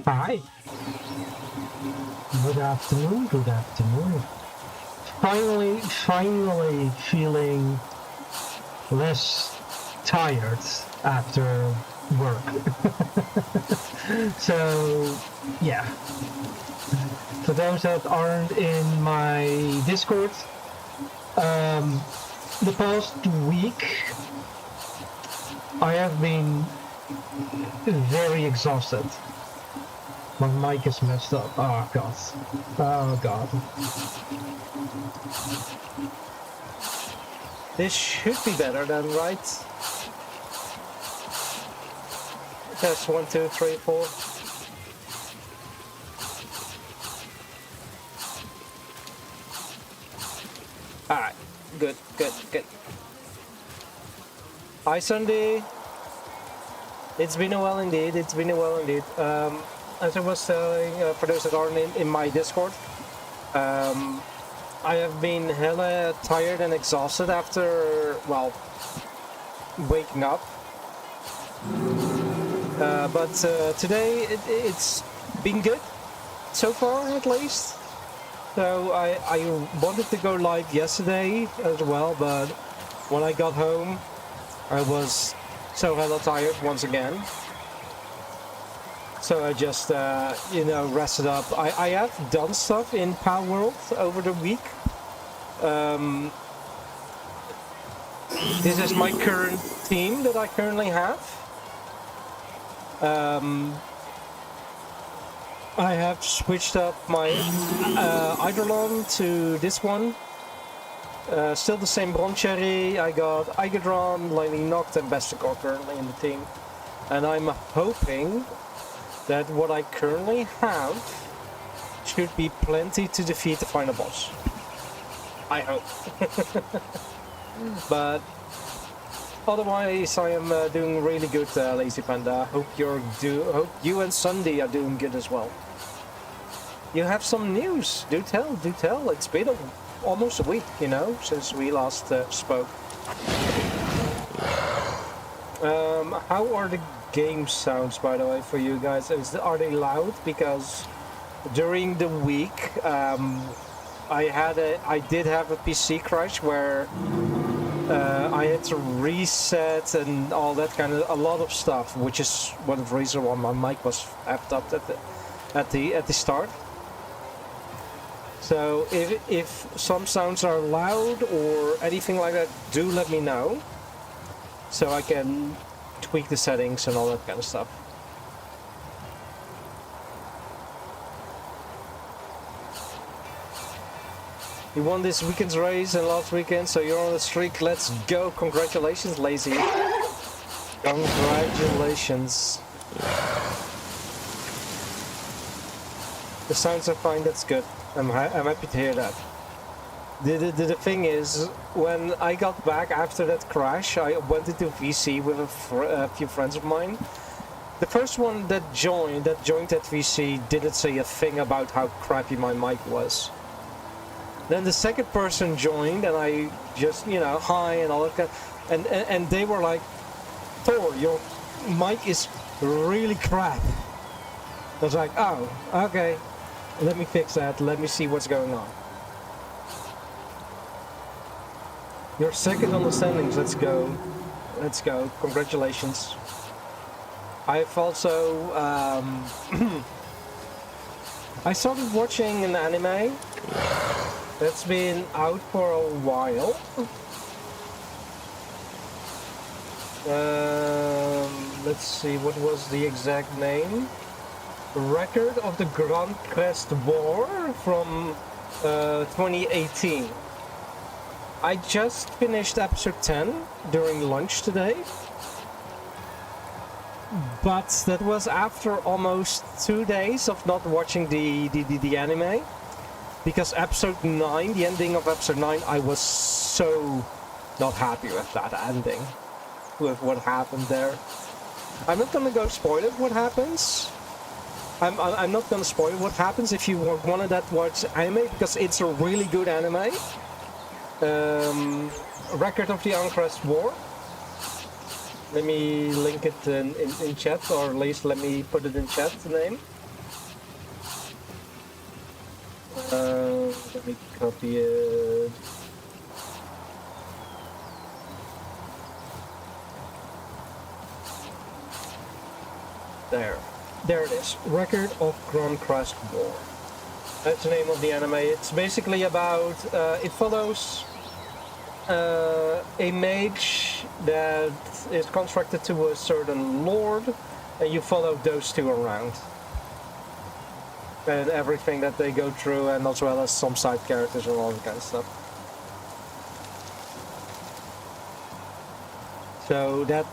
Hi. Good afternoon. Good afternoon. Finally feeling less tired after work. So, yeah. For those that aren't in my Discord, the past week I have been very exhausted. My mic is messed up. Oh god. Oh god. This should be better then, right? Test 1, 2, 3, 4. Alright, good. Hi Sunday. It's been a while indeed. As I was telling, for those that aren't in my Discord, I have been hella tired and exhausted after, well, waking up. But today it's been good, so far at least. So I wanted to go live yesterday as well, but when I got home, I was so hella tired once again. So I just, rested up. I have done stuff in Palworld over the week. This is my current team that I currently have. I have switched up my Eidolon to this one. Still the same Broncherry. I got Eigadron, Lightning Noct, and Besticor currently in the team. And I'm hoping that what I currently have should be plenty to defeat the final boss. I hope. But otherwise, I am doing really good, Lazy Panda. Hope you and Sunday are doing good as well. You have some news. Do tell. It's been almost a week, since we last spoke. How are the game sounds, by the way, for you guys? Are they loud? Because during the week, I did have a PC crash where I had to reset and all that a lot of stuff, which is one of the reasons why my mic was effed up at the start. So if some sounds are loud or anything like that, do let me know, so I can tweak the settings and all that kind of stuff. You won this weekend's race and last weekend, so you're on the streak. Let's go. Congratulations, Lazy. Congratulations. The sounds are fine, that's good. I'm happy to hear that. The thing is, when I got back after that crash, I went into VC with a few friends of mine. The first one that joined that VC didn't say a thing about how crappy my mic was. Then the second person joined, and I just, hi and all that, and they were like, Thor, your mic is really crap. I was like, oh, okay, let me fix that, let me see what's going on. You're second on the standings, let's go, congratulations. I've also, I started watching an anime that's been out for a while. Let's see, what was the exact name? Record of the Grand Crest War from 2018. I just finished episode 10 during lunch today. But that was after almost 2 days of not watching the anime. Because episode 9, the ending of episode 9, I was so not happy with that ending. With what happened there. I'm not gonna go spoil it what happens. I'm not gonna spoil what happens if you wanted to watch anime, because it's a really good anime. Record of the Uncrest War. Let me link it in chat, or at least let me put it in chat, the name. Let me copy it. There it is. Record of Groncrest War. That's the name of the anime. It's basically about, it follows a mage that is constructed to a certain lord, and you follow those two around. And everything that they go through, and as well as some side characters and all that kind of stuff. So that,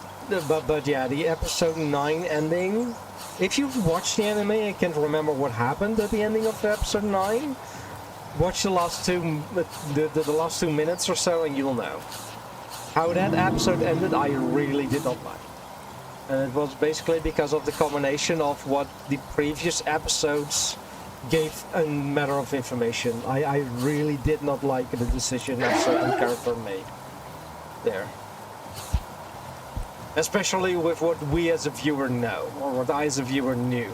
but yeah, the episode 9 ending. If you've watched the anime and can't remember what happened at the ending of episode 9, watch the last the last 2 minutes or so, and you'll know. How that episode ended, I really did not like. And it was basically because of the combination of what the previous episodes gave a matter of information. I really did not like the decision a certain character made there. Especially with what we as a viewer know, or what I as a viewer knew.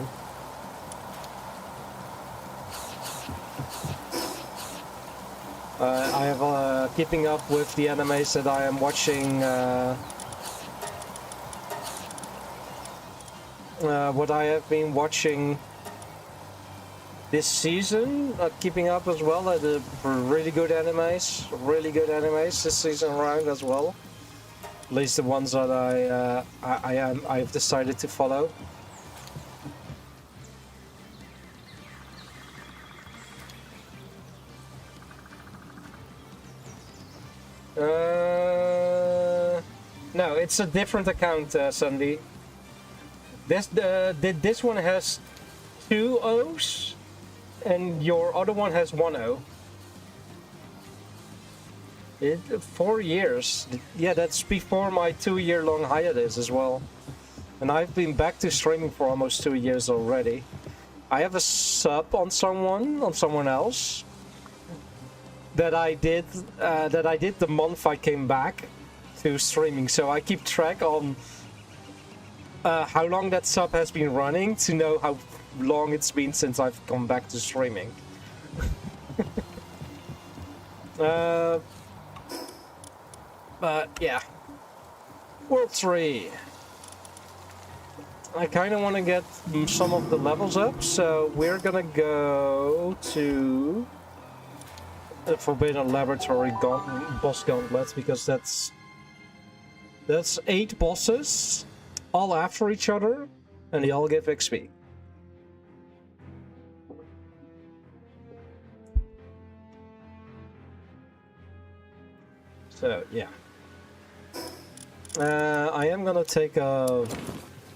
I have keeping up with the animes that I am watching. What I have been watching this season, keeping up as well. The really good animes this season around as well. At least the ones that I've decided to follow. No, it's a different account, Sandy. This one has 2 O's, and your other one has 1 O. 4 years. Yeah, that's before my 2-year-long hiatus as well. And I've been back to streaming for almost 2 years already. I have a sub on someone else that I did the month I came back to streaming. So I keep track on how long that sub has been running to know how long it's been since I've come back to streaming. But yeah, World 3. I kind of want to get some of the levels up, so we're gonna go to the Forbidden Laboratory boss gauntlet, because that's 8 bosses, all after each other, and they all give XP. So yeah. I am gonna take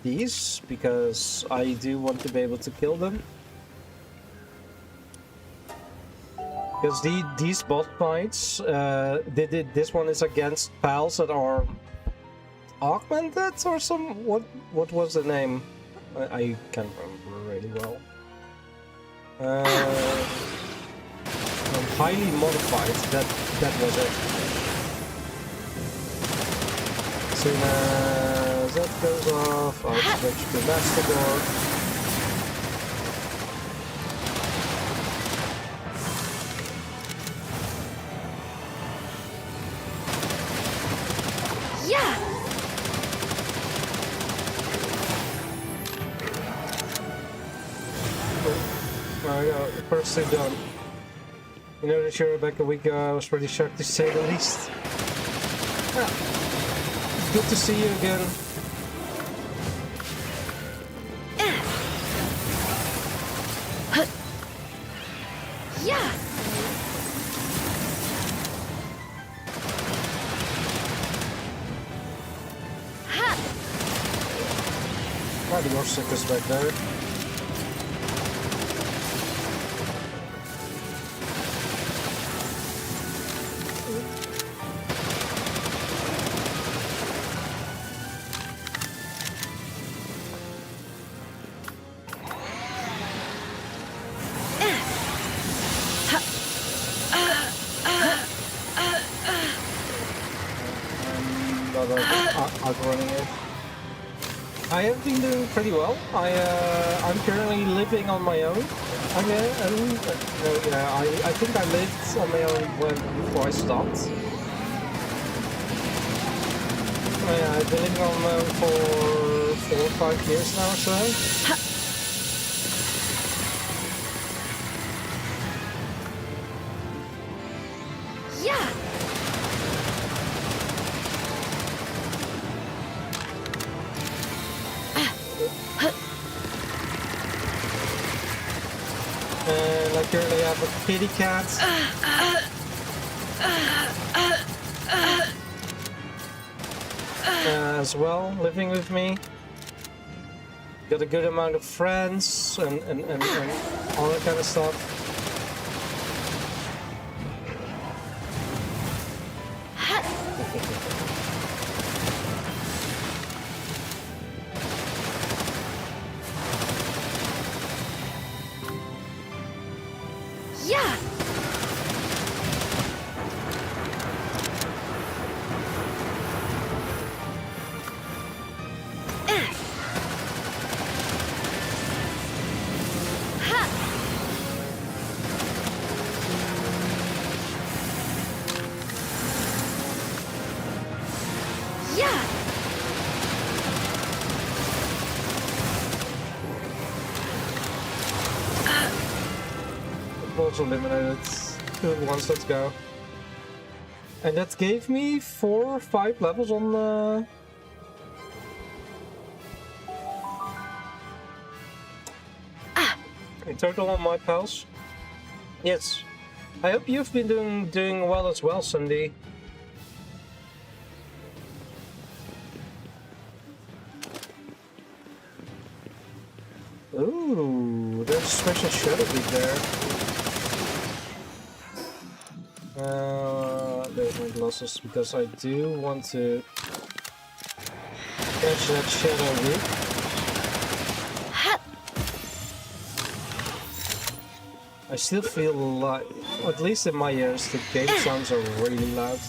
these, because I do want to be able to kill them. Because these boss fights, this one is against pals that are augmented or some... What was the name? I can't remember really well. Highly modified, that was it. As soon as that goes off, I'll switch to Mastodon. Yeah! Alright, first 2 done. You know that you're Rebecca week ago, I was pretty shocked to say the least. Yeah. Good to see you again. Yeah! Ah, the horse is back there. I have been doing pretty well. I'm currently living on my own. I think I lived on my own before I stopped. Yeah, I've been living on my own for 4 or 5 years now or so. Yeah. And I currently have a kitty cat. As well, living with me. Got a good amount of friends and all that kind of stuff. Yeah. Yeah. Also eliminated. Good ones, let's go. And that gave me 4 or 5 levels on in total on my pals. Yes. I hope you've been doing well as well, Cindy. Ooh, there's a special shadow beat there. There's my glasses because I do want to catch that shadow beat. I still feel like, at least in my ears, the game sounds are really loud.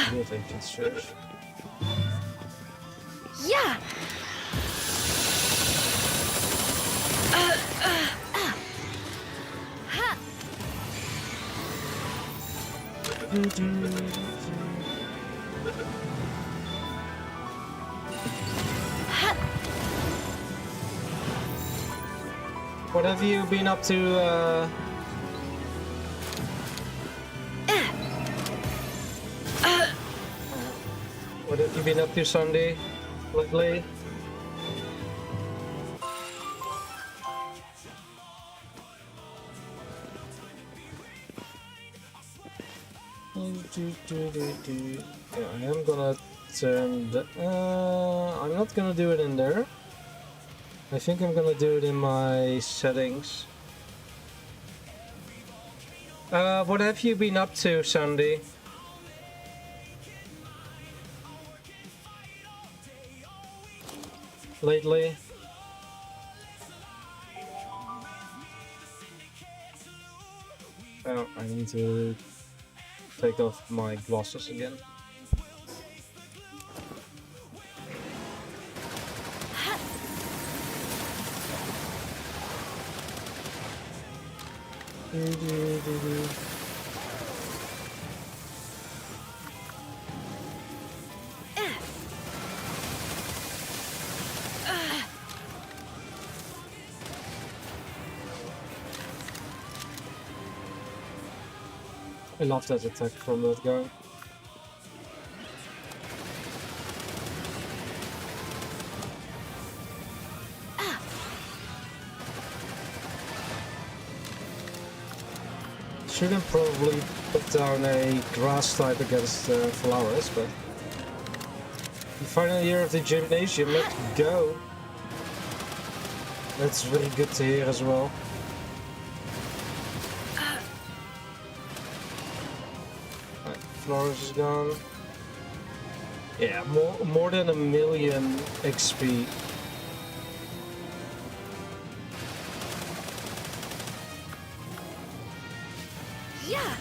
Good ancient church. Yeah. What have you been up to? What have you been up to Sunday lately? Yeah, I am gonna turn the... I'm not gonna do it in there. I think I'm gonna do it in my settings. What have you been up to, Sandy? Lately? Oh, I need to take off my glasses again. I love that attack from that guy. Shouldn't probably put down a grass type against flowers, but the final year of the gymnasium, let's go. That's really good to hear as well. Right, flowers is gone. Yeah, more than 1,000,000 XP. Yeah.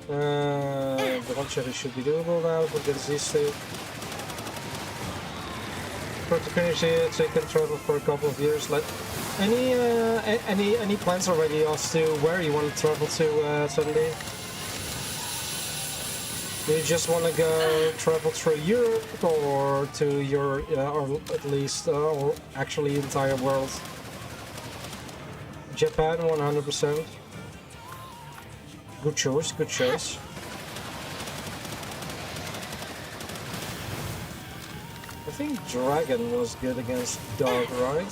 The one cherry should be doable now. We'll get these two. For to finish it, so you can travel for a couple of years. Any plans already as to where you want to travel to someday? Do you just want to go travel through Europe or to your, or at least, or actually entire world? Japan, 100%. Good choice, good choice. I think Dragon was good against Dog, right?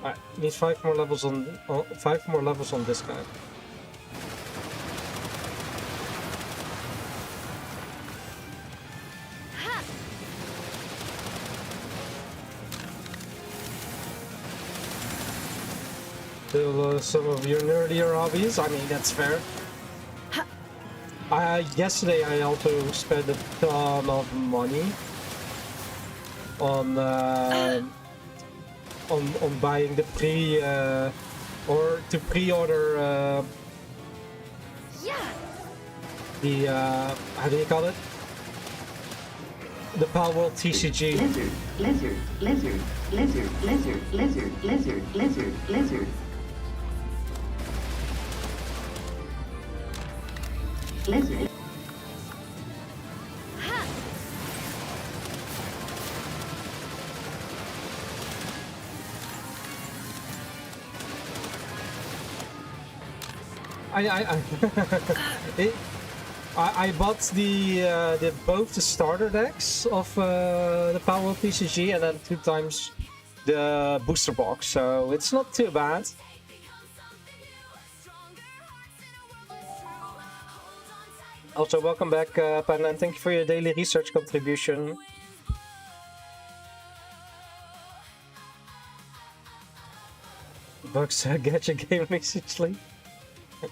I need 5 more levels on 5 more levels on this guy. Still some of your nerdier hobbies. I mean, that's fair. Yesterday I also spent a ton of money on buying the or to pre-order the how do you call it? The Palworld TCG. Lizard, lizard, lizard, lizard, lizard, lizard, lizard, lizard. Lizard. I bought the both the starter decks of the Palworld TCG and then 2 times the booster box, so it's not too bad. Also, welcome back, Panda, and thank you for your daily research contribution. Bugs Gacha Game Messagely.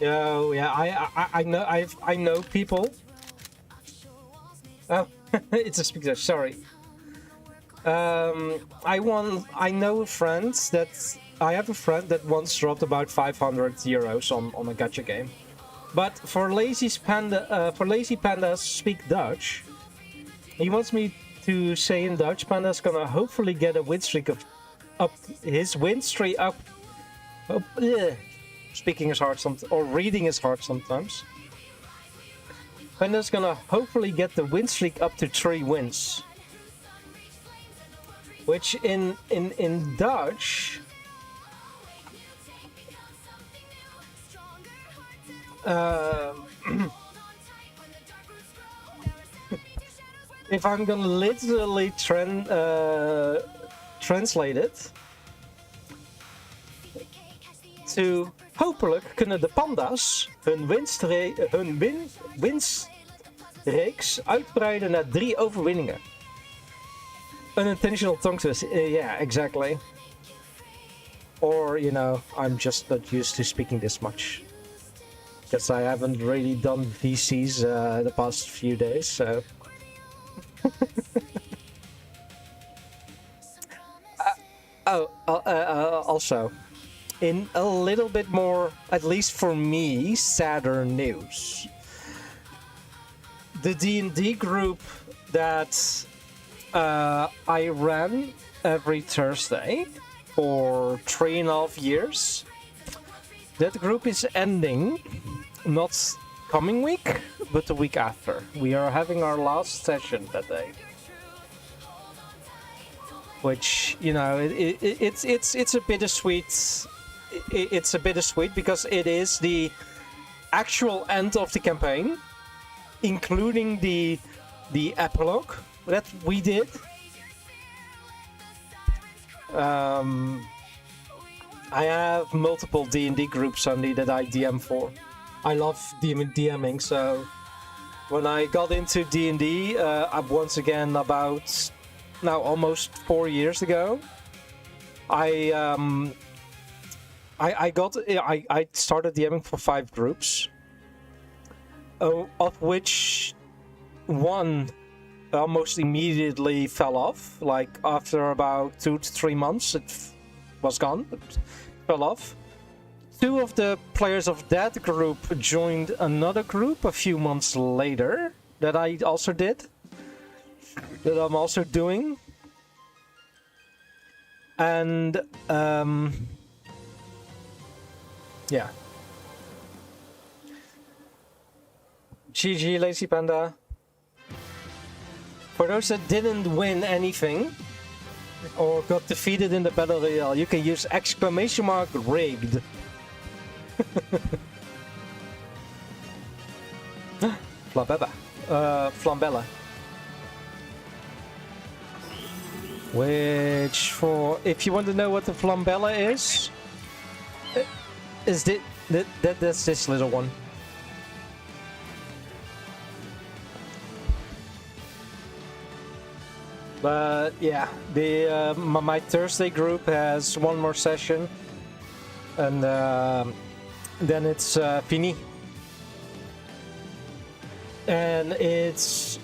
Yeah, I know people. Oh, it's a speaker. Sorry. I know a friend that I have a friend that once dropped about 500 euros on a gacha game. But for lazy pandas speak Dutch, he wants me to say in Dutch, Panda's gonna hopefully get a win streak of his win streak up. Speaking is hard sometimes, or reading is hard sometimes. Panda's gonna hopefully get the win streak up to 3 wins, which in Dutch. If I'm gonna literally translate it to hopelijk kunnen de panda's hun winstreeks uitbreiden naar 3 overwinningen. Unintentional tongue twist. Yeah, exactly. Or, you know, I'm just not used to speaking this much. Because I haven't really done VCs the past few days, so... Also, in a little bit more, at least for me, sadder news. The D&D group that I ran every Thursday for 3.5 years, that group is ending, not coming week, but the week after. We are having our last session that day. Which, you know, it's a bittersweet. It's a bittersweet because it is the actual end of the campaign, including the epilogue that we did. I have multiple D&D groups only that I DM for. I love DMing, so when I got into D&D, once again about now almost 4 years ago, I started DMing for 5 groups, of which one almost immediately fell off. Like after about 2 to 3 months, it was gone. It fell off. two of the players of that group joined another group a few months later that I also did. That I'm also doing. And, yeah. GG, Lazy Panda. For those that didn't win anything, or got defeated in the Battle Royale, you can use exclamation mark rigged. Flambella. Which, for if you want to know what the Flambella is that's this little one. But yeah, the my Thursday group has one more session, and then it's fini. And it's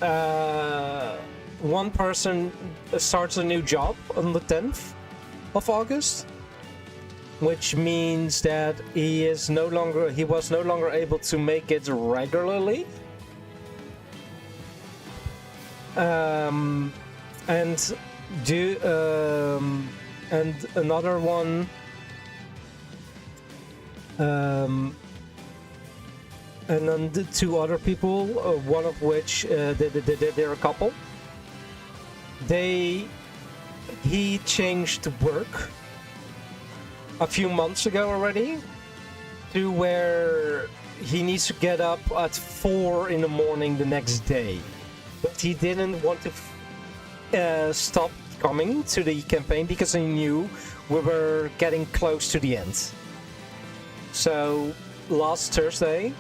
one person starts a new job on the 10th of August, which means that he was no longer able to make it regularly. And another one, and then the two other people, one of which they're a couple. He changed work a few months ago already, to where he needs to get up at 4 in the morning the next day. But he didn't want to stop coming to the campaign because he knew we were getting close to the end. So last Thursday,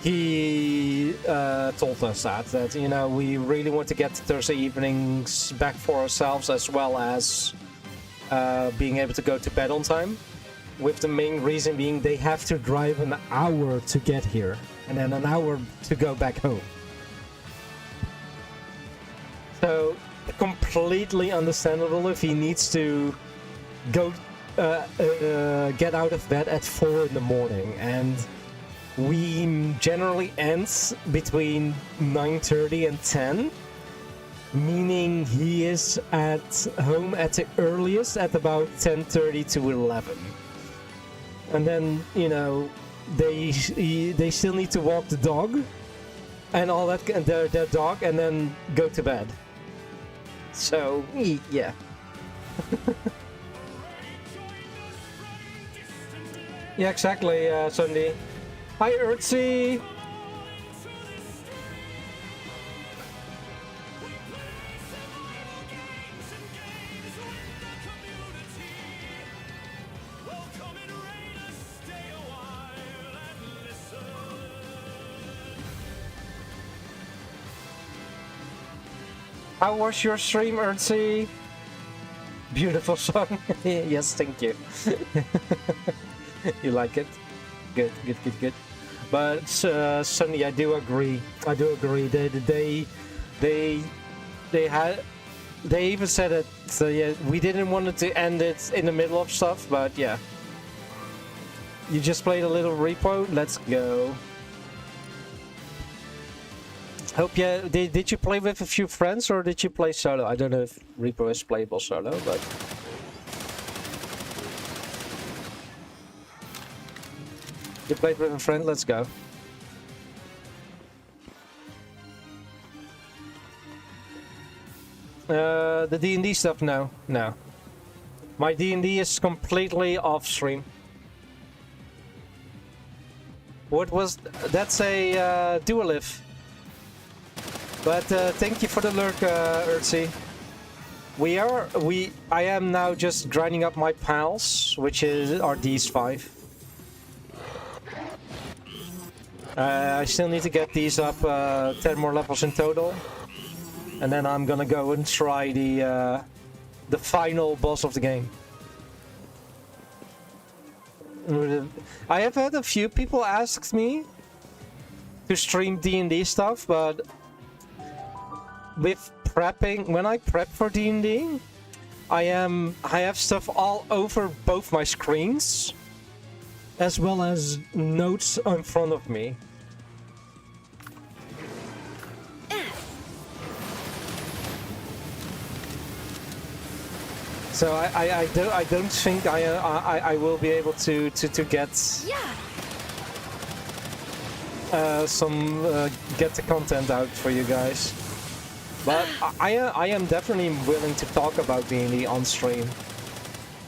he told us that you know, we really want to get Thursday evenings back for ourselves, as well as being able to go to bed on time, with the main reason being they have to drive an hour to get here and then an hour to go back home. So completely understandable if he needs to go get out of bed at 4 in the morning, and we generally end between 9:30 and 10, meaning he is at home at the earliest at about 10:30 to 11. And then, you know, they still need to walk the dog and all that, and their dog, and then go to bed. So, yeah. Yeah, exactly, Sunday. Hi, Earthsea! How was your stream, Earthsea? Beautiful song. Yes, thank you. You like it? Good. But Sunny, I do agree. They even said it. So yeah, we didn't want it to end it in the middle of stuff, but yeah. You just played a little repo. Let's go. Hope did you play with a few friends or did you play solo? I don't know if repo is playable solo, but you played with a friend. Let's go. The D&D stuff, no. My D&D is completely off stream. What was that's a Dualif. But thank you for the lurk, Earthsea. I am now just grinding up my pals, which are these 5. I still need to get these up 10 more levels in total, and then I'm gonna go and try the final boss of the game. I have had a few people ask me to stream D&D stuff, but with prepping, when I prep for D&D, I have stuff all over both my screens, as well as notes in front of me. So I don't think I will be able to get Yeah. Get the content out for you guys. But I am definitely willing to talk about D&D on stream.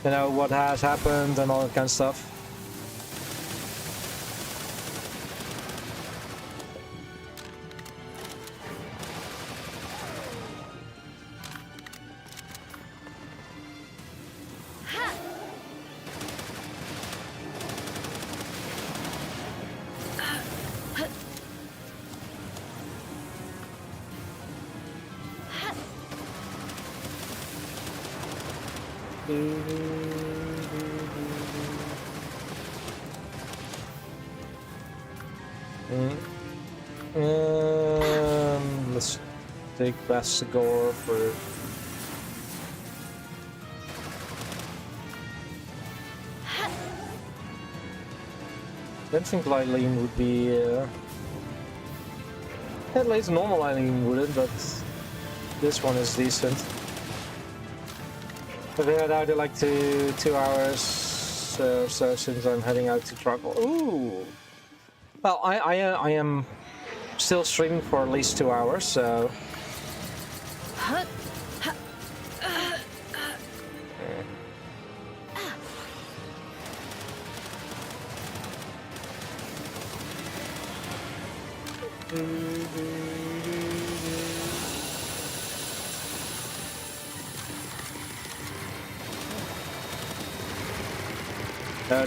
You know, what has happened and all that kind of stuff. Let's take Bastigor for. I don't think Eileen would be. At least normal Eileen wouldn't, but this one is decent. I've had out like 2 hours or so since I'm heading out to travel. Ooh. Well, I am still streaming for at least 2 hours, so.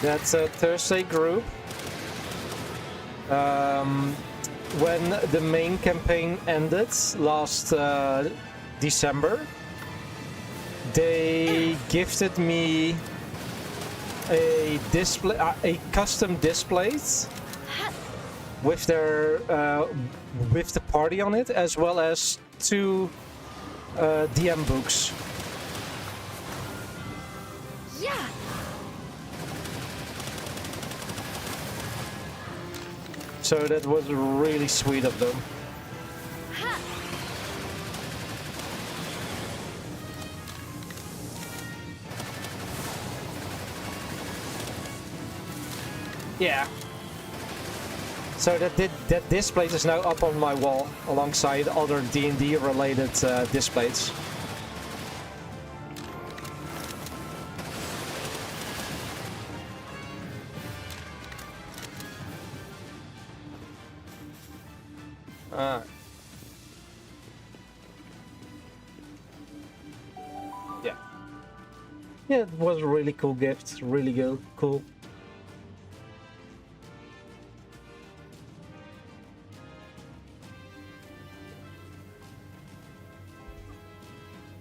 That's a Thursday group. When the main campaign ended last December, they gifted me a display, a custom display with their with the party on it, as well as 2 DM books. Yeah. So that was really sweet of them. Yeah. So that display is now up on my wall alongside other D&D related displays. Yeah. Yeah, it was a really cool gift. Really good, cool.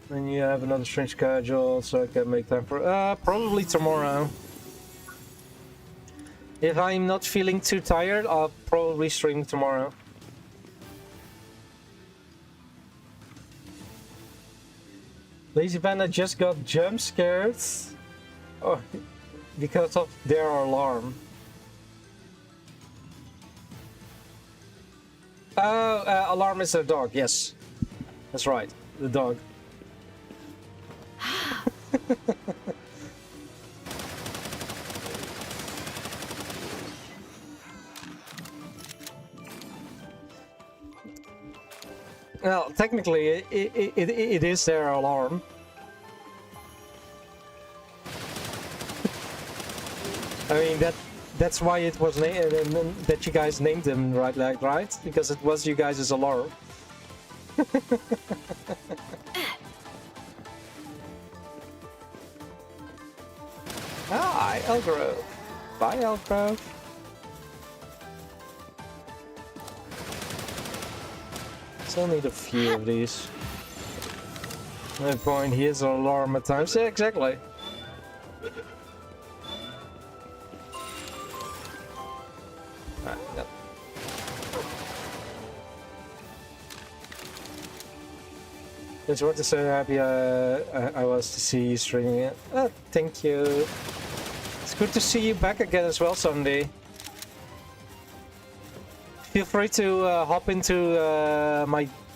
Then you have another stream schedule, so I can make time for probably tomorrow. If I'm not feeling too tired, I'll probably stream tomorrow. Lazy Panda just got jump scared because of their alarm. Alarm is a dog, yes. That's right, the dog. Well, technically, it is their alarm. I mean, that's why it was that you guys named them right? Because it was you guys' alarm. Hi, Elgrove. Bye, Elgrove. Still need a few of these. No point, here's an alarm at times. Yeah, exactly. Yep. Just want to say how happy I was to see you streaming it. Thank you. It's Good to see you back again as well, Sunday. Feel free to hop into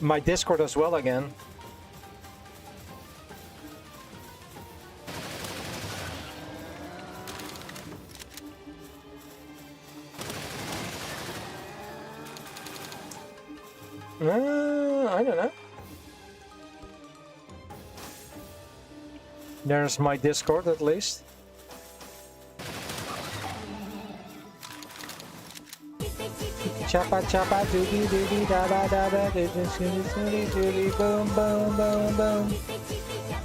my Discord as well again. I don't know. There's my Discord at least. Choppa choppa doobie doobie da da da da doobie doobie boom boom boom boom.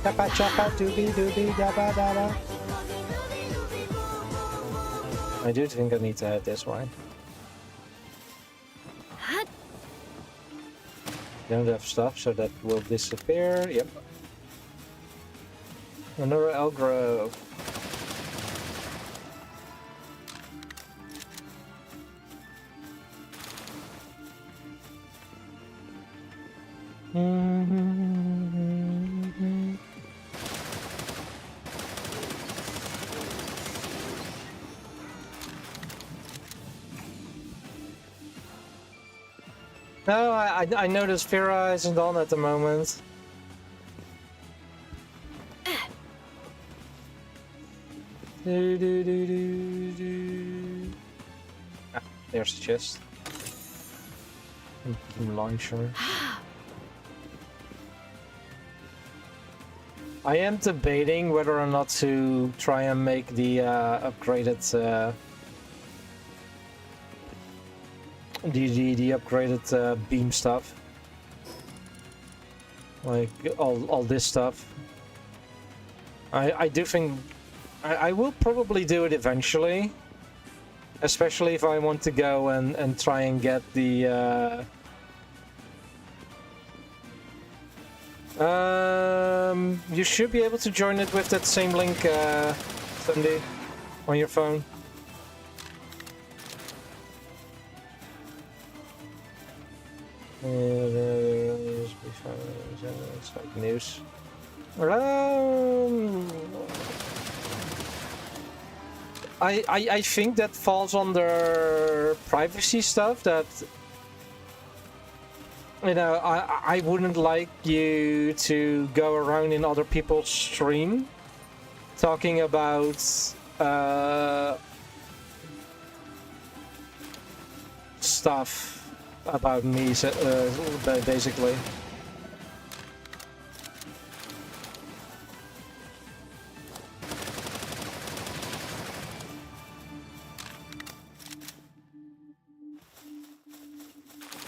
Choppa choppa doobie doobie da da da da. I do think I need to head this way. Don't have stuff, so that will disappear. Yep. Another Elgrove. No, I noticed Fira isn't on at the moment. Ah, there's the chest. Launcher. I am debating whether or not to try and make the upgraded the upgraded beam stuff, like all this stuff. I do think I will probably do it eventually, especially if I want to go and try and get the you should be able to join it with that same link, Sunday, on your phone. It's fake news. I think that falls under privacy stuff. That, you know, I wouldn't like you to go around in other people's stream talking about stuff about me, basically.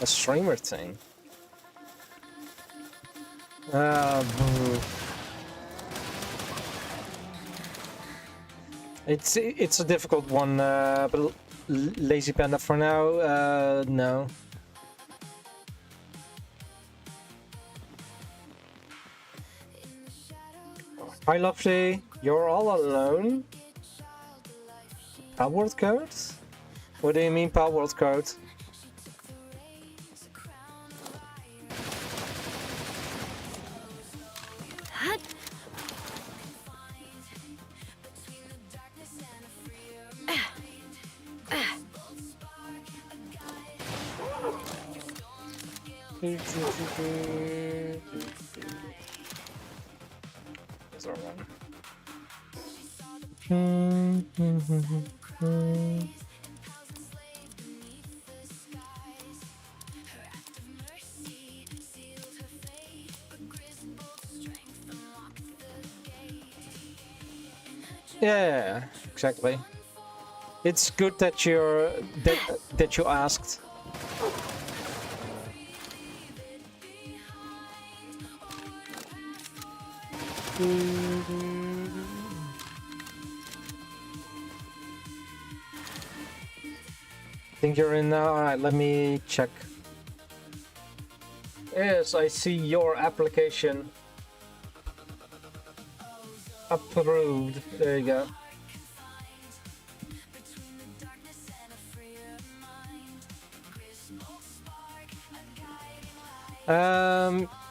A streamer thing. It's a difficult one, but Lazy Panda for now, no. Hi Lovely, you're all alone? Palworld code? What do you mean Palworld code? Is there one? Yeah, exactly. It's good that that you asked. Think you're in now? Alright, let me check. Yes, I see your application. Approved. There you go.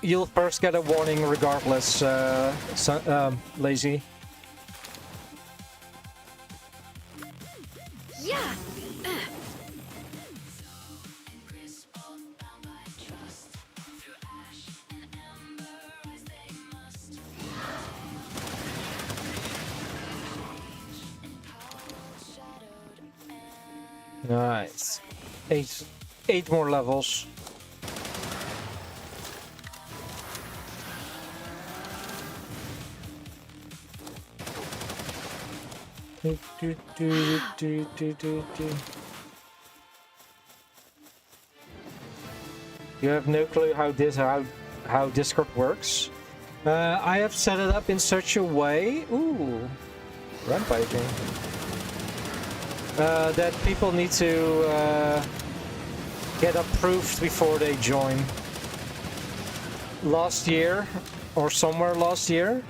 You'll first get a warning regardless, Lazy. Yeah. Nice. Eight more levels. You have no clue how Discord works. I have set it up in such a way. Ooh, rampaging. That people need to get approved before they join. Last year, or somewhere last year,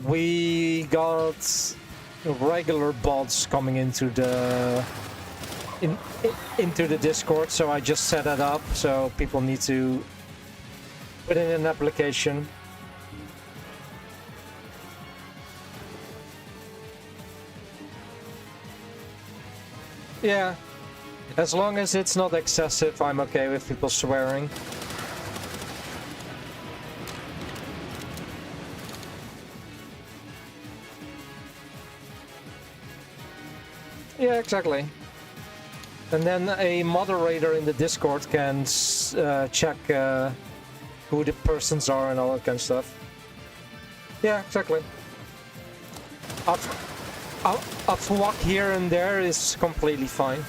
we got regular bots coming into the into the Discord, so I just set it up so people need to put in an application. Yeah, as long as it's not excessive, I'm okay with people swearing. Yeah, exactly. And then a moderator in the Discord can check who the persons are and all that kind of stuff. Yeah, exactly. A flock here and there is completely fine.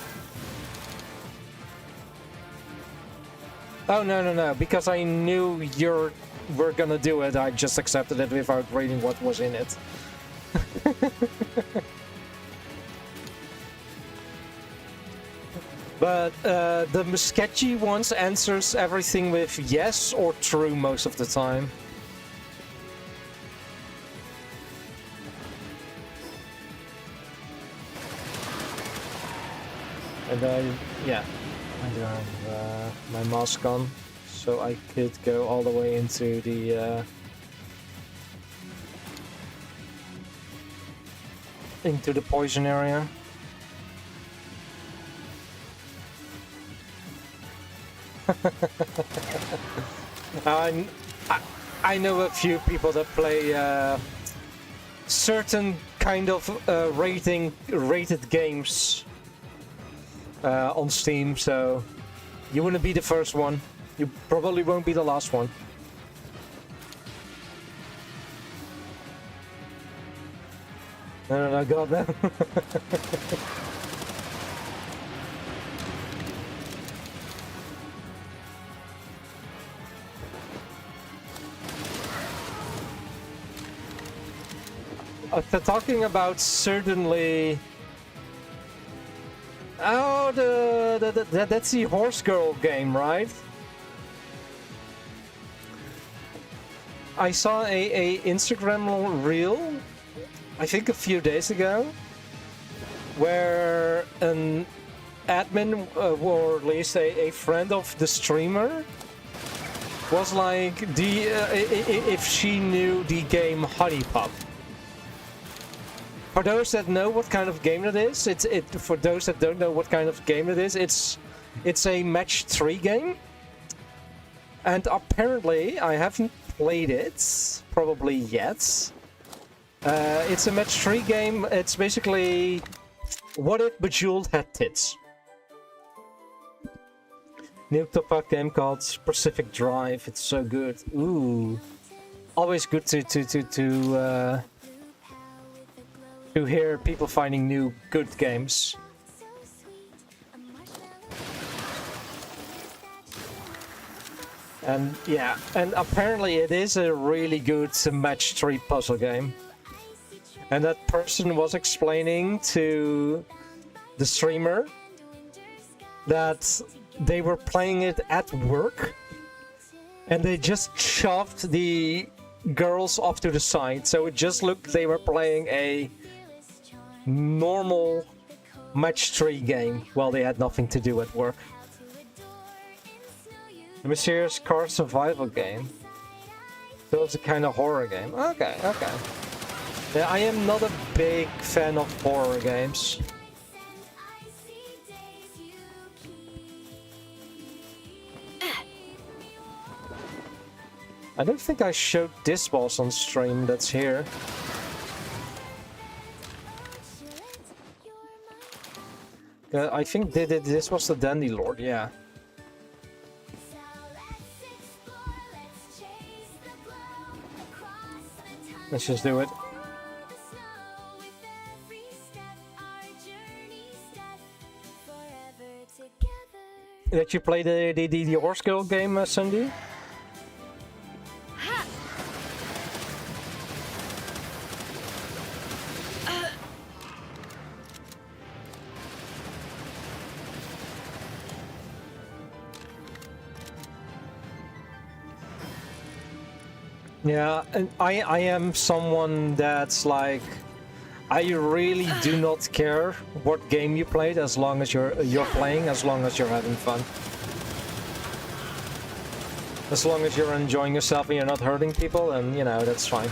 Oh, no, because I knew you were gonna do it, I just accepted it without reading what was in it. But the sketchy ones answers everything with yes or true most of the time. And yeah, I do have my mask on, so I could go all the way into the poison area. I know a few people that play certain kind of rated games on Steam, so you wouldn't be the first one. You probably won't be the last one. No, God, no. Talking about certainly. Oh, that's the Horse Girl game, right? I saw a Instagram reel, I think a few days ago, where an admin, or at least a friend of the streamer, was like, if she knew the game Honey Pop. For those that know what kind of game it is, for those that don't know what kind of game it is, it's a match 3 game. And apparently, I haven't played it, probably yet. It's a match 3 game. It's basically, what if Bejeweled had tits? New top-up game called Pacific Drive. It's so good. Ooh, always good to hear people finding new good games. And yeah, and apparently it is a really good match 3 puzzle game. And that person was explaining to the streamer that they were playing it at work and they just shoved the girls off to the side, so it just looked they were playing a normal match 3 game while they had nothing to do at work. A mysterious car survival game. So it's a kind of horror game. Okay. Yeah, I am not a big fan of horror games. I don't think I showed this boss on stream that's here. I think this was the Dandy Lord, yeah. Let's just do it. Did you play the Horse Girl game, Sandy? Yeah, and I am someone that's like, I really do not care what game you played as long as you're playing, as long as you're having fun. As long as you're enjoying yourself and you're not hurting people, and you know, that's fine.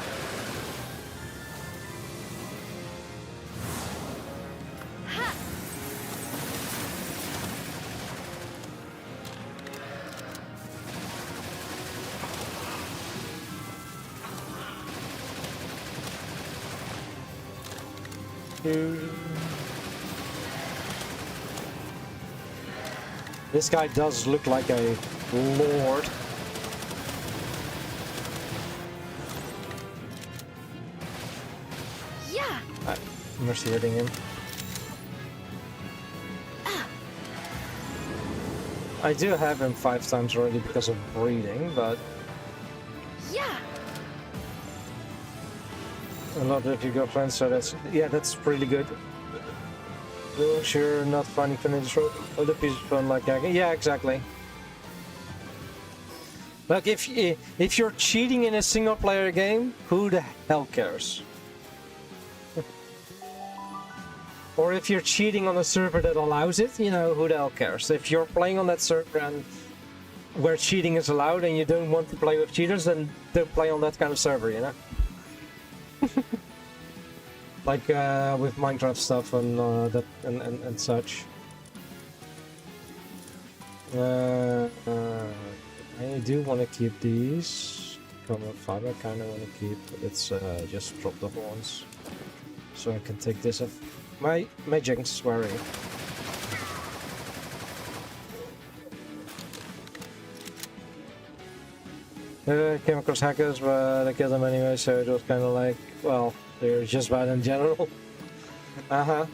This guy does look like a lord. Yeah. I'm mercy hitting him. I do have him 5 times already because of breeding, but Yeah. a lot of you girlfriends, so that's really good. No, sure, not finding fun in this road. Other pieces of fun like that. Yeah, exactly. Like if you're cheating in a single player game, who the hell cares? Or if you're cheating on a server that allows it, you know, who the hell cares? If you're playing on that server and where cheating is allowed and you don't want to play with cheaters, then don't play on that kind of server, you know? Like with Minecraft stuff and that and such. I do want to keep these. Common fiber, I kind of want to keep. Let's just drop the horns, so I can take this off. My jinx, where are you? Came across hackers, but I killed them anyway, so it was kind of like, well, they're just bad in general. Uh-huh.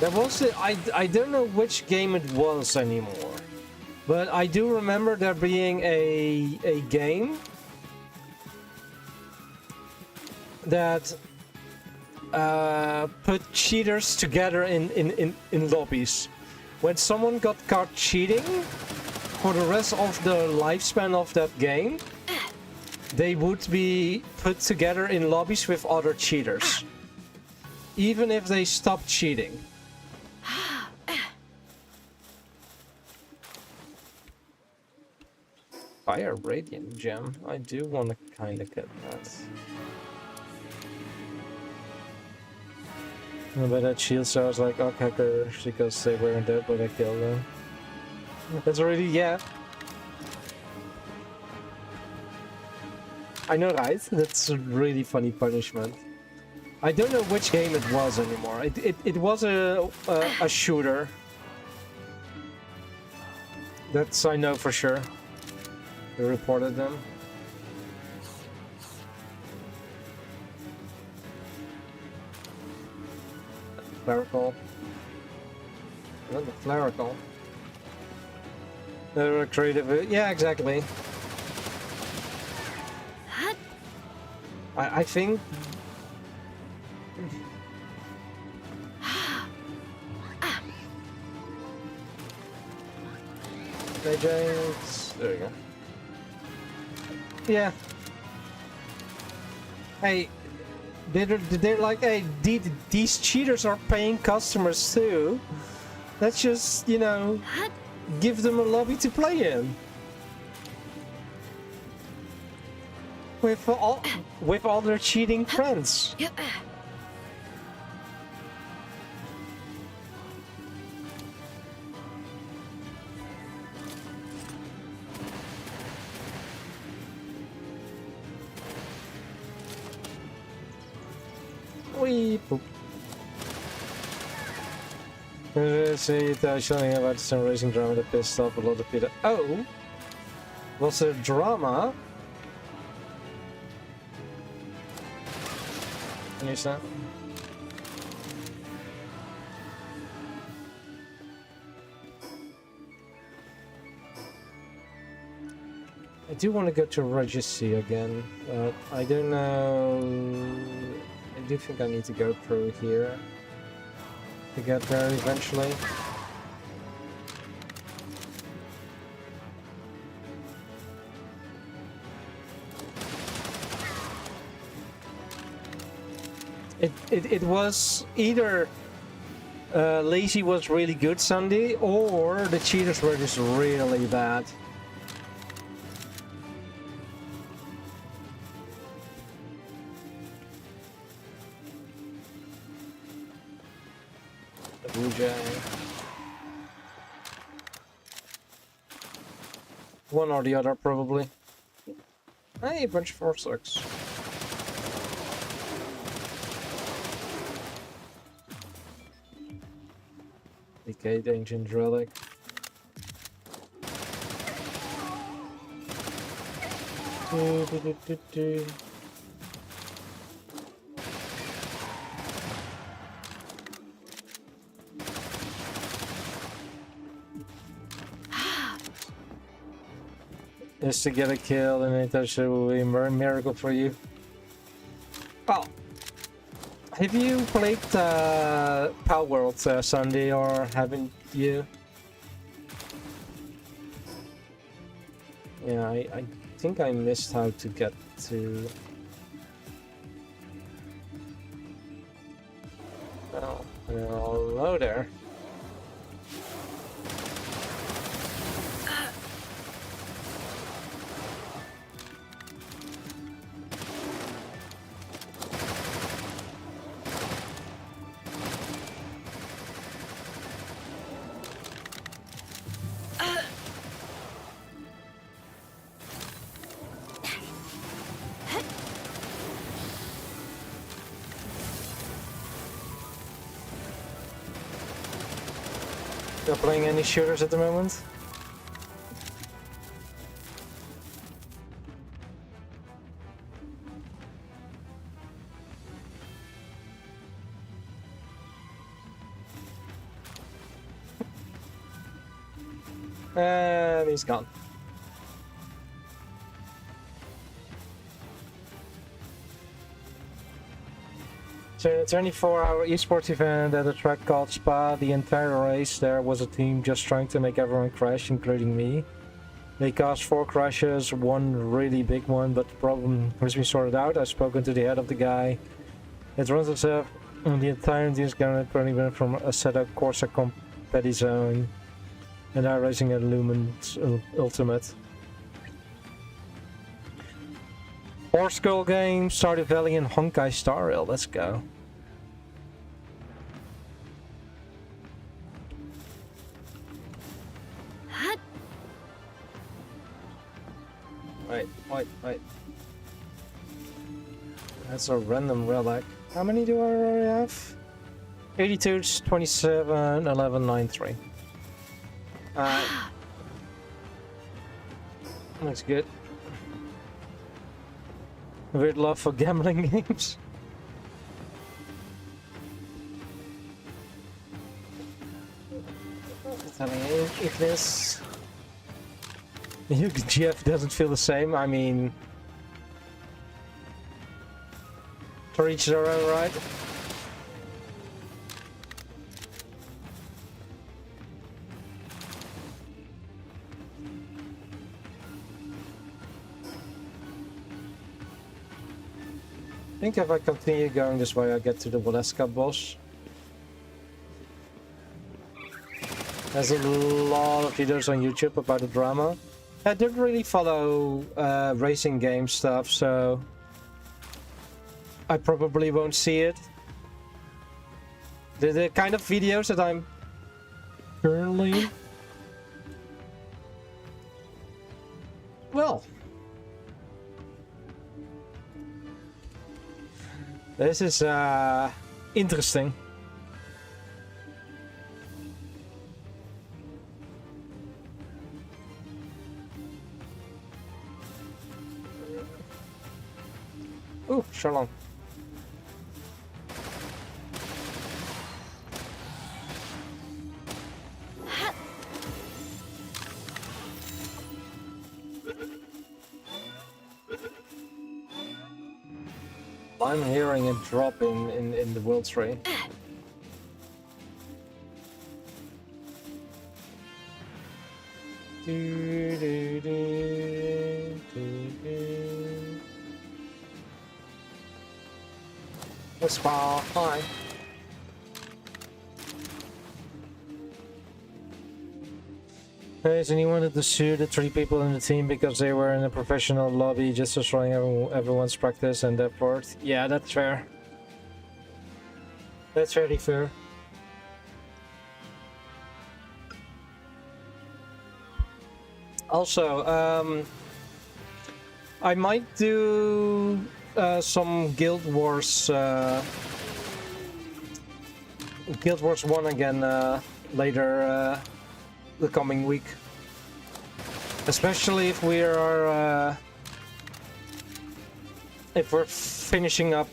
There was I don't know which game it was anymore, but I do remember there being a game that put cheaters together in lobbies. When someone got caught cheating, for the rest of the lifespan of that game, they would be put together in lobbies with other cheaters, even if they stopped cheating. Fire Radiant Gem. I do want to kind of get that. But that shield, so I was like, oh, hacker, because they weren't dead, but I killed them. That's really, yeah. I know, right? That's a really funny punishment. I don't know which game it was anymore. It was a shooter. That's I know for sure. They reported them. Clerical. Another clerical. They were creative. Yeah, exactly. I think. James. There you go. Yeah. Hey, they're like, hey, these cheaters are paying customers too. Let's just, you know, give them a lobby to play in. With all their cheating friends. Wee poop. See, something about some racing drama that pissed off a lot of people. Oh, was there drama? Can you stop? I do want to go to Regissi again, but I don't know. I do think I need to go through here to get there eventually. It was either Lazy was really good Sunday, or the cheaters were just really bad. One or the other, probably. Hey, bunch of 4-6. Decayed ancient relic. Just to get a kill and it actually will be a miracle for you. Oh, have you played Palworld Sunday, or haven't you? Yeah, I think I missed how to get to... Oh, hello there. Not playing any shooters at the moment? And he's gone. So a 24-hour esports event at a track called Spa. The entire race there was a team just trying to make everyone crash, including me. They caused 4 crashes, one really big one, but the problem has been sorted out. I've spoken to the head of the guy. It runs itself, and the entire team is going from a setup Corsa Competi Zone, and now racing at Lumen's Ultimate. Horse Skull game, Stardew Valley, and Honkai Star Rail. Let's go. Wait. That's a random relic. How many do I already have? 82, 27, 11, 9, 3. Looks good. Weird love for gambling games. Telling you if this Jeff doesn't feel the same. I mean, to each their own, right? I think if I continue going this way, I get to the Valeska boss. There's a lot of videos on YouTube about the drama. I don't really follow racing game stuff, so I probably won't see it. The kind of videos that I'm currently... Well... This is interesting. Ooh, Sherlock. I'm hearing a drop in the world tree. Whisper, hi. So you wanted to sue the 3 people in the team because they were in a professional lobby just destroying everyone's practice and effort. Yeah, that's fair. That's very fair. Also, I might do some Guild Wars 1 again later the coming week, especially if we're finishing up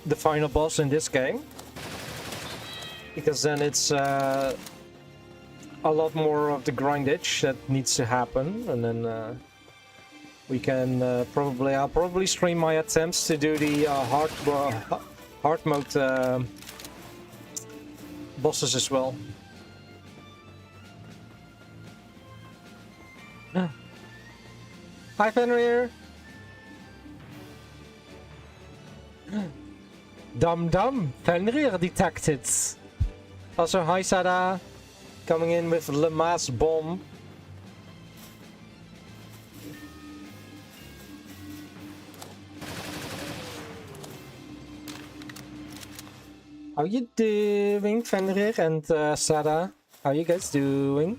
the final boss in this game, because then it's a lot more of the grindage that needs to happen, and then we can I'll probably stream my attempts to do the hard mode bosses as well. Hi Fenrir! Dum Dum! Fenrir detected! Also, hi Sada! Coming in with Le Mas bomb. How you doing, Fenrir and Sada? How you guys doing?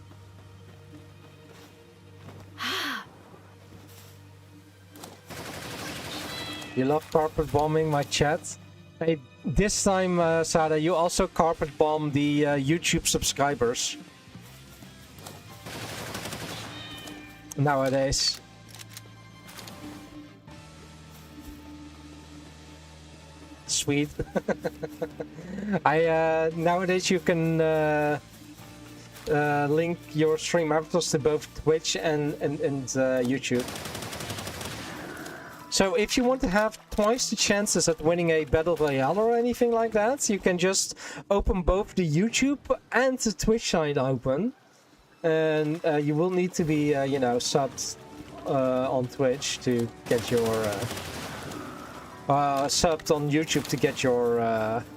You love carpet bombing my chat? Hey, this time, Sada, you also carpet bomb the YouTube subscribers. Nowadays. Sweet. Nowadays you can link your stream avatars to both Twitch and YouTube. So if you want to have twice the chances at winning a Battle Royale or anything like that, you can just open both the YouTube and the Twitch side open. And you will need to be, you know, subbed on Twitch to get your... subbed on YouTube to get your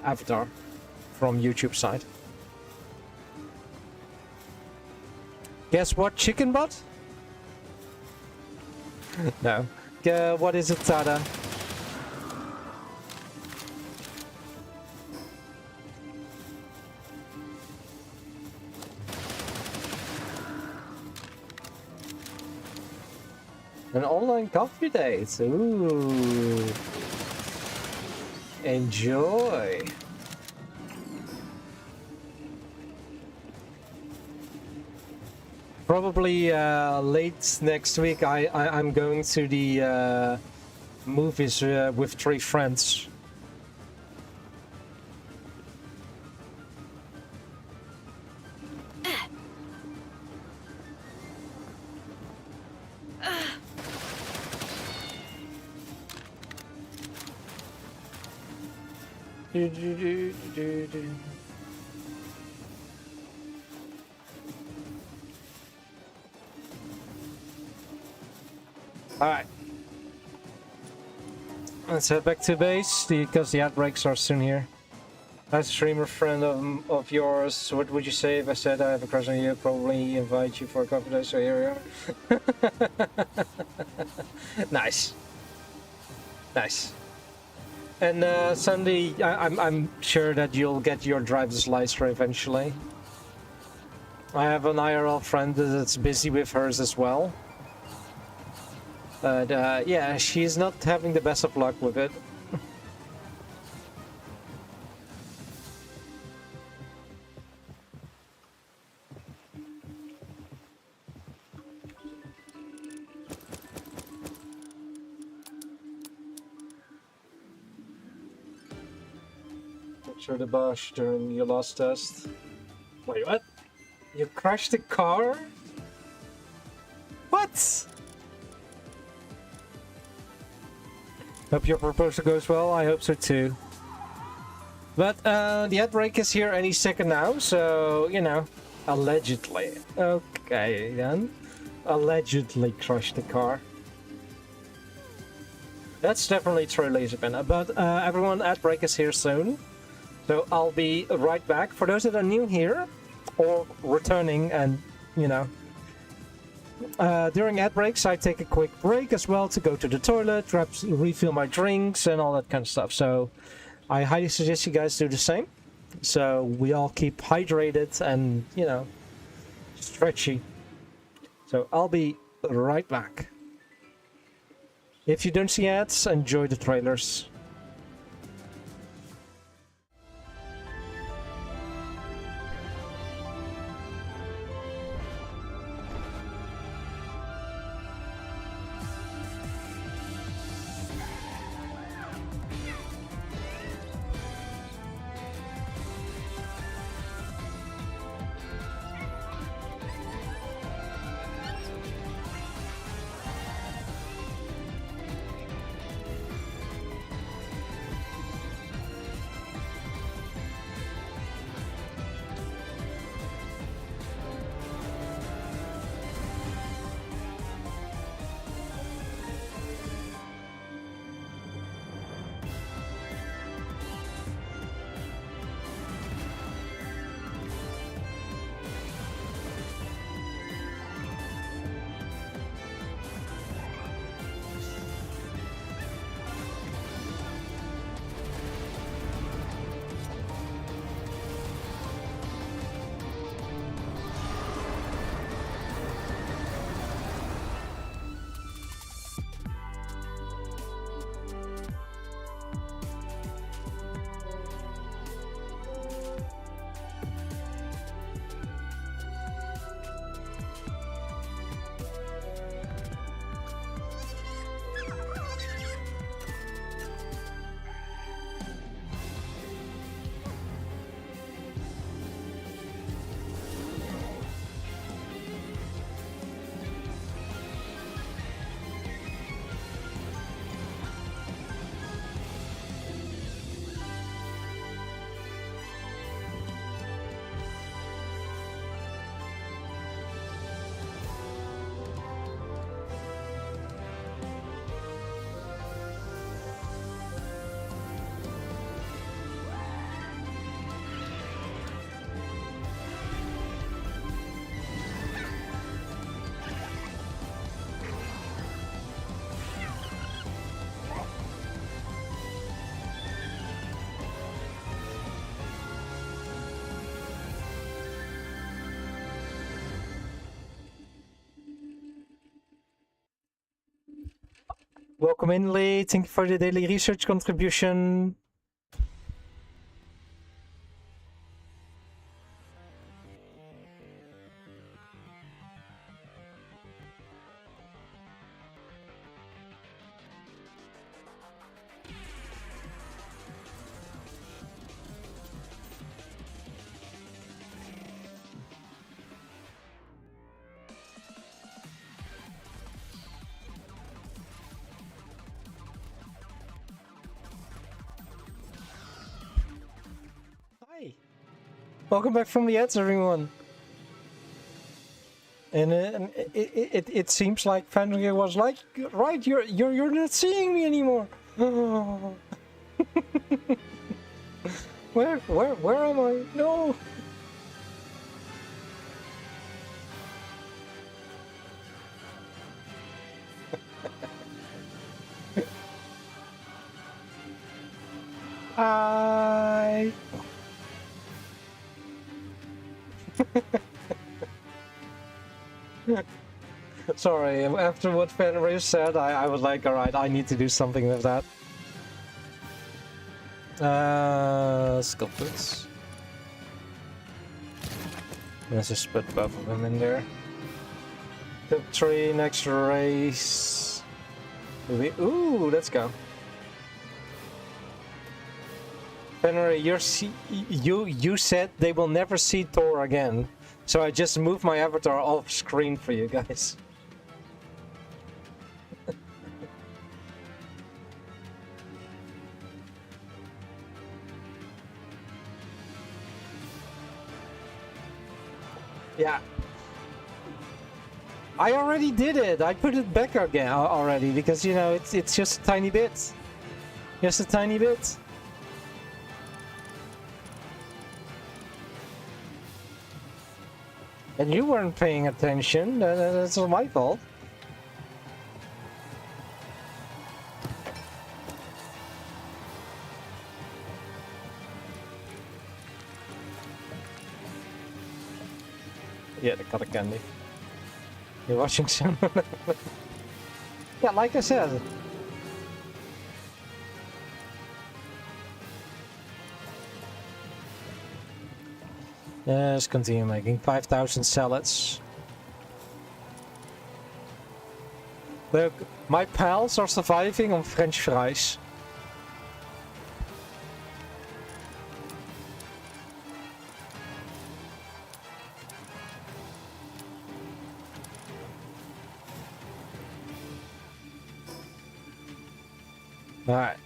avatar from YouTube side. Guess what, chicken butt? No. What is it, Tada? An online coffee date. Ooh. Enjoy. Probably late next week. I'm going to the movies with 3 friends. Alright. Let's head back to base, because the outbreaks are soon here. As a streamer friend of yours, what would you say if I said I have a crush on you? Probably invite you for a coffee day, so here we are. Nice. Nice. And Sandy, I'm sure that you'll get your driver's license eventually. I have an IRL friend that's busy with hers as well. But yeah, she's not having the best of luck with it. through the bush during your last test. Wait, what? You crashed the car? What? Hope your proposal goes well. I hope so too. But the outbreak is here any second now, so you know, allegedly. Okay then, allegedly crashed the car. That's definitely true, Laserpen. But everyone, outbreak is here soon, so I'll be right back. For those that are new here or returning, and you know, during ad breaks, I take a quick break as well to go to the toilet, perhaps refill my drinks, and all that kind of stuff. So I highly suggest you guys do the same, so we all keep hydrated and you know, stretchy. So I'll be right back. If you don't see ads, enjoy the trailers. Welcome in, Lee. Thank you for the daily research contribution. Hi. Welcome back from the ads, everyone. And it seems like Fenrir was like, right, you're not seeing me anymore. Where am I? No. Hi. Sorry, after what Fenrir said, I was like, alright, I need to do something with that. Sculptors. Let's just put both of them in there. Tip 3, next race. Ooh, let's go. Fenrir, you said they will never see Thor again, so I just moved my avatar off screen for you guys. Yeah. I already did it. I put it back again already because you know it's just a tiny bit. Just a tiny bit. And you weren't paying attention. That's not my fault. Yeah, the cotton candy. You're watching some. Yeah, like I said. Let's continue making 5,000 salads. Look, my pals are surviving on French fries. Alright.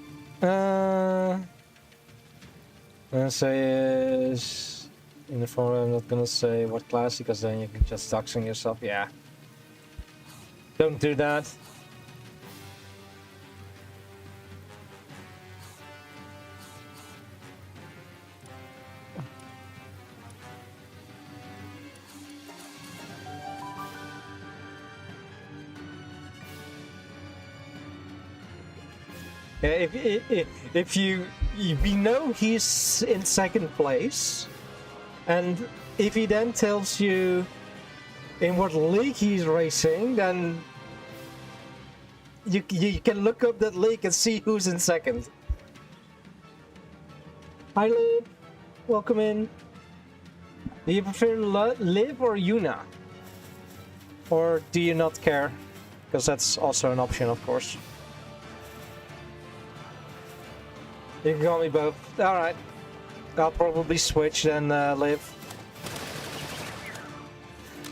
Gonna say is in the form I'm not gonna say what class because then you can just doxing yourself. Yeah. Don't do that. If we know he's in second place, and if he then tells you in what league he's racing, then you can look up that league and see who's in second. Hi Liv, welcome in. Do you prefer Liv or Yuna? Or do you not care? Because that's also an option, of course. You can call me both. Alright. I'll probably switch then, Liv.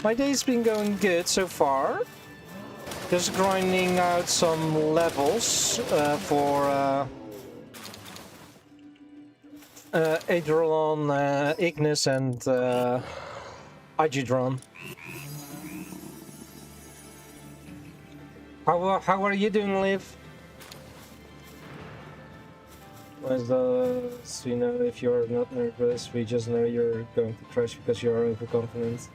My day's been going good so far. Just grinding out some levels for Adrolon, Ignis, and Igidron. How are you doing, Liv? So you know, if you're not nervous, we just know you're going to crash because you're overconfident.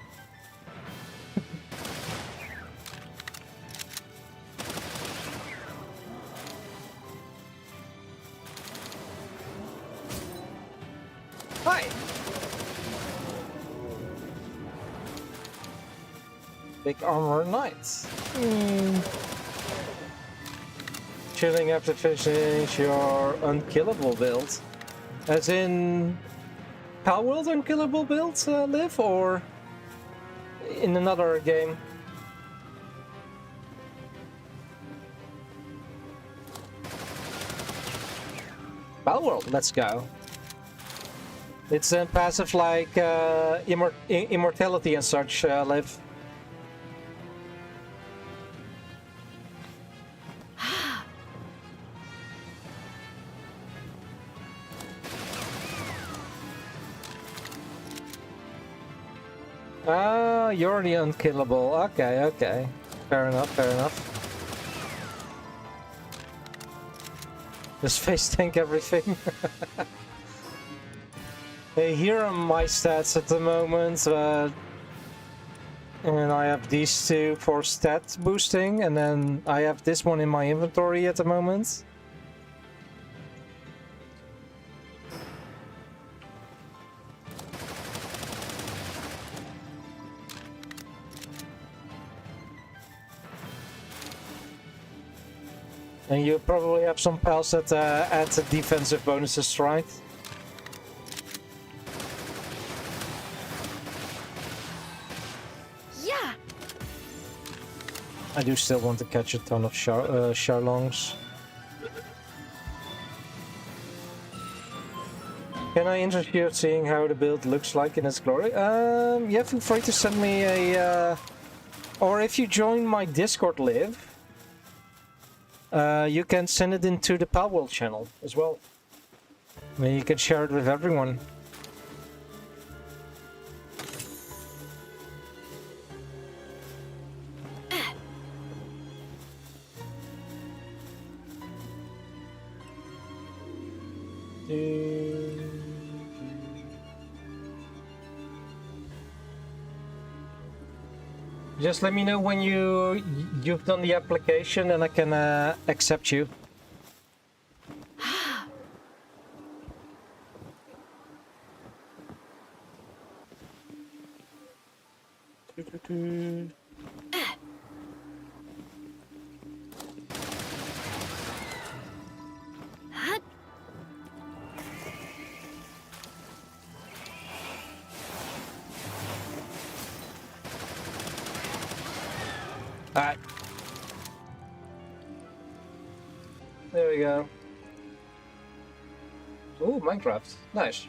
Hi! Big armor knights. Chilling after finishing your unkillable build. As in Palworld unkillable builds, Liv, or in another game? Palworld, let's go. It's passive like immortality and such, Liv. Oh, you're the unkillable. Okay, okay. Fair enough, fair enough. Just face tank everything. Hey, here are my stats at the moment. And I have these two for stat boosting, and then I have this one in my inventory at the moment. And you probably have some pals that add defensive bonuses, right? Yeah. I do still want to catch a ton of Charlongs. Can I interest you in seeing how the build looks like in its glory? Yeah, feel free to send me a... or if you join my Discord live, you can send it into the Palworld channel as well. I mean, you can share it with everyone. Just let me know when you've done the application and I can accept you. Alright. There we go. Ooh, Minecraft. Nice.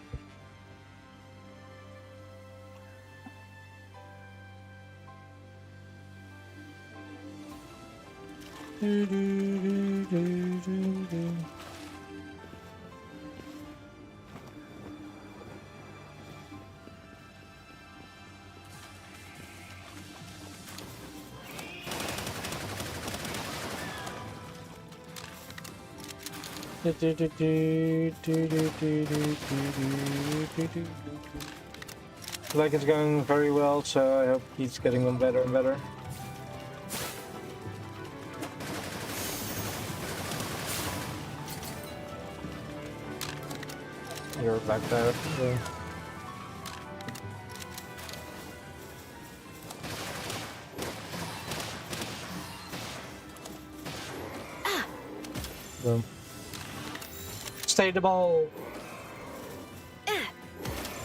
Like it's going very well, so I hope he's getting on better and better. You're back there. Yeah. Boom. Stay the ball.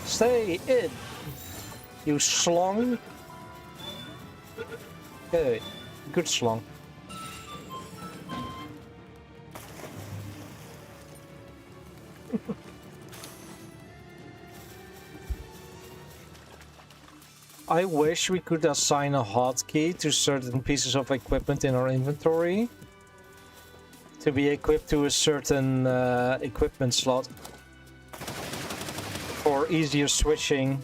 Stay in. You slong. Good. Good slong. I wish we could assign a hotkey to certain pieces of equipment in our inventory to be equipped to a certain equipment slot for easier switching,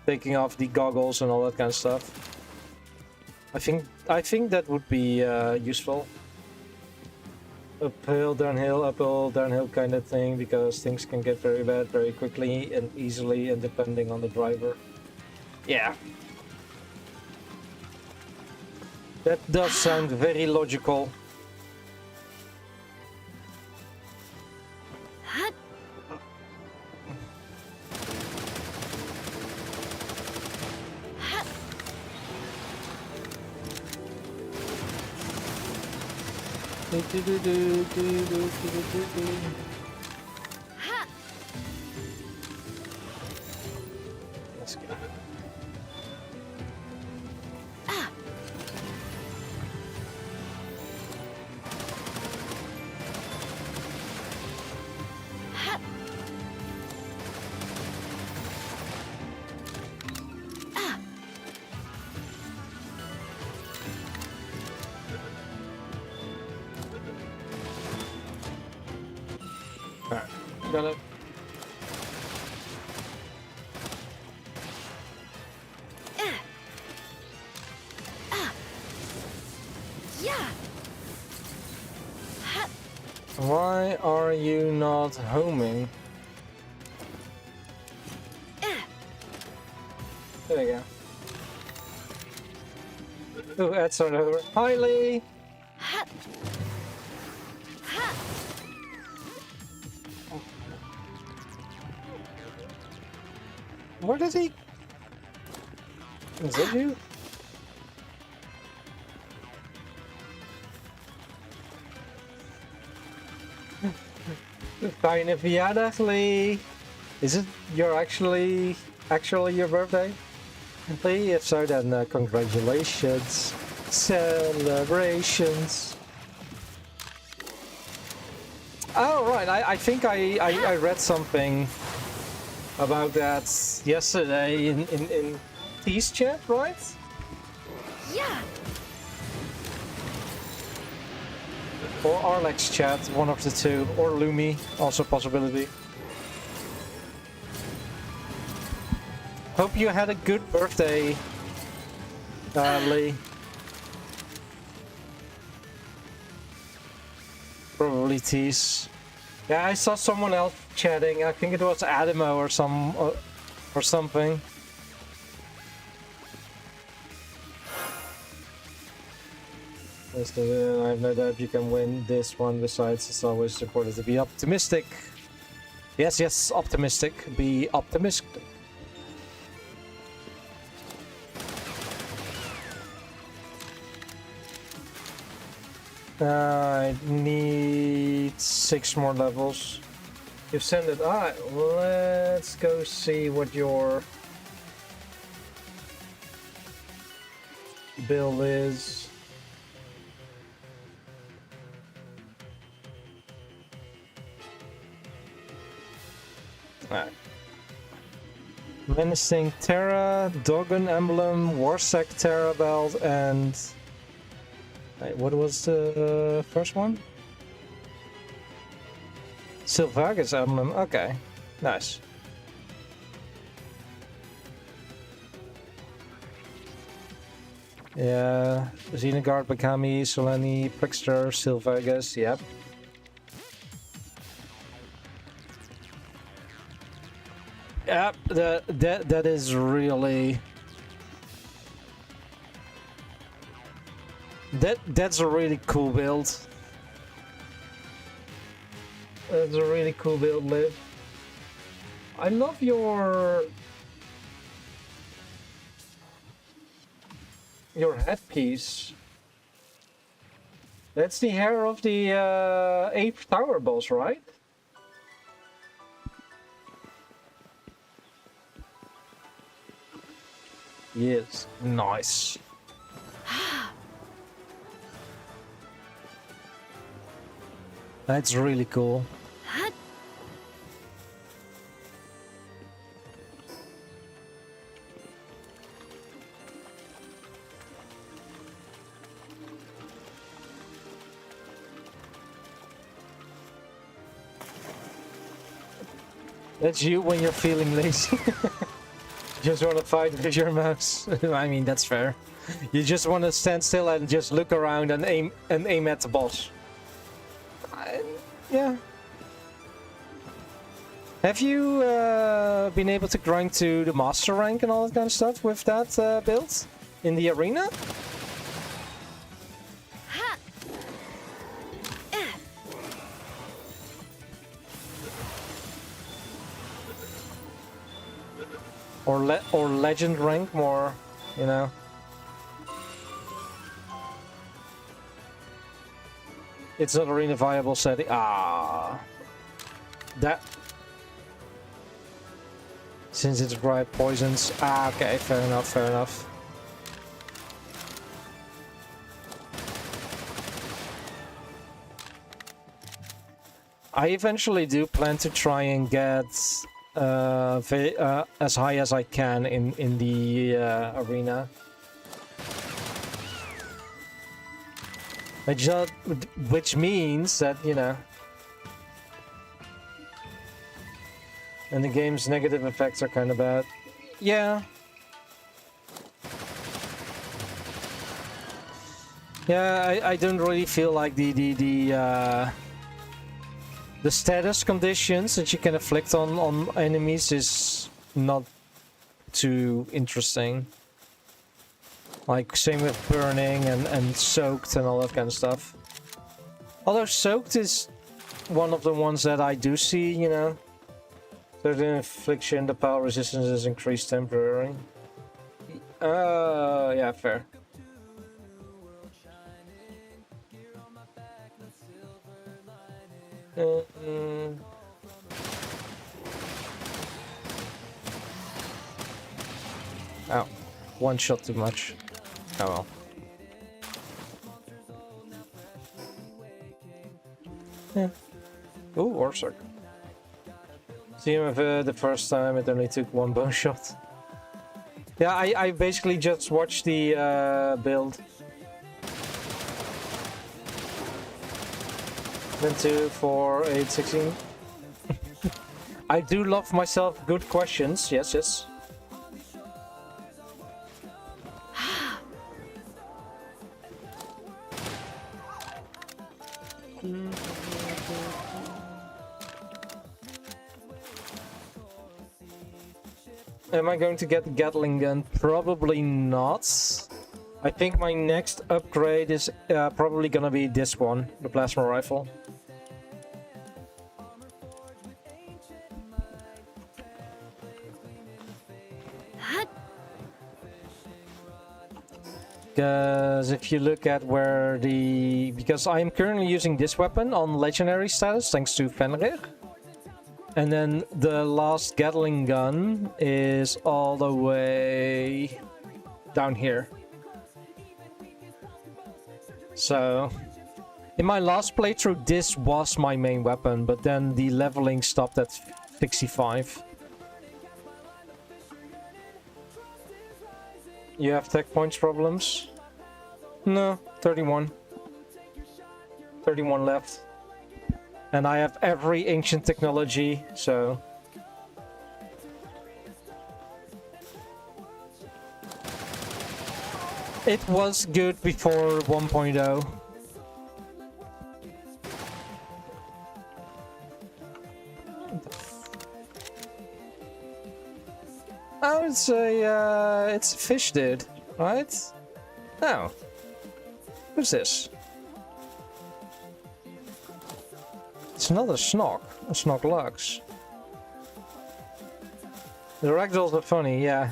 taking off the goggles and all that kind of stuff. I think that would be useful. Uphill, downhill kind of thing, because things can get very bad very quickly and easily, and depending on the driver. Yeah. That does sound very logical. Let's go. Alright, got it. Yeah. Why are you not homing? There you go. Ooh, that's on over. Hi, Lee! Where did he? Is that you? Fijne verjaardag, Lee! Is it actually your birthday? Lee, if so, then congratulations. Celebrations. Oh, right, I think I read something about that yesterday in T's chat, right? Yeah. Or Arlex chat, one of the two. Or Lumi, also a possibility. Hope you had a good birthday, Lee. Probably T's. Yeah, I saw someone else chatting. I think it was Adamo or something. I have no doubt you can win this one. Besides, it's always important to be optimistic. Yes, yes, optimistic. Be optimistic. I need 6 more levels. You've sent it. Alright, let's go see what your build is. Alright. Menacing Terra, Dogon Emblem, Warsack Terra Belt, and... Wait, what was the first one? Sylvagas Emblem, okay. Nice. Yeah, Xenogard, Bakami, Solani, Prickster, Sylvagas, yep. Yep, that is really... That's a really cool build. That's a really cool build, Liv. I love your headpiece. That's the hair of the 8th tower boss, right? Yes, nice. That's really cool. That's you when you're feeling lazy. Just want to fight with your mouse. I mean, that's fair. You just want to stand still and just look around and aim at the boss. Yeah. Have you been able to grind to the master rank and all that kind of stuff with that build in the arena? Or legend rank more, you know. It's not arena viable setting. Ah, that since it's bright poisons. Ah, okay, fair enough, fair enough. I eventually do plan to try and get as high as I can in the arena. Which means that, you know, and the game's negative effects are kind of bad. Yeah. Yeah, I don't really feel like the status conditions that you can inflict on enemies is not too interesting. Like, same with burning and soaked and all that kind of stuff. Although soaked is one of the ones that I do see, you know. Certain infliction, the power resistance is increased temporarily. Yeah, fair. Oh, one shot too much. Oh well. Yeah. Ooh, Orsak. Team of the first time, it only took one bone shot. Yeah, I basically just watched the build. Then 2, 4, 8, 16. I do love myself good questions. Yes, yes. Am I going to get the Gatling gun? Probably not. I think my next upgrade is probably gonna be this one, the plasma rifle. Because if you look at where the... Because I'm currently using this weapon on legendary status, thanks to Fenrir. And then the last Gatling gun is all the way down here. So, in my last playthrough, this was my main weapon, but then the leveling stopped at 65. You have tech points problems? No, 31. 31 left. And I have every ancient technology, so... It was good before 1.0. Oh, it's a fish dude, right? Oh. Who's this? It's not a Snog Lux. The ragdolls are funny, yeah.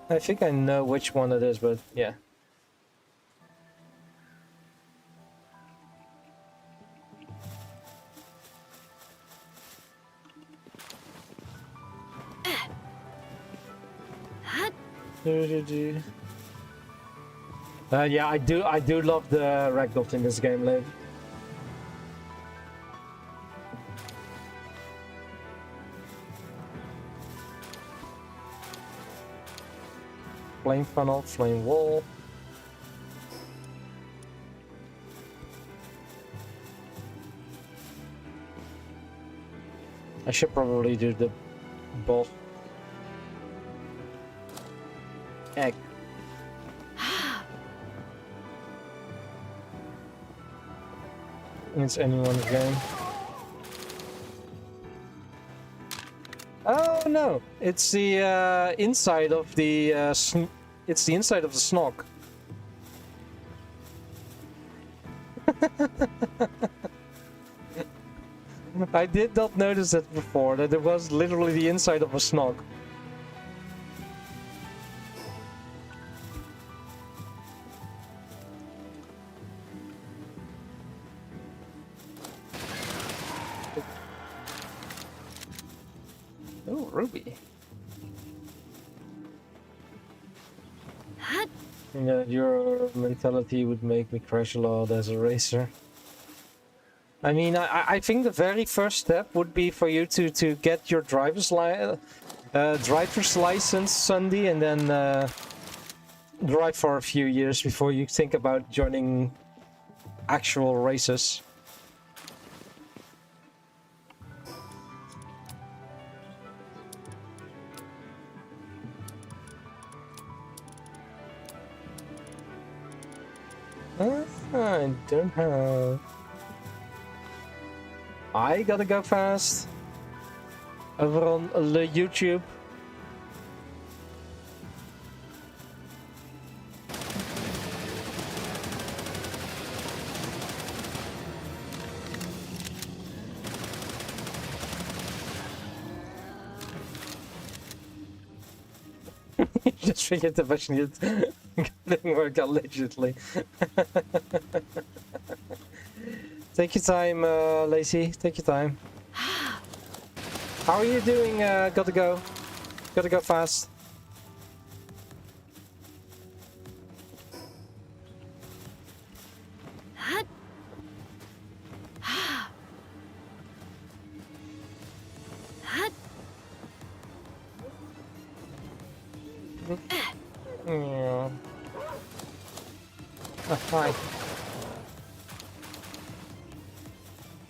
I think I know which one it is, but yeah. Yeah, I do love the ragdoll in this game, Liv. Flame funnel, flame wall. I should probably do the boss. Egg. It's anyone's game. Oh no! It's the inside of the it's the inside of the Snog. I did not notice that before, that it was literally the inside of a Snog. Oh, Ruby. Yeah, your mentality would make me crash a lot as a racer. I mean, I think the very first step would be for you to get your driver's license Sunday, and then drive for a few years before you think about joining actual races. I don't have... I gotta go fast. Over on the YouTube. Just figured the version didn't work allegedly. Take your time, Lacey. Take your time. How are you doing? Gotta go. Gotta go fast. Hi.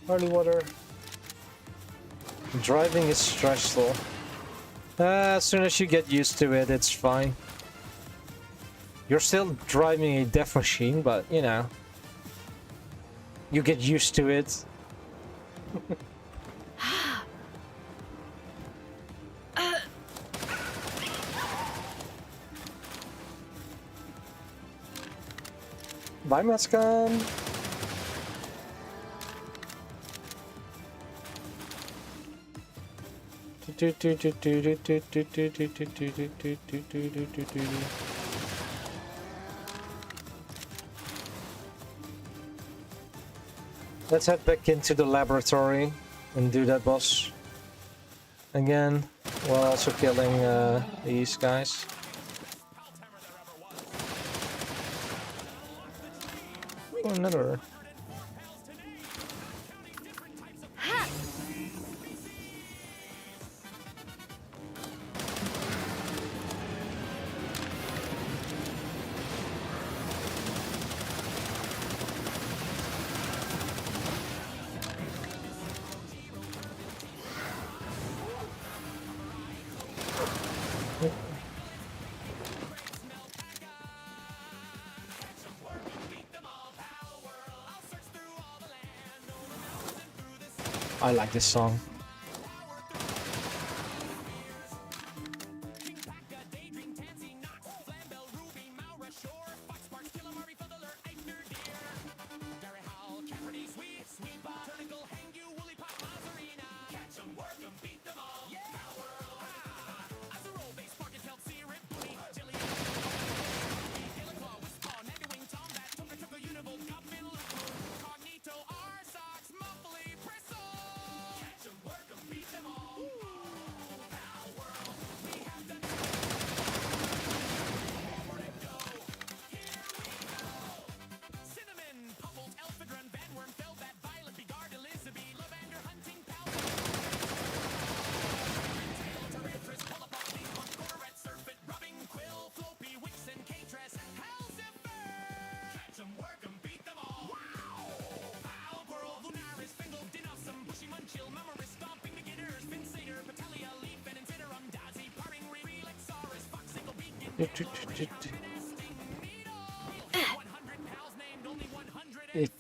Holy water. Driving is stressful. As soon as you get used to it, it's fine. You're still driving a death machine, but you know. You get used to it. Bye, Mascon. Let's head back into the laboratory and do that boss again, while also killing these guys. Oh, another. I like this song.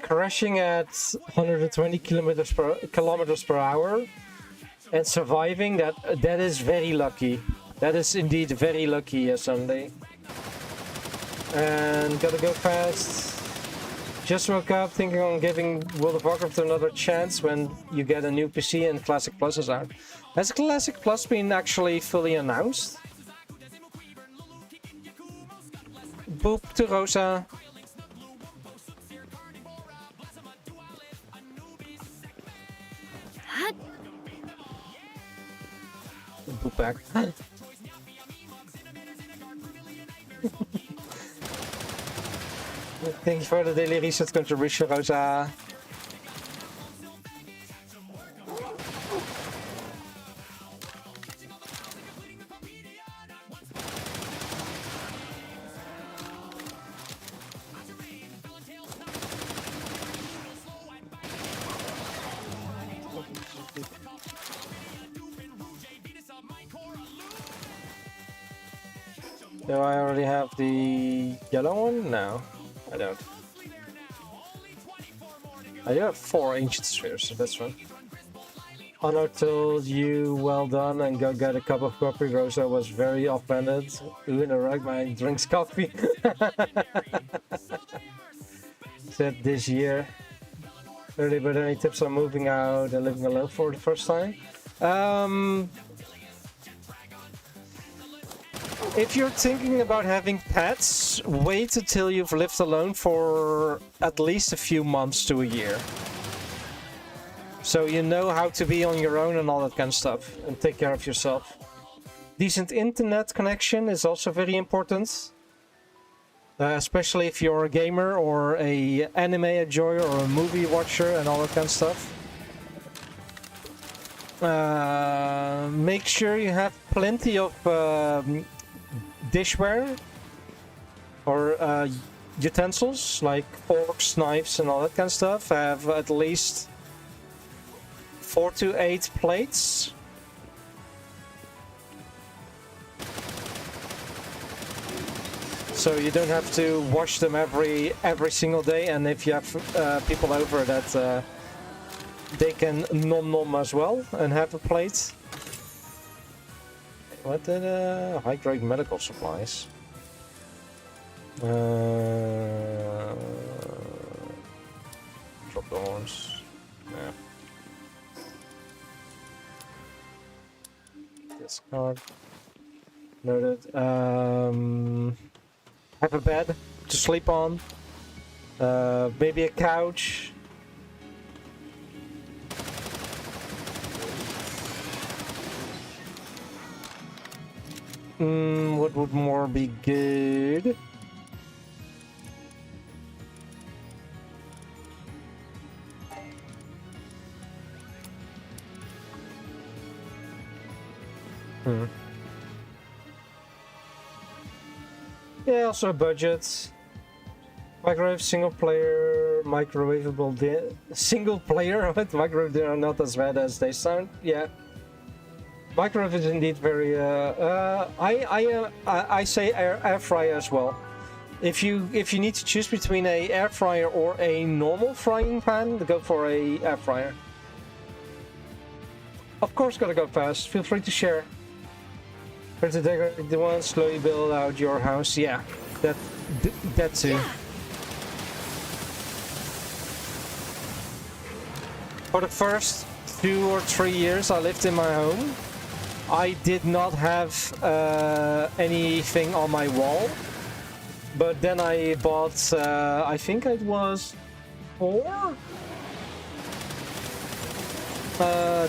Crashing at 120 kilometers per hour and surviving, that is very lucky. That is indeed very lucky, Sunday. And gotta go fast. Just woke up thinking on giving World of Warcraft another chance when you get a new PC and Classic Plus is out. Has Classic Plus been actually fully announced? Boop to Rosa. Boop back. Thank you for the daily research contribution, Rosa. Do I already have the yellow one? No, I don't. I do have 4 ancient spheres, so that's fine. Honor told you well done and go get a cup of coffee. Rosa was very offended. Ooh, in a rug, man drinks coffee. Said this year. Early, but any tips on moving out and living alone for the first time? If you're thinking about having pets, wait until you've lived alone for at least a few months to a year. So you know how to be on your own and all that kind of stuff, and take care of yourself. Decent internet connection is also very important. Especially if you're a gamer or a anime enjoyer or a movie watcher and all that kind of stuff. Make sure you have plenty of dishware or utensils like forks, knives, and all that kind of stuff have at least 4 to 8 plates. So you don't have to wash them every single day, and if you have people over that they can nom as well and have a plate. What did high-grade medical supplies? Drop the horns. Yeah. Discard. Noted. Have a bed to sleep on. Maybe a couch. What would more be good? Yeah, also a budget. Microwave single player, microwavable single player. Microwave they are not as bad as they sound. Yeah. Microwave is indeed very. I say air fryer as well. If you need to choose between a air fryer or a normal frying pan, go for a air fryer. Of course, gotta go fast. Feel free to share. But to decorate the one, slowly build out your house. Yeah, that too. Yeah. For the first 2 or 3 years I lived in my home, I did not have anything on my wall. But then I bought, I think it was 4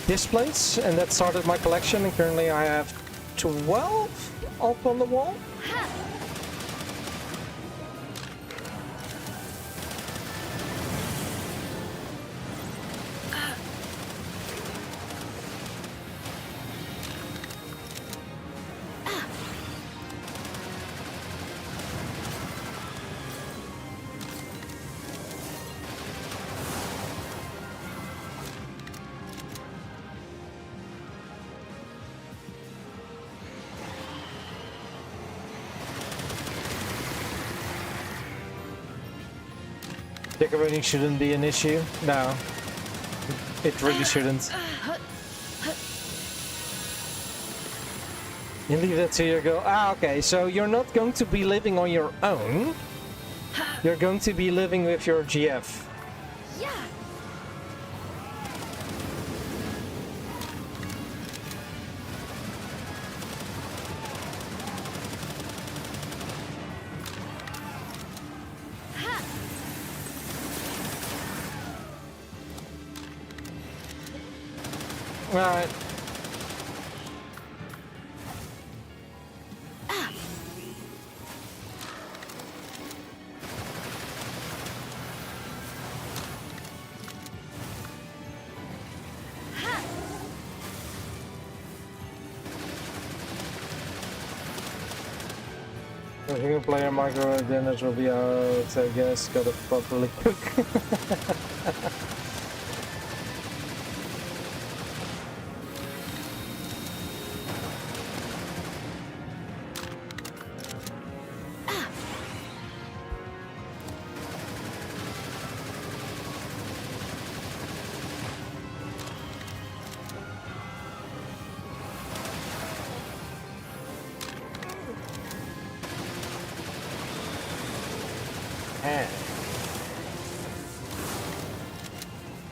displays, and that started my collection, and currently I have 12 up on the wall. Decorating shouldn't be an issue. No, it really shouldn't. You leave that to your girl. Ah, okay. So you're not going to be living on your own. You're going to be living with your GF. Yeah. Alright. The single player microwave dinners will be out, I guess. Gotta properly cook.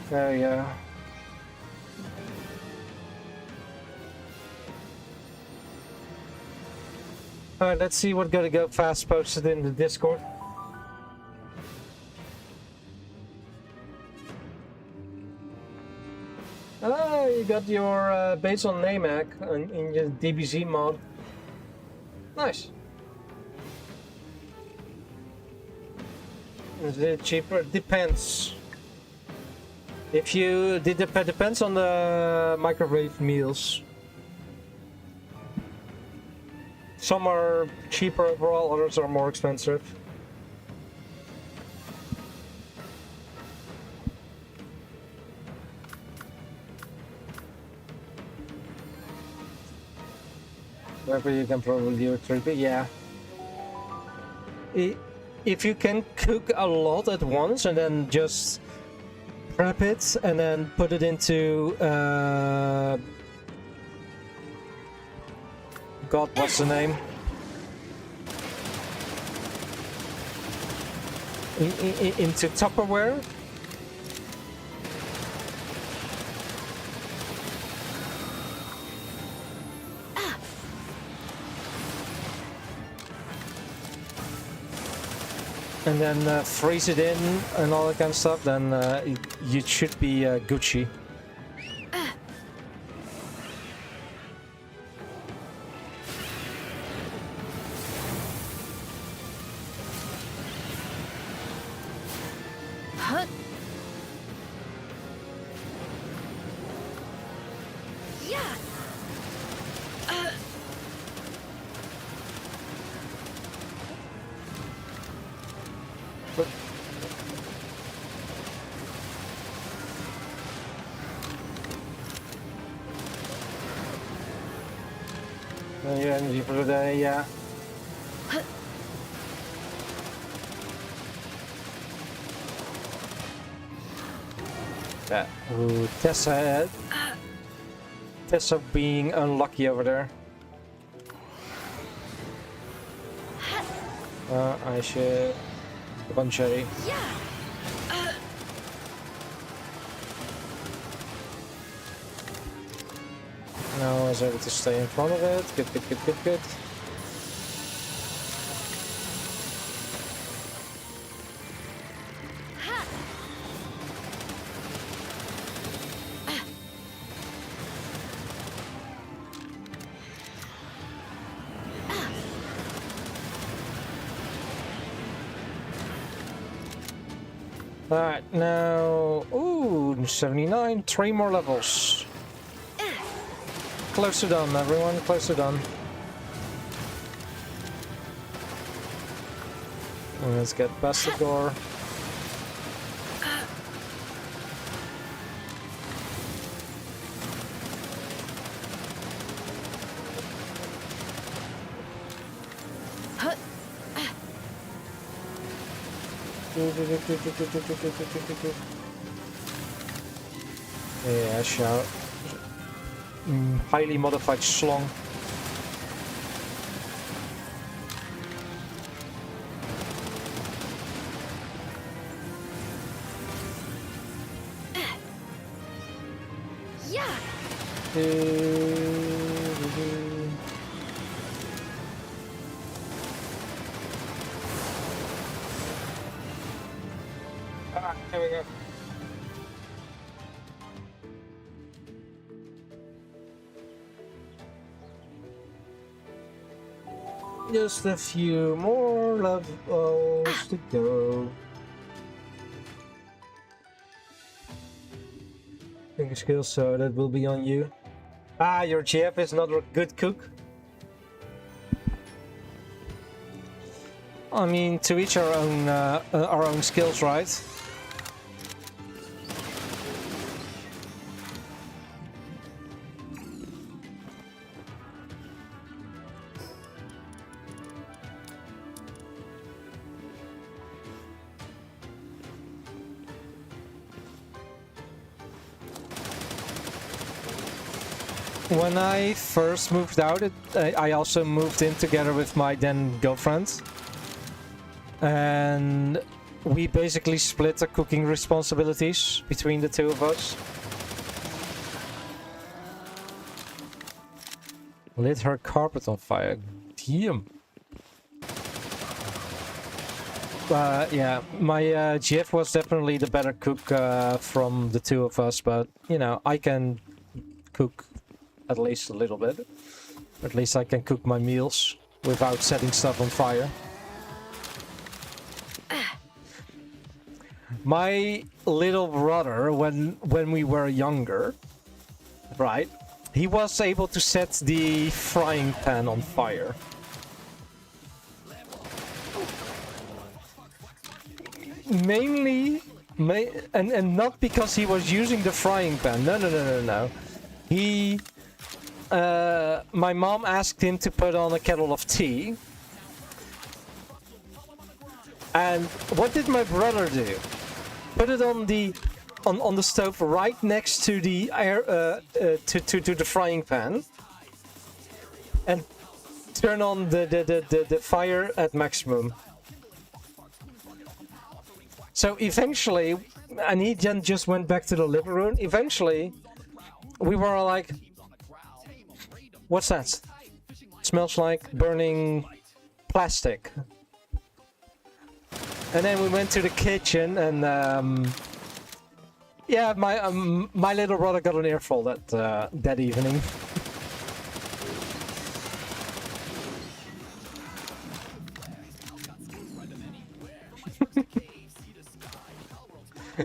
There we go. Alright, let's see what Gotta Go Fast posted in the Discord. Ah, you got your base on NAMAC in your DBZ mod. Nice. Is it cheaper? Depends. If you depends on the microwave meals. Some are cheaper overall, others are more expensive. Wherever you can probably do a trippy, yeah. If you can cook a lot at once and then just prep it and then put it into God, what's the name? Into Tupperware. And then freeze it in and all that kind of stuff, then you should be Gucci. Your energy for the day, yeah. Yeah. Ooh, Tessa being unlucky over there. I should... One cherry. Now I was able to stay in front of it. Good, good, good, good, good. Alright, now... Ooh, 79. 3 more levels. Close to done, everyone. Close to done. And let's get past the door. Yeah, shout. Highly modified slong. Here we go. Just a few more levels to go. Finger skills, so that will be on you. Ah, your chef is not a good cook. I mean, to each our own skills, right? When I first moved out, I also moved in together with my then girlfriend. And we basically split the cooking responsibilities between the two of us. Lit her carpet on fire. Damn. Yeah, my Jeff was definitely the better cook from the two of us, but you know, I can cook at least a little bit. At least I can cook my meals without setting stuff on fire. My little brother, when we were younger, right, he was able to set the frying pan on fire. Mainly, and not because he was using the frying pan. No. He my mom asked him to put on a kettle of tea. And what did my brother do? Put it on the stove right next to the air to the frying pan, and turn on the fire at maximum. So eventually, and he then just went back to the living room. Eventually, we were all like, "What's that? Smells like burning plastic." And then we went to the kitchen, and yeah, my little brother got an earful that evening.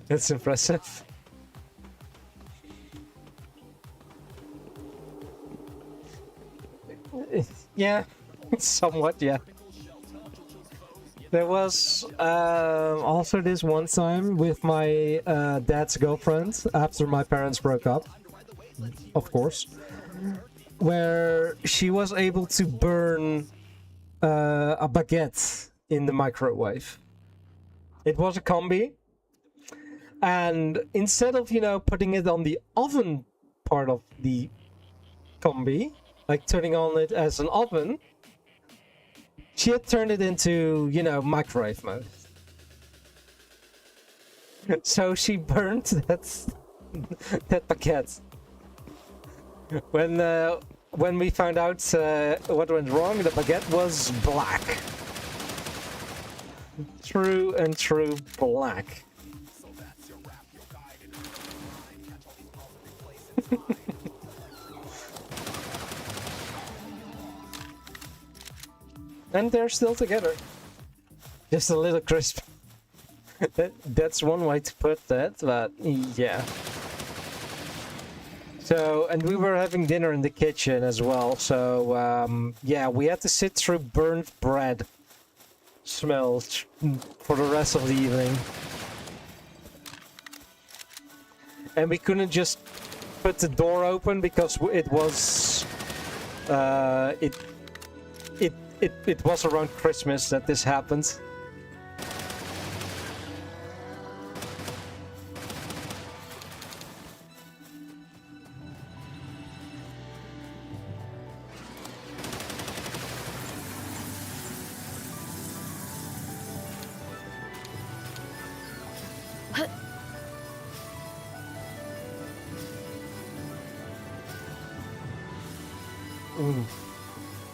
That's impressive. Yeah, somewhat, yeah. There was also this one time with my dad's girlfriend after my parents broke up, of course, where she was able to burn a baguette in the microwave. It was a combi, and instead of, putting it on the oven part of the combi, like turning on it as an oven, she had turned it into, microwave mode. So she burned that baguette. When we found out what went wrong, the baguette was black. True and true black. And they're still together. Just a little crisp. That's one way to put that, but yeah. So, and we were having dinner in the kitchen as well, so yeah, we had to sit through burnt bread smells for the rest of the evening. And we couldn't just put the door open because it was it was around Christmas that this happened.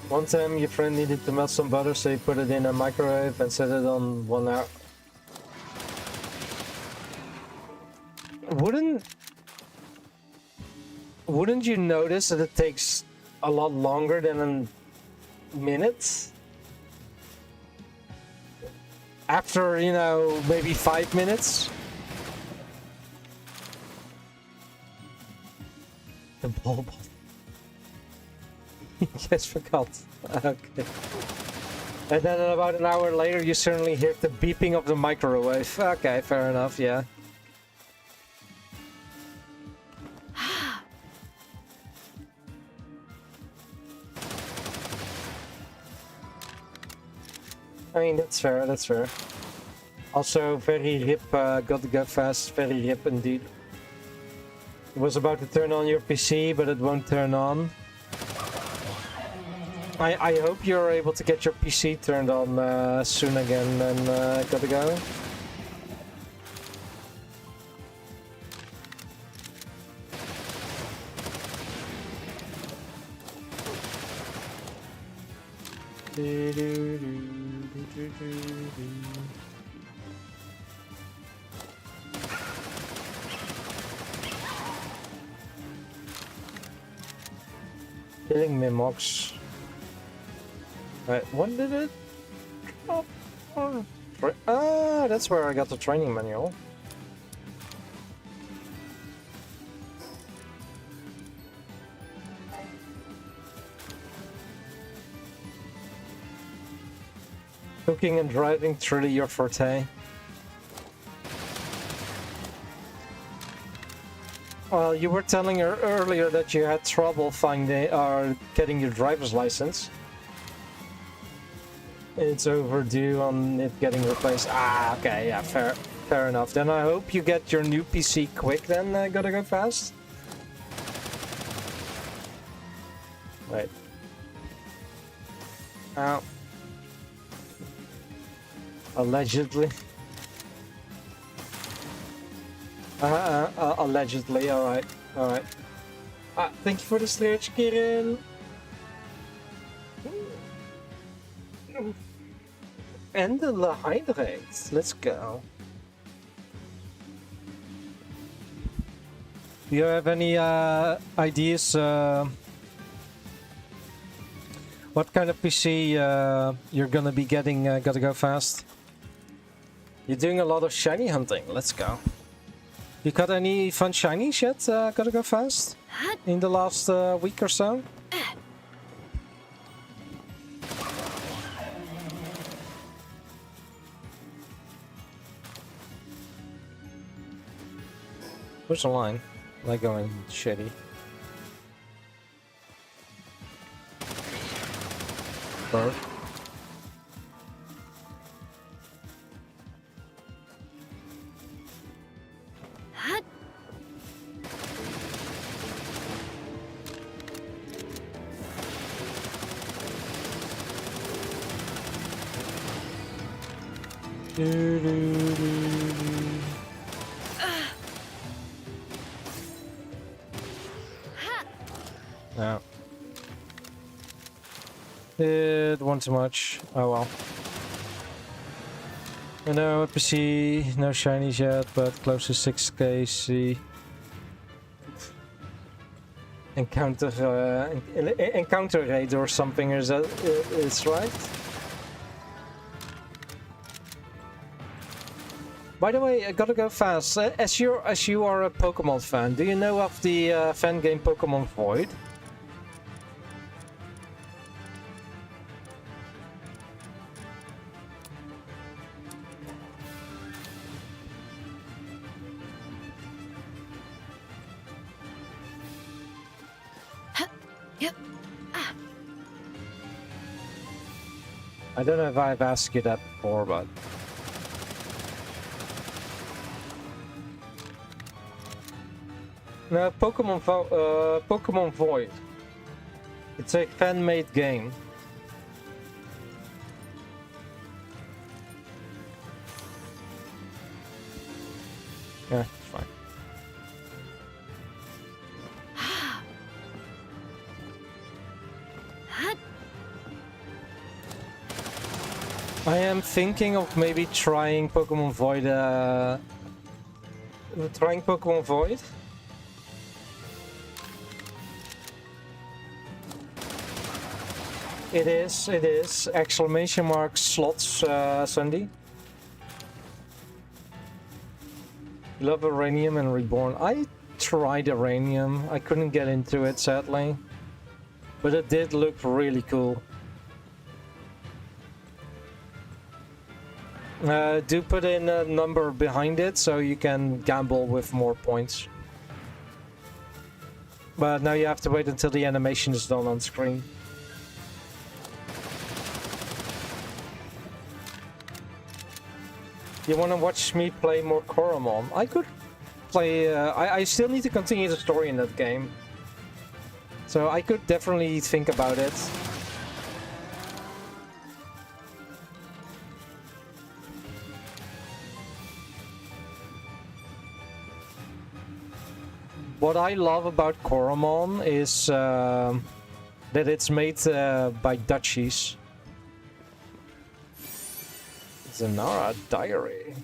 One time your friend needed to melt some butter, so he put it in a microwave and set it on 1 hour. Wouldn't you notice that it takes a lot longer than a minute? After, maybe 5 minutes? The ball. Yes, forgot. Okay. And then about an hour later, you certainly hear the beeping of the microwave. Okay, fair enough, yeah. I mean, that's fair, that's fair. Also, very rip, got to go fast, very rip indeed. It was about to turn on your PC, but it won't turn on. I hope you're able to get your PC turned on soon again, and gotta go. Killing Mimox. Right, when did it? That's where I got the training manual. Cooking and driving, truly your forte. Well, you were telling her earlier that you had trouble finding or getting your driver's license. It's overdue on it getting replaced. Ah, okay, yeah, fair enough. Then I hope you get your new PC quick then, Gotta Go Fast. Wait. Ow. Allegedly. Allegedly, alright. Thank you for the stretch, Kieran. And the hydrate. Let's go. Do you have any ideas? What kind of PC you're gonna be getting? Gotta Go Fast. You're doing a lot of shiny hunting. Let's go. You got any fun shinies yet? Gotta Go Fast. In the last week or so. Where's the line? Like going shitty. Bird. No. It won too much. Oh well. I know PC, no shinies yet, but close to 6k C. Encounter rate or something, is that it's right? By the way, I gotta go fast. As you are a Pokemon fan, do you know of the fan game Pokemon Void? Yep. I don't know if I've asked you that before, but... No, Pokemon Void. It's a fan-made game. Yeah, it's fine. I am thinking of maybe trying Pokemon Void. Trying Pokemon Void. It is. Exclamation mark slots, Sandy. Love Uranium and Reborn. I tried Uranium. I couldn't get into it, sadly. But it did look really cool. Do put in a number behind it so you can gamble with more points. But now you have to wait until the animation is done on screen. You want to watch me play more Koromon? I could play... I still need to continue the story in that game. So I could definitely think about it. What I love about Koromon is that it's made by Dutchies. Zanara Diary.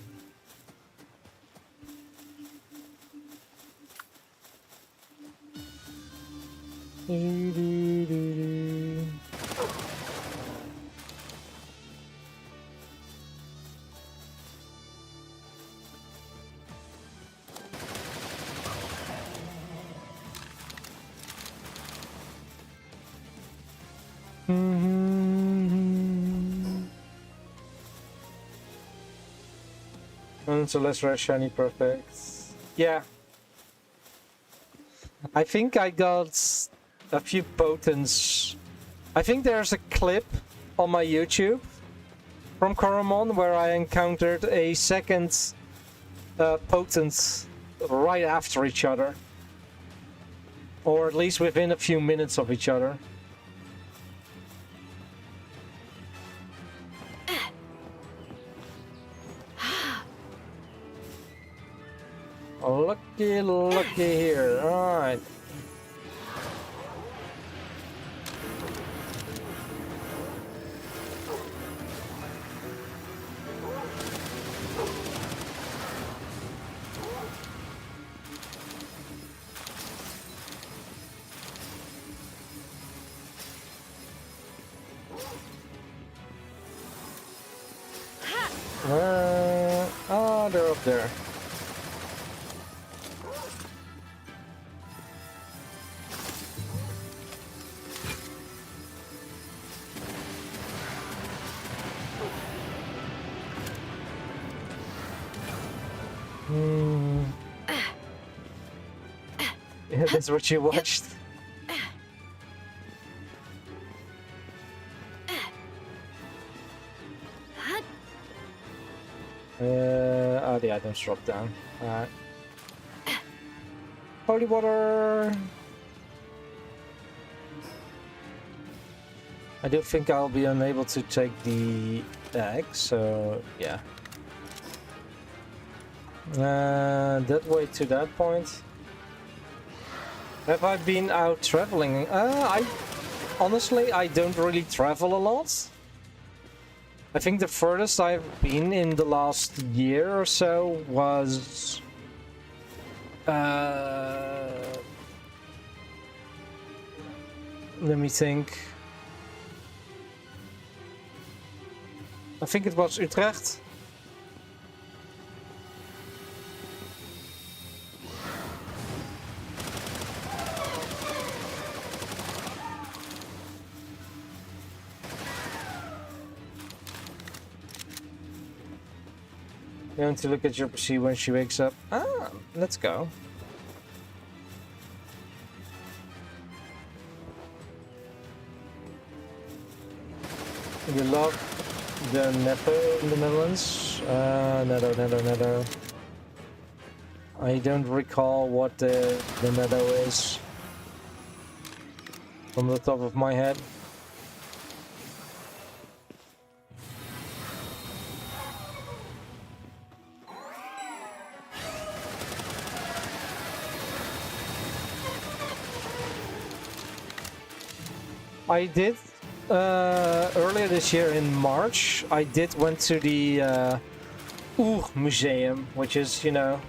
And so let's rush shiny perfect. Yeah. I think I got a few potents. I think there's a clip on my YouTube from Coromon where I encountered a second potent right after each other. Or at least within a few minutes of each other. Looky here. Alright. Oh, they're up there. Yeah, that's what you watched. Oh, the items drop down. Alright. Holy water! I do think I'll be unable to take the egg, so yeah. That way to that point. Have I been out traveling? Honestly, I don't really travel a lot. I think the furthest I've been in the last year or so was... let me think. I think it was Utrecht. Going to look at your PC when she wakes up. Ah, let's go. You love the netto in the Netherlands? Netto. I don't recall what the netto is from the top of my head. I did earlier this year in March. I did went to the Museum, which is, you know,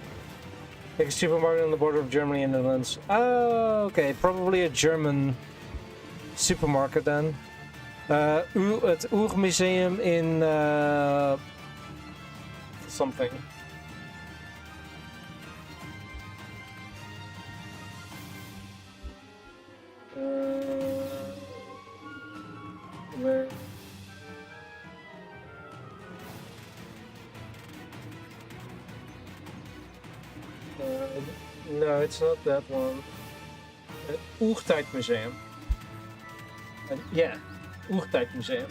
like a supermarket on the border of Germany and the Netherlands. Oh, okay, probably a German supermarket then. Het Museum in something. Where? No, it's not that one. Oertijdmuseum. Yeah, Oertijdmuseum.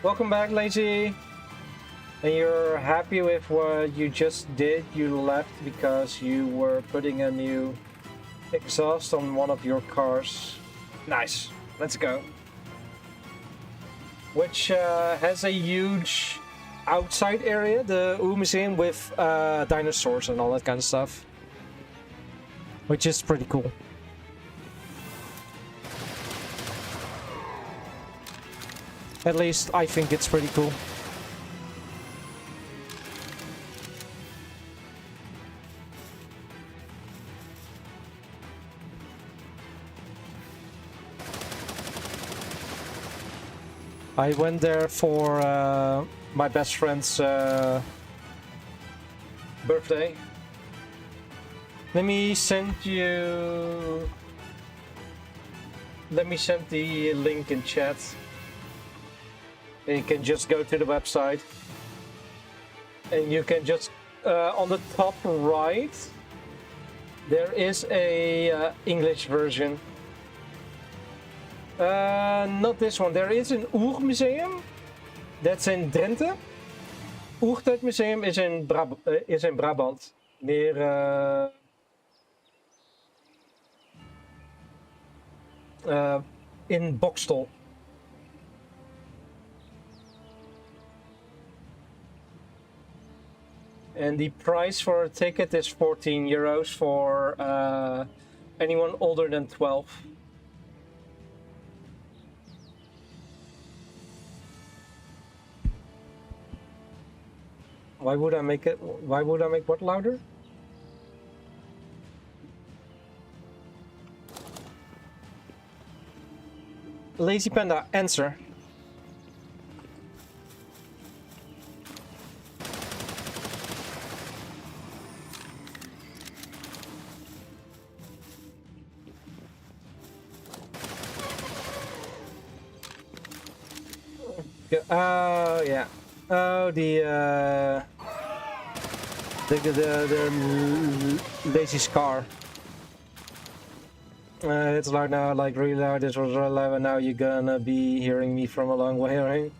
Welcome back, Lazy. And you're happy with what you just did? You left because you were putting a new exhaust on one of your cars. Nice. Let's go. Which has a huge outside area, the Museum, with dinosaurs and all that kind of stuff. Which is pretty cool. At least I think it's pretty cool. I went there for my best friend's birthday. Let me send you... Let me send the link in chat. And you can just go to the website. And you can just, on the top right, There is a English version. Not this one. There is an Oermuseum. That's in Drenthe. Oertijdmuseum is in Brabant. Near in Bokstel. And the price for a ticket is €14 for anyone older than 12. Why would I make it? Why would I make what louder? Lazy Panda, answer. Oh yeah. Oh the lazy scar. It's loud now, like really loud. This was really loud, and now you're gonna be hearing me from a long way away.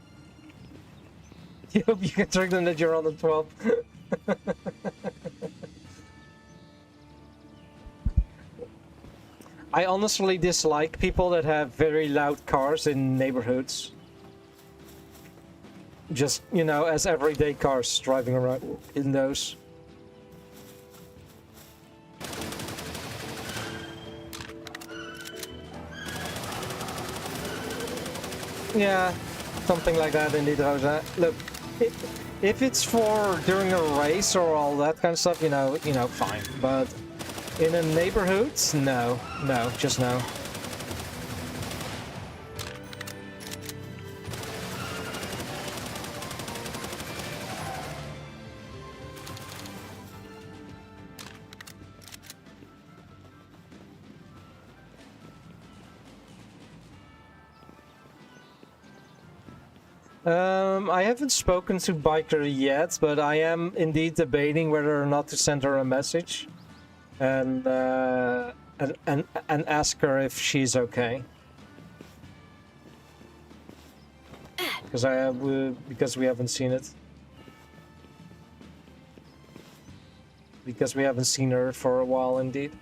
You hope you can trick them that you're on the 12th. I honestly dislike people that have very loud cars in neighborhoods. Just, you know, as everyday cars driving around in those. Yeah, something like that indeed, Rosa. Look, if it's for during a race or all that kind of stuff, you know, fine. But in a neighborhood, no, just no. I haven't spoken to Biker yet, but I am indeed debating whether or not to send her a message and ask her if she's okay. Because we haven't seen it. Because we haven't seen her for a while, indeed.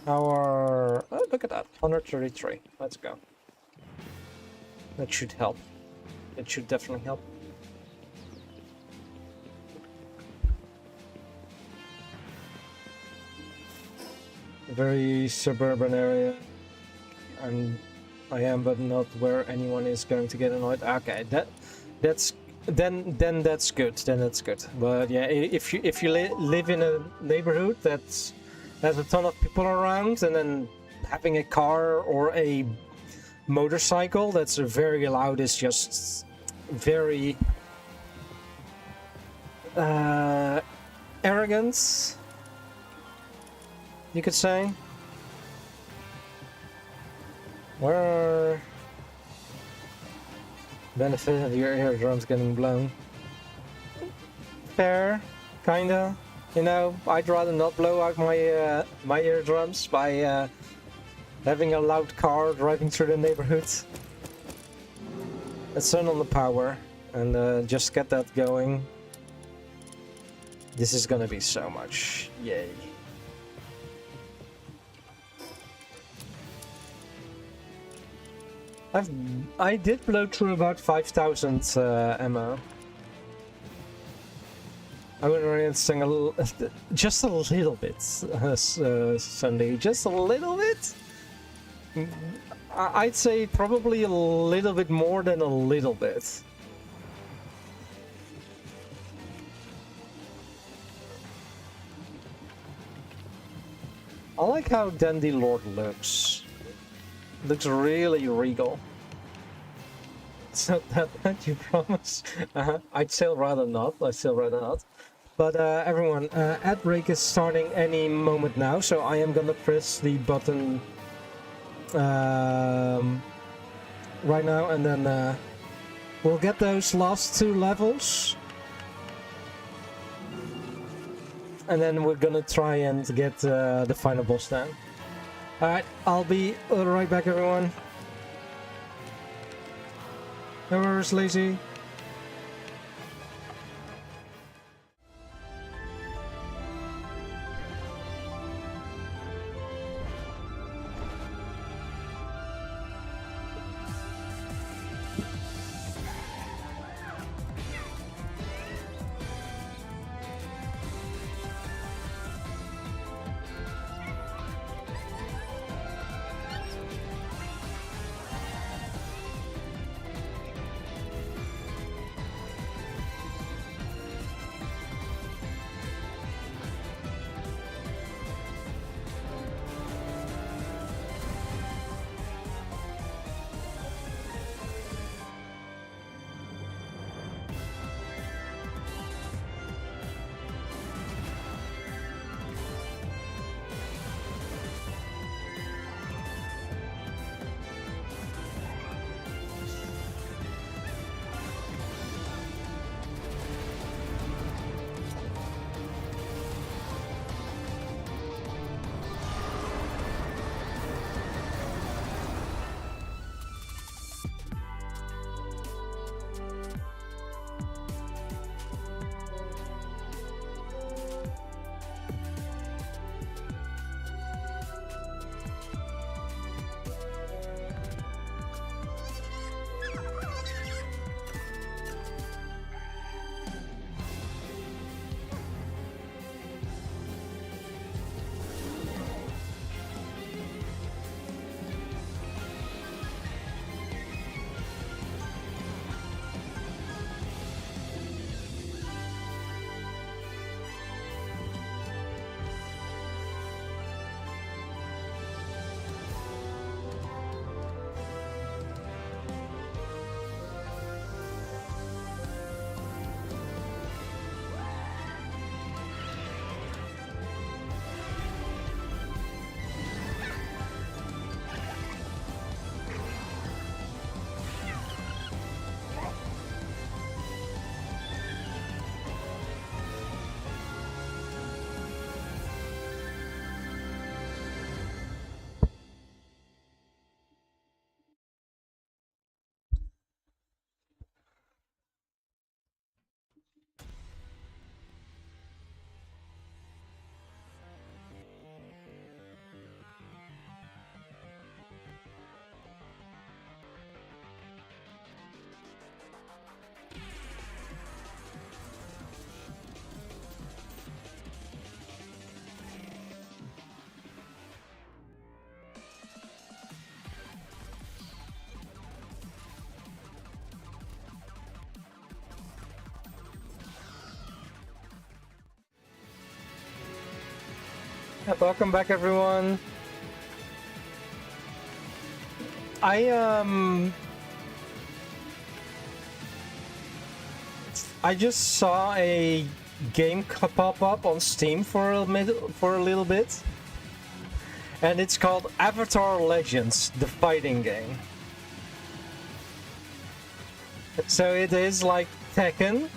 Our... Oh, look at that. 133. Let's go. That should help. It should definitely help. A very suburban area. And I am, but not where anyone is going to get annoyed. Okay, that's then that's good. Then that's good. But yeah, if you live in a neighborhood that's there's a ton of people around, and then having a car or a motorcycle that's very loud is just very arrogant, you could say. Where are benefit of your eardrums getting blown? Fair, kinda. You know, I'd rather not blow out my my eardrums by having a loud car driving through the neighborhood. Let's turn on the power and just get that going. This is gonna be so much. Yay. I did blow through about 5,000 ammo. I would really sing a little, just a little bit, Sunday, just a little bit. I'd say probably a little bit more than a little bit. I like how Dandy Lord looks. Looks really regal. It's not that bad, you promise? I'd still rather not. I'd still rather not. But everyone, ad break is starting any moment now, so I am gonna press the button right now, and then We'll get those last 2 levels. And then we're gonna try and get the final boss then. Alright, I'll be right back, everyone. No worries, Lazy. Welcome back, everyone. I just saw a game pop up on Steam for a little bit, and it's called Avatar Legends: The Fighting Game. So it is like Tekken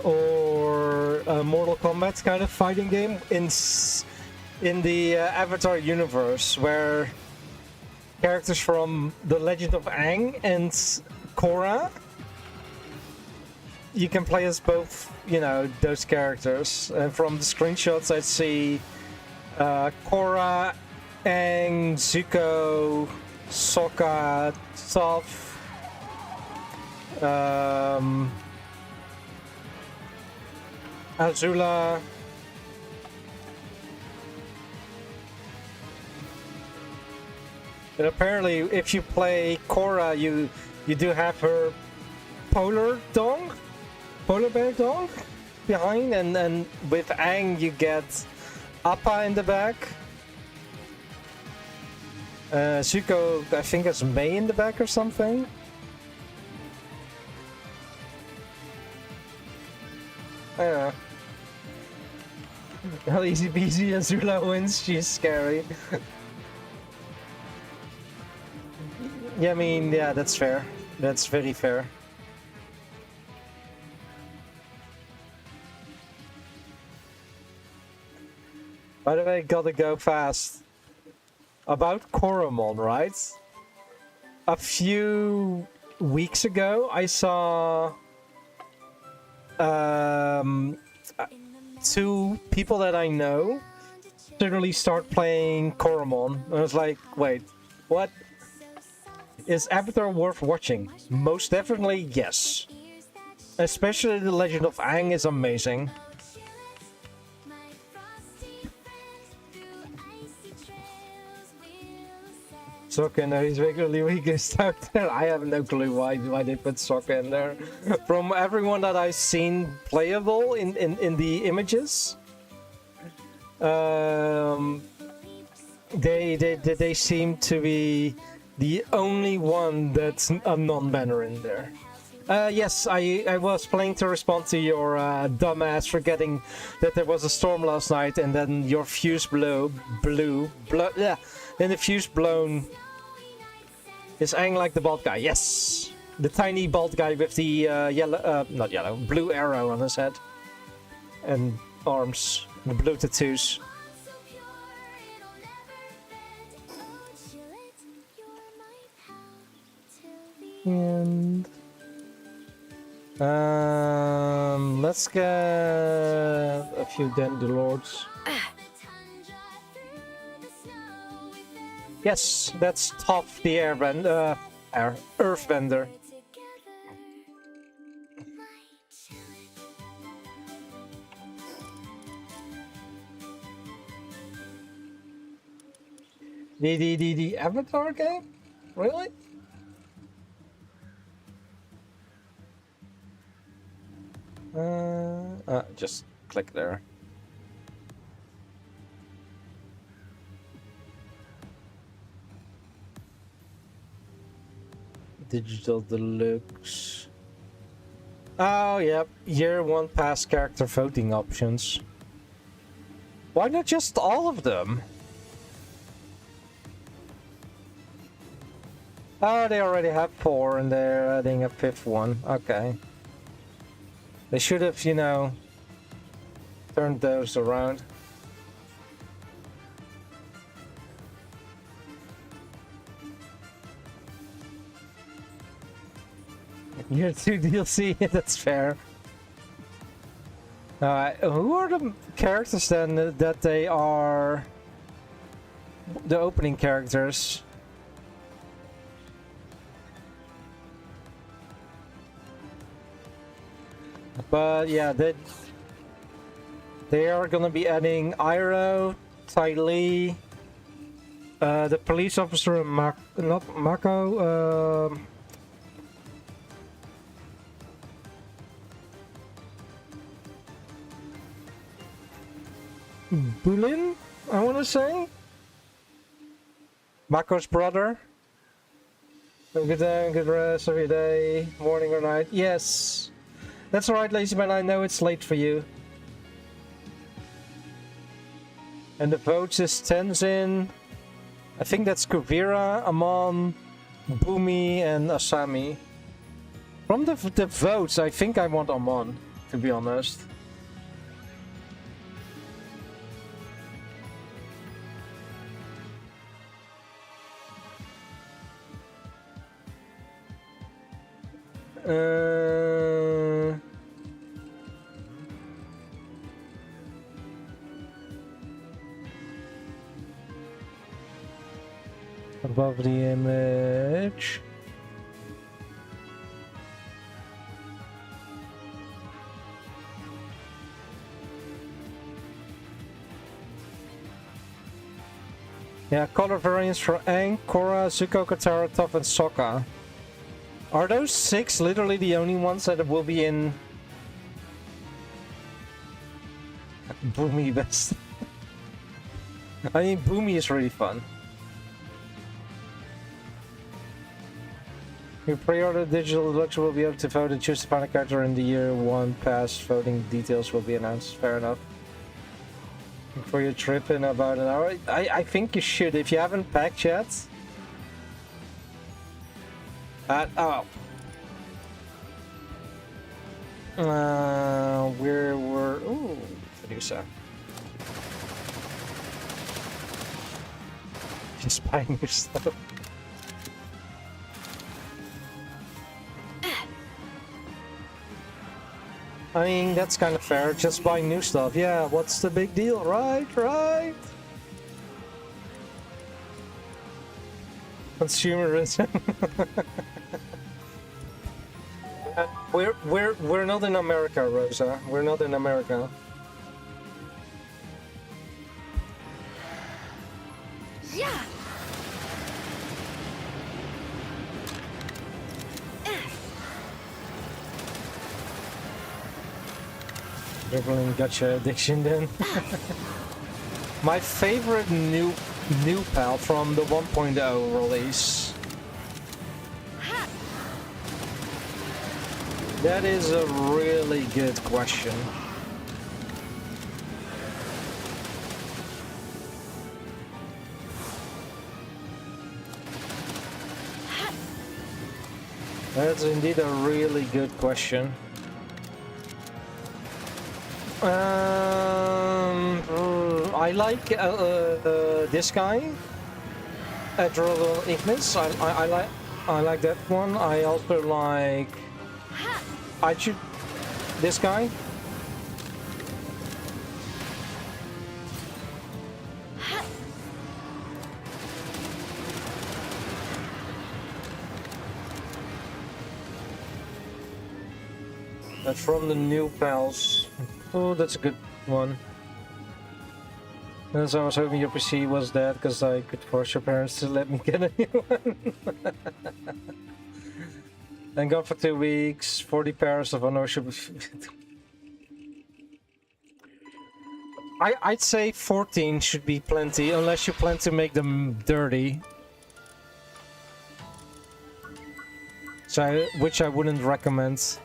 or a Mortal Kombat kind of fighting game in the Avatar universe, where characters from The Legend of Aang and Korra, you can play as both, you know, those characters. And from the screenshots I see Korra, Aang, Zuko, Sokka, Toph, Azula. And apparently, if you play Korra, you do have her polar bear dog behind, and with Aang you get Appa in the back. Zuko, I think, has Mei in the back or something. I don't know. How easy peasy Azula wins, she's scary. Yeah, I mean, yeah, that's fair. That's very fair. By the way, gotta go fast. About Koromon, right? A few weeks ago, I saw two people that I know suddenly start playing Koromon. I was like, wait, what? Is Avatar worth watching? Most definitely, yes. Especially the Legend of Aang is amazing. Sokka, no, he's regularly weakest out there. I have no clue why they put Sokka in there. From everyone that I've seen playable in the images, they seem to be the only one that's a non-banner in there. Yes, I was planning to respond to your dumbass forgetting that there was a storm last night and then your fuse blew, yeah, then the fuse blown. Is Aang like the bald guy? Yes! The tiny bald guy with the blue arrow on his head. And arms. The blue tattoos. And... let's get a few Dandalords. Yes, that's Toph, the Earthbender. The Avatar game? Really? Just click there. Digital Deluxe. Oh, yep. Year 1 pass character voting options. Why not just all of them? Oh, they already have 4 and they're adding a 5th one. Okay. They should have, you know, turned those around. Year 2 DLC, that's fair. Who are the characters then that they are the opening characters? But yeah, they are gonna be adding Iroh, Ty Lee, the police officer, not Mako, Bulin, I want to say? Mako's brother. Have a good day and good rest of your day, morning or night. Yes. That's alright, Lazy Man, I know it's late for you. And the votes is Tenzin. I think that's Kuvira, Amon, Bumi, and Asami. From the votes, I think I want Amon, to be honest. Above the image. Yeah, color variants for Aang, Korra, Zuko, Katara, Toph, and Sokka. Are those 6 literally the only ones that will be in Boomy best? I mean, Boomy is really fun. Your pre-order digital deluxe will be able to vote and choose the final character in the year 1 pass. Voting details will be announced. Fair enough. For your trip in about an hour. I think you should if you haven't packed yet. Oh. We're ooh, producer. Just buy new stuff. I mean, that's kind of fair. Just buy new stuff. Yeah, what's the big deal? Right, right. Consumerism. We're not in America, Rosa. We're not in America. Yeah. Dribbling gotcha addiction then. My favorite new pal from the 1.0 release. That is a really good question. That's indeed a really good question. I like this guy, Adrenaline Ignis. I like that one. I also like. I should this guy. That's from the new pals. Oh, that's a good one. And so I was hoping your PC was dead because I could force your parents to let me get a new one. And gone for 2 weeks, 40 pairs of ownership. I'd say 14 should be plenty, unless you plan to make them dirty. So, which I wouldn't recommend.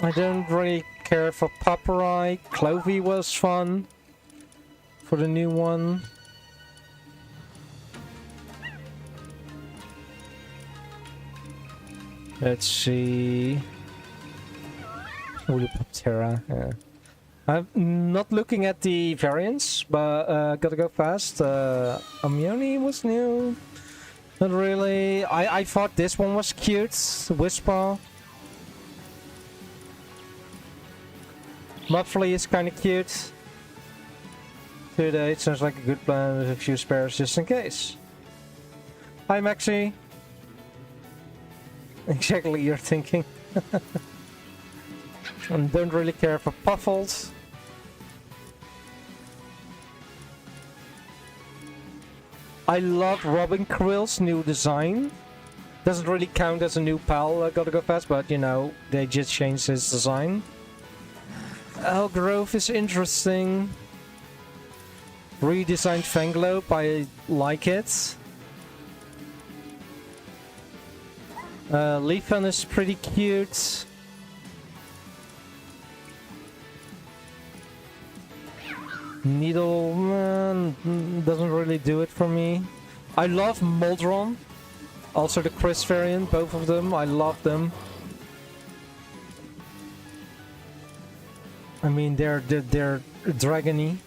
I don't really care for Paparai. Clovey was fun for the new one. Let's see. Ulipoptera, yeah. I'm not looking at the variants, but gotta go fast. Amioni was new. Not really. I thought this one was cute. Whisper. Muffley is kind of cute. 2 days sounds like a good plan with a few spares just in case. Hi Maxi. Exactly, you're thinking. And don't really care for Puffles. I love Robin Krill's new design. Doesn't really count as a new pal, I gotta go fast, but you know, they just changed his design. Growth is interesting. Redesigned Fanglobe, I like it. Leafan is pretty cute. Needleman doesn't really do it for me. I love Moldron. Also the Chris variant, both of them. I love them. I mean, they're dragony.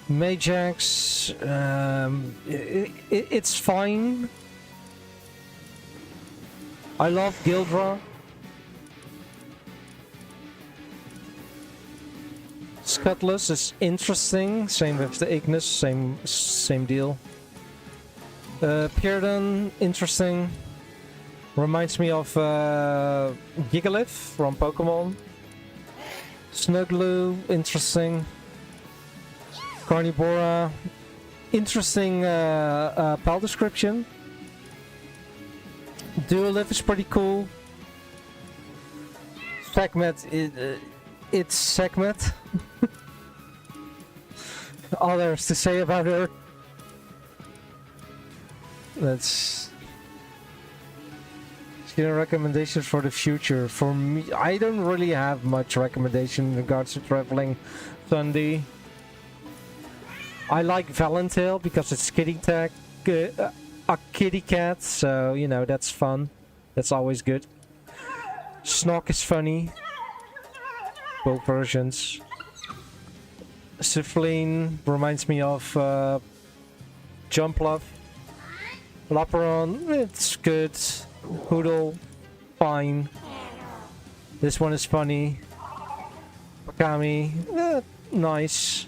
Majax, it's fine. I love Gildra. Scutless is interesting. Same with the Ignis. Same deal. Pierden, interesting. Reminds me of Gigalith from Pokemon. Snuglu, interesting. Carnivora, interesting pal description. Dualith is pretty cool. Segment, it's Segment. All there's to say about her. Let's get recommendations for the future. For me, I don't really have much recommendation in regards to traveling Sunday. I like Valentail because it's kitty a kitty cat, so you know that's fun. That's always good. Snog is funny. Both versions. Suffleen reminds me of Jumpluff. Laperon, it's good. Hoodle, fine. This one is funny. Wakami, nice.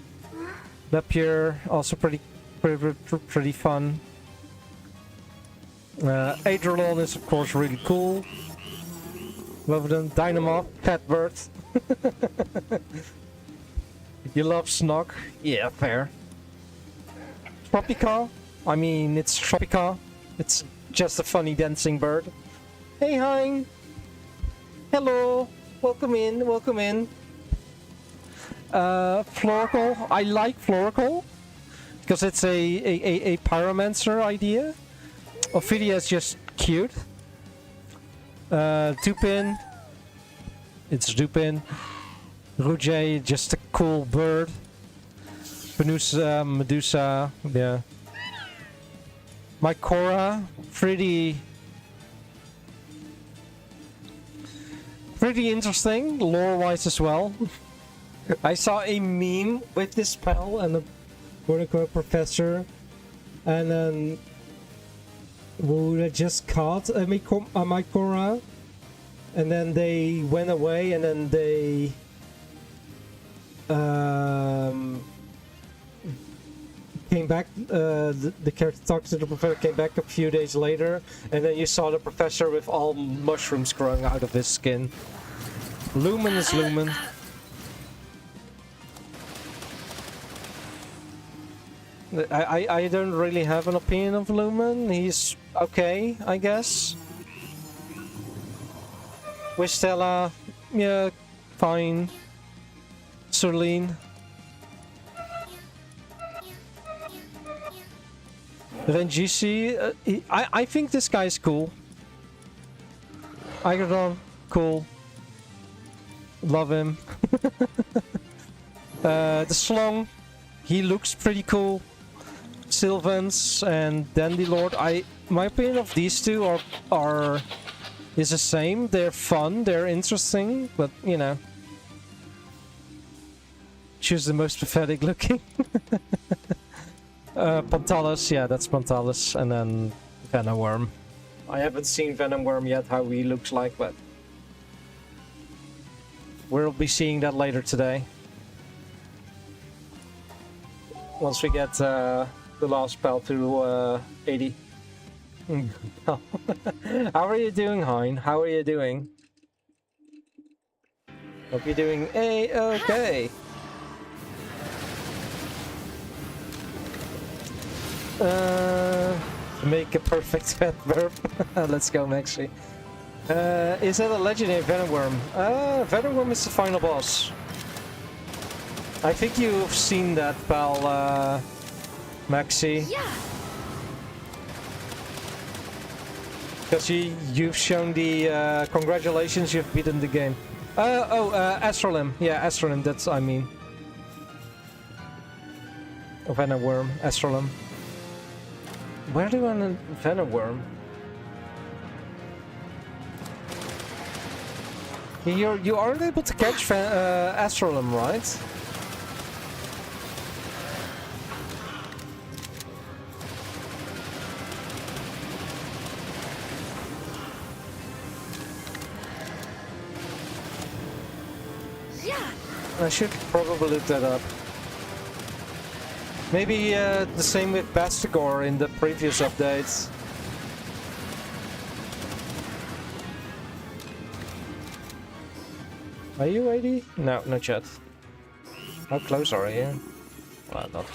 Lapier, also pretty fun. Adrolon is of course really cool. Love them. Dynamo, Petbird. You love Snog? Yeah, fair. Tropica? I mean, it's Tropica. It's just a funny dancing bird. Hey, Hein! Hello! Welcome in, welcome in. Floricle. I like Floricle because it's a pyromancer idea. Ophidia is just cute. Dupin. It's Dupin. Rouget, just a cool bird. Medusa, yeah. Mycora, pretty interesting, lore-wise as well. I saw a meme with this spell and a quote-unquote professor, and then who had just caught a Mycora, and then they went away, and then they came back. The character talked to the professor, came back a few days later, and then you saw the professor with all mushrooms growing out of his skin. Lumen is Lumen. I don't really have an opinion of Lumen. He's okay, I guess. With Stella, yeah, fine. Celine. Rengisi, I think this guy's cool. Agadon, cool. Love him. The Slong, he looks pretty cool. Sylvans and Dandylord, my opinion of these two is the same. They're fun, they're interesting, but you know, choose the most pathetic looking. Pontalis, yeah, that's Pontalis, and then Venomworm. I haven't seen Venomworm yet, how he looks like, but we'll be seeing that later today. Once we get the last spell to 80. How are you doing, Hein? How are you doing? Hope you're doing A-okay. Make a perfect pet verb. Let's go, Maxi. Is that a legendary Venomworm? Venomworm is the final boss. I think you've seen that, pal, Maxi. Yeah. Because you've shown the congratulations, you've beaten the game. Astrolim. Yeah, Astrolim, that's I mean. Venomworm, Astrolim. Where do you want a Venomworm? You aren't able to catch Astrolim, right? Yeah. I should probably look that up. Maybe the same with Bastigor in the previous updates. Are you 80? No, not yet. How close are you? Well, not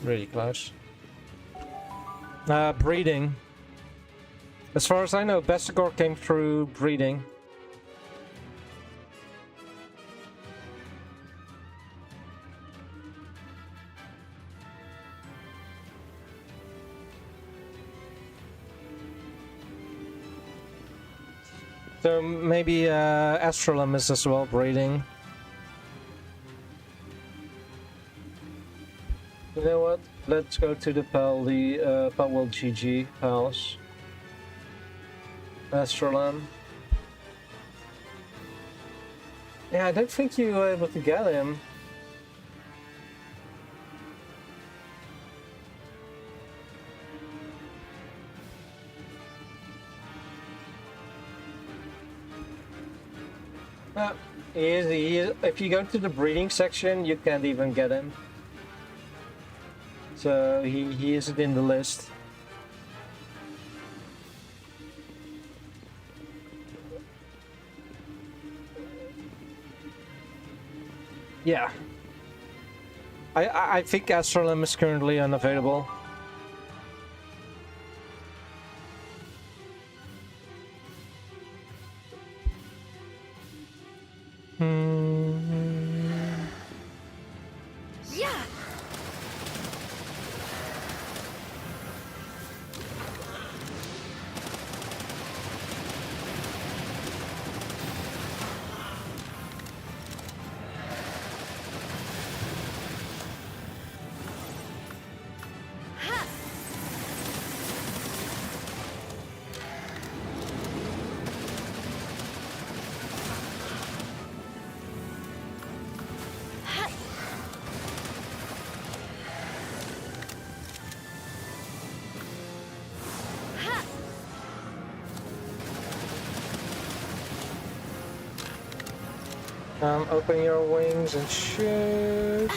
really close. Breeding. As far as I know, Bastigor came through breeding. So maybe Astrolum is as well breeding. You know what? Let's go to the Palworld GG pals. Astrolum. Yeah, I don't think you were able to get him. Uh, if you go to the breeding section, you can't even get him. So he isn't in the list. Yeah. I think Astrolim is currently unavailable. Yeah. Ha. Ha. Ha. Open your wings and shoot.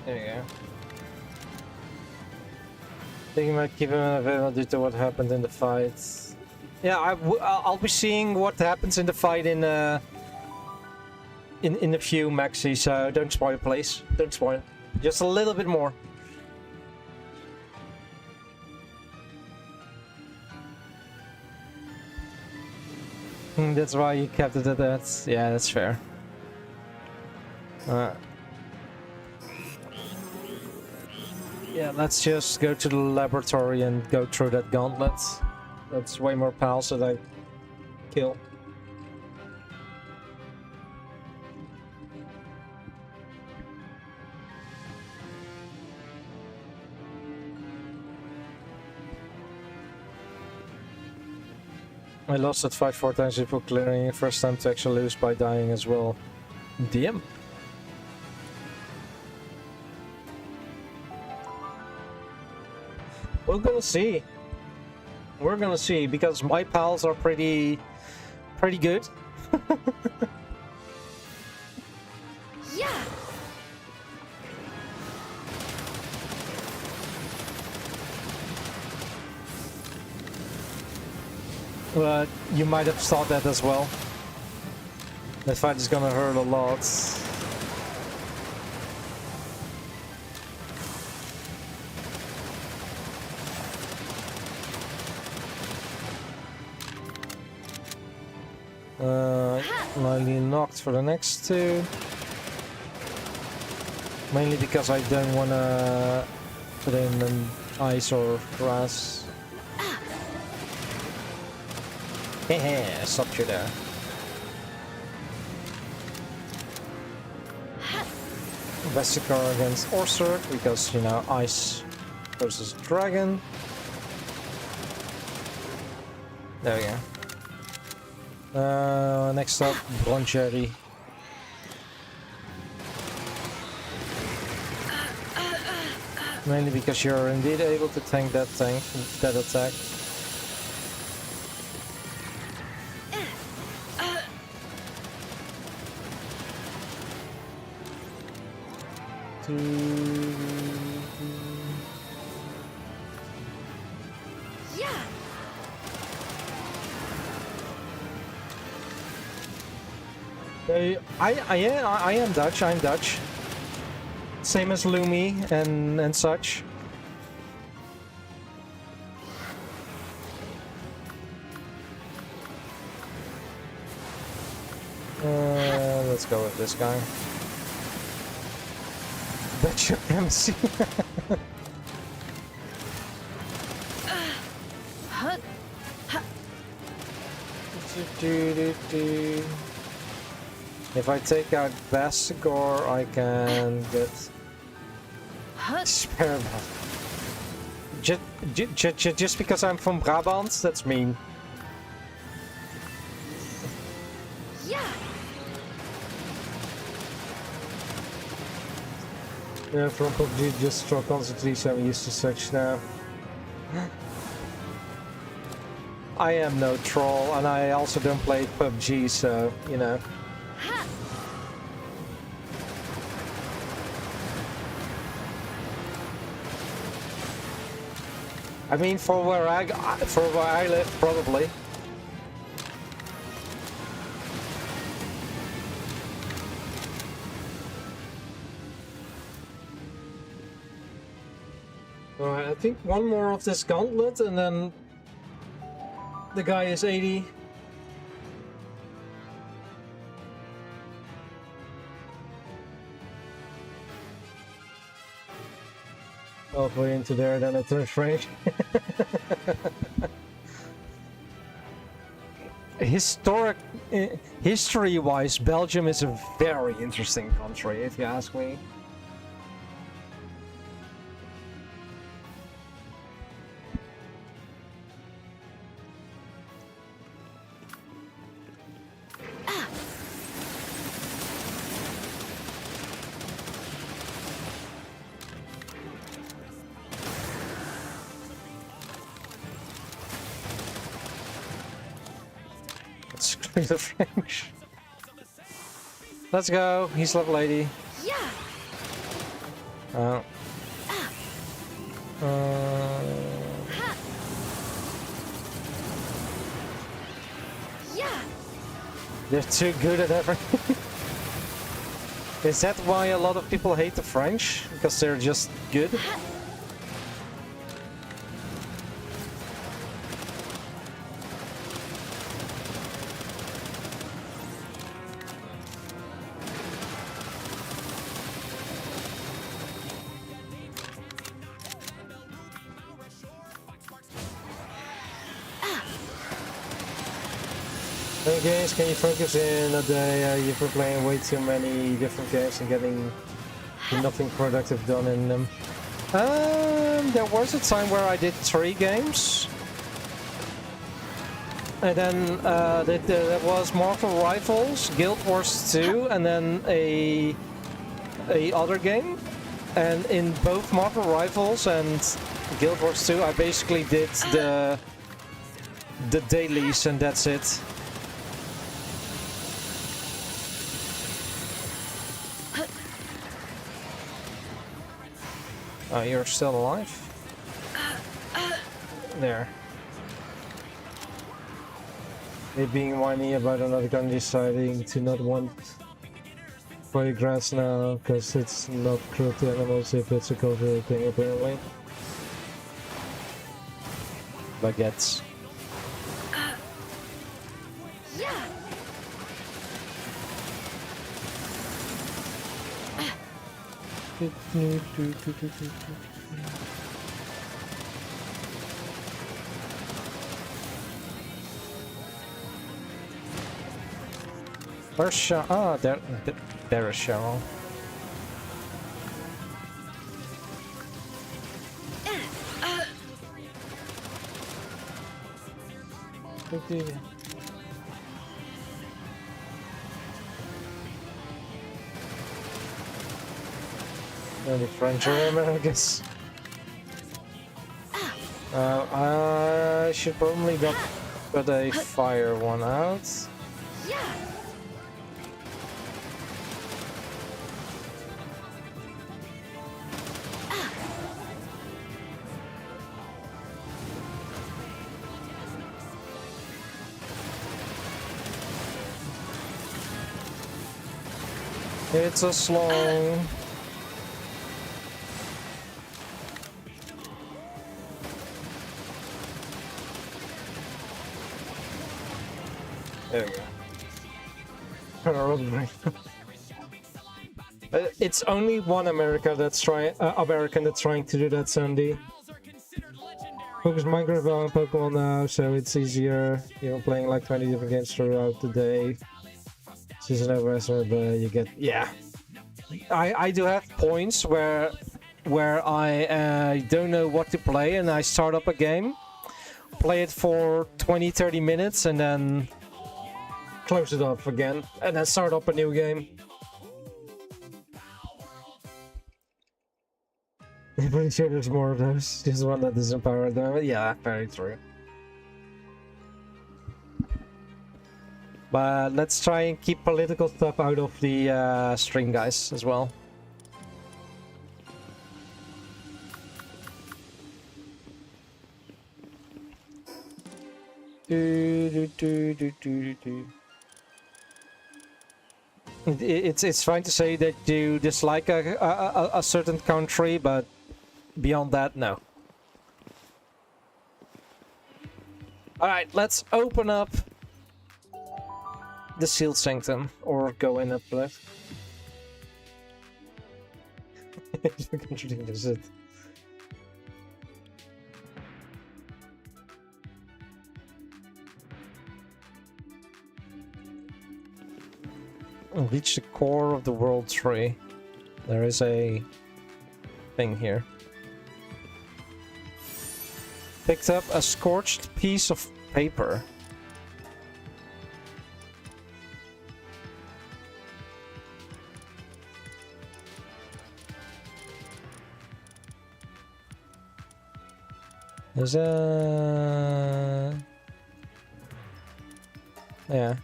There you go. I think you might keep him unavailable due to what happened in the fight. Yeah, I'll be seeing what happens in the fight in a few, Maxi. So don't spoil, please. Don't spoil. Just a little bit more. That's why you kept it at that. Yeah, that's fair. Yeah, let's just go to the laboratory and go through that gauntlet. That's way more pals that I kill. I lost that fight 4 times before clearing. First time to actually lose by dying as well. DM. We're gonna see. We're gonna see, because my pals are pretty good. Yeah. But you might have thought that as well. That fight is gonna hurt a lot. Lightly knocked for the next two. Mainly because I don't wanna put in an ice or grass. Hehe, stopped you there. Vesicar against Orsurk, because, you know, ice versus dragon. There we go. Next up, Broncherry. Mainly because you're indeed able to tank that attack. Yeah. I am Dutch. I'm Dutch. Same as Lumi and such. Let's go with this guy. That's your MC. If I take out Bastigor, I can get Spearman. Just because I'm from Brabant, that's mean. Yeah. Yeah, from PUBG just struck constantly, so I'm used to such now. I am no troll, and I also don't play PUBG, so, you know. Ha! I mean, for where I live, probably. Alright, I think one more of this gauntlet, and then the guy is 80. Halfway into there, then it turns French. History-wise, Belgium is a very interesting country, if you ask me. Screw the French. Let's go. He's level 80. Yeah! Oh. Ha! Yeah! They're too good at everything. Is that why a lot of people hate the French? Because they're just good? Hey guys, can you focus in a day? You've been playing way too many different games and getting nothing productive done in them. There was a time where I did 3 games. And then there was Marvel Rivals, Guild Wars 2, and then a other game. And in both Marvel Rivals and Guild Wars 2, I basically did the dailies, and that's it. Oh, you're still alive? There. They being whiny about another gun deciding to not want play grass now because it's not cruel to animals if it's a cultural thing apparently. Baguettes. Yeah! Where's Cheryl? Ah, there is Cheryl. Any French or Americans? I should probably put a fire one out. Yeah! It's a slong. There we go. It's only one American that's trying to do that, Sandy. Focus Minecraft on Pokemon now, so it's easier. You're playing like 20 different games throughout the day. Season over, but you get I do have points where I don't know what to play, and I start up a game, play it for 20-30 minutes, and then close it off again, and then start up a new game. I'm pretty sure there's more of those. Just one that doesn't power them. Yeah, very true. But let's try and keep political stuff out of the string guys as well. It's fine to say that you dislike a certain country, but beyond that, no. Alright, let's open up the Sealed Sanctum, or go in up left. Visit. Reach the core of the world tree. There is a thing here. Picked up a scorched piece of paper. There's a... Yeah.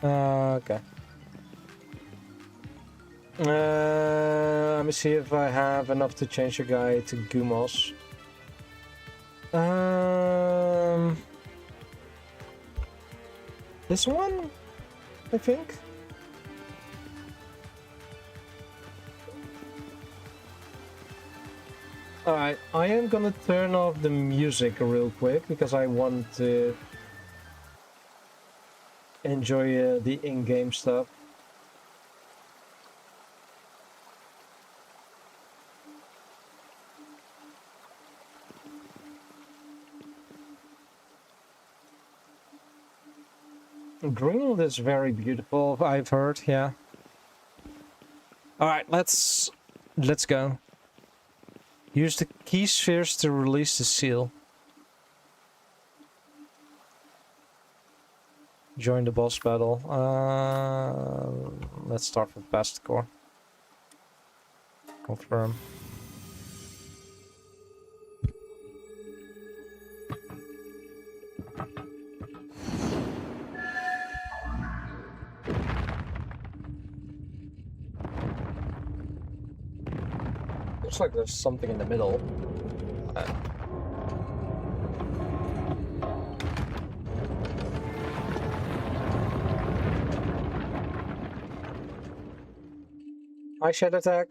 Okay. Let me see if I have enough to change the guy to Gumos. This one, I think. Alright, I am gonna turn off the music real quick because I want to enjoy the in-game stuff. Greenland is very beautiful, I've heard, yeah. Alright, let's go. Use the key spheres to release the seal. Join the boss battle. Let's start with Bastcore. Confirm. Looks like there's something in the middle. Hi, Shed Attack.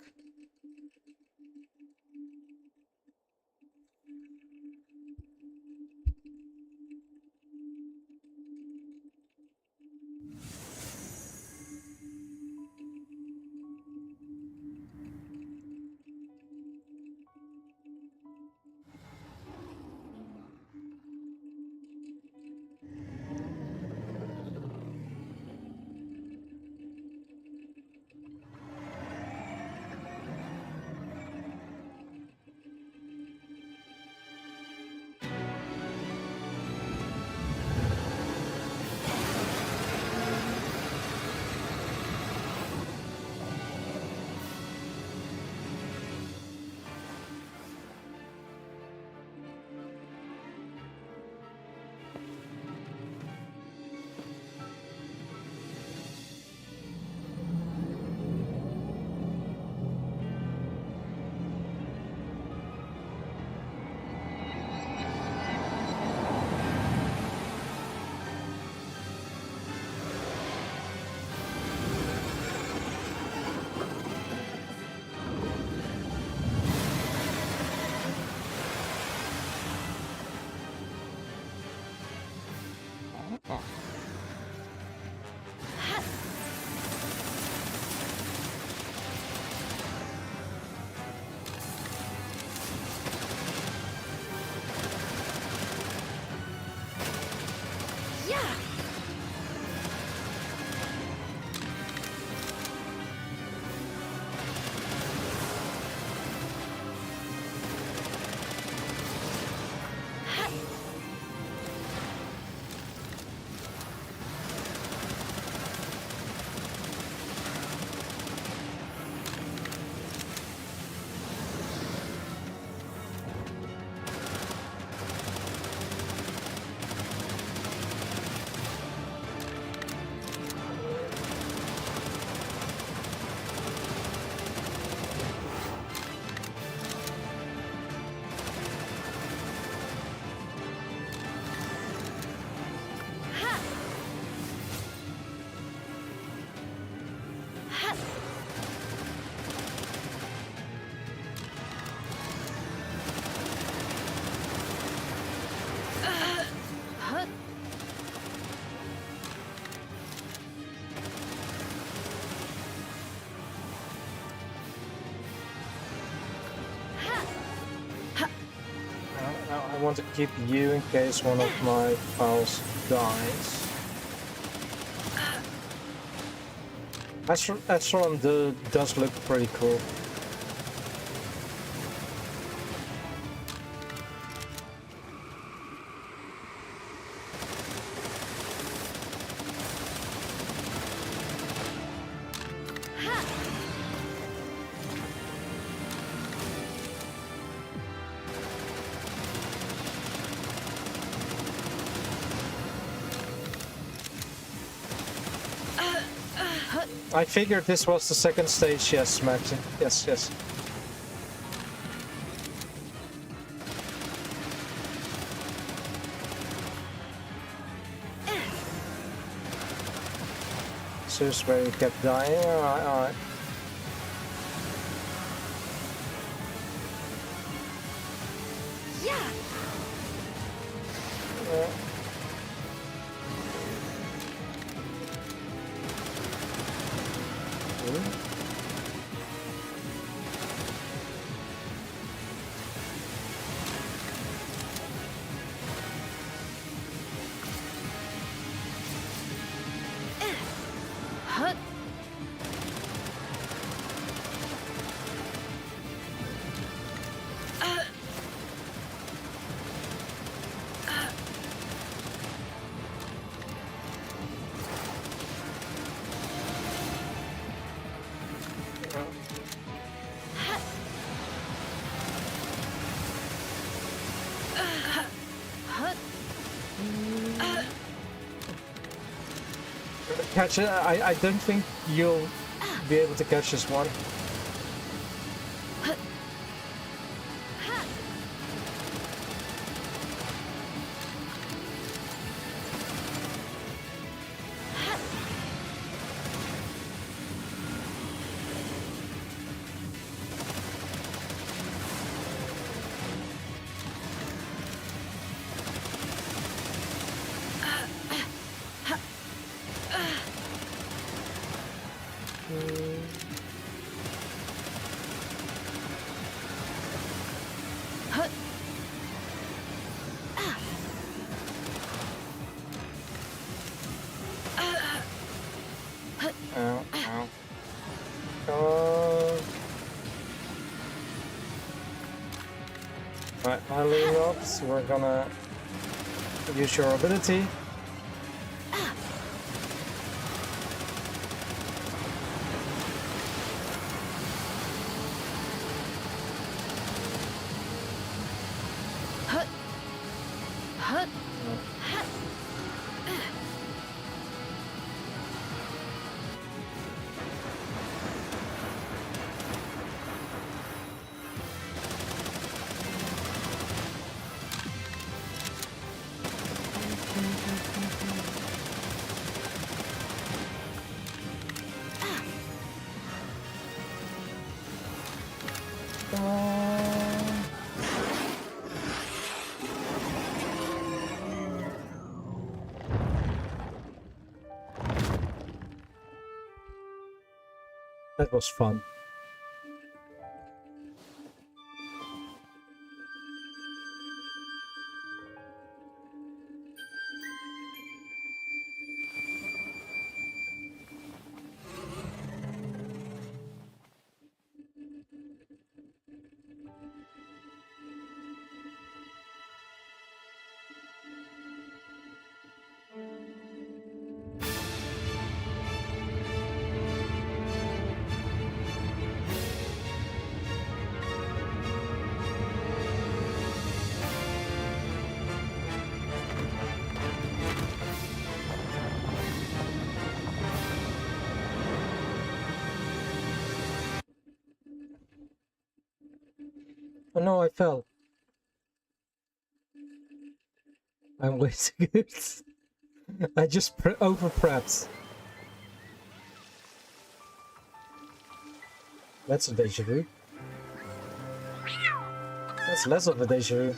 want to keep you in case one of my pals dies. Astron does look pretty cool. I figured this was the second stage, yes, Maxi. Yes, yes. So it's where you kept dying. Alright, alright. Yeah. Huh. Catch it. I don't think you'll be able to catch this one. Ow, ow. Come on. Right, finally not. So we're gonna use your ability. That was fun. Oh no, I fell. I'm way too good. I just over-prepped. That's a deja vu. That's less of a deja vu.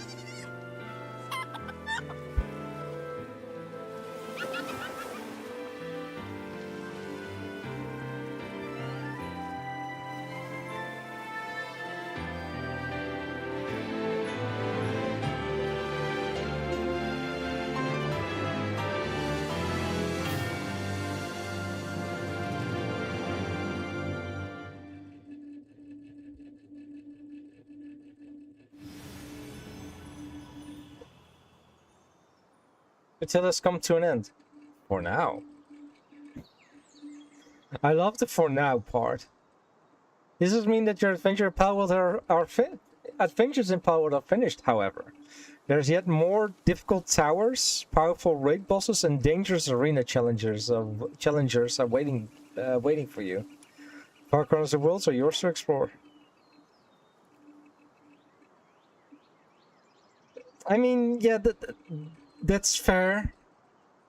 Until it's come to an end. For now. I love the for now part. This does mean that your adventure in Palworld adventures in Palworld are finished, however. There's yet more difficult towers, powerful raid bosses, and dangerous arena challengers are waiting for you. Far corners of the world are yours to explore. I mean, yeah, that's fair.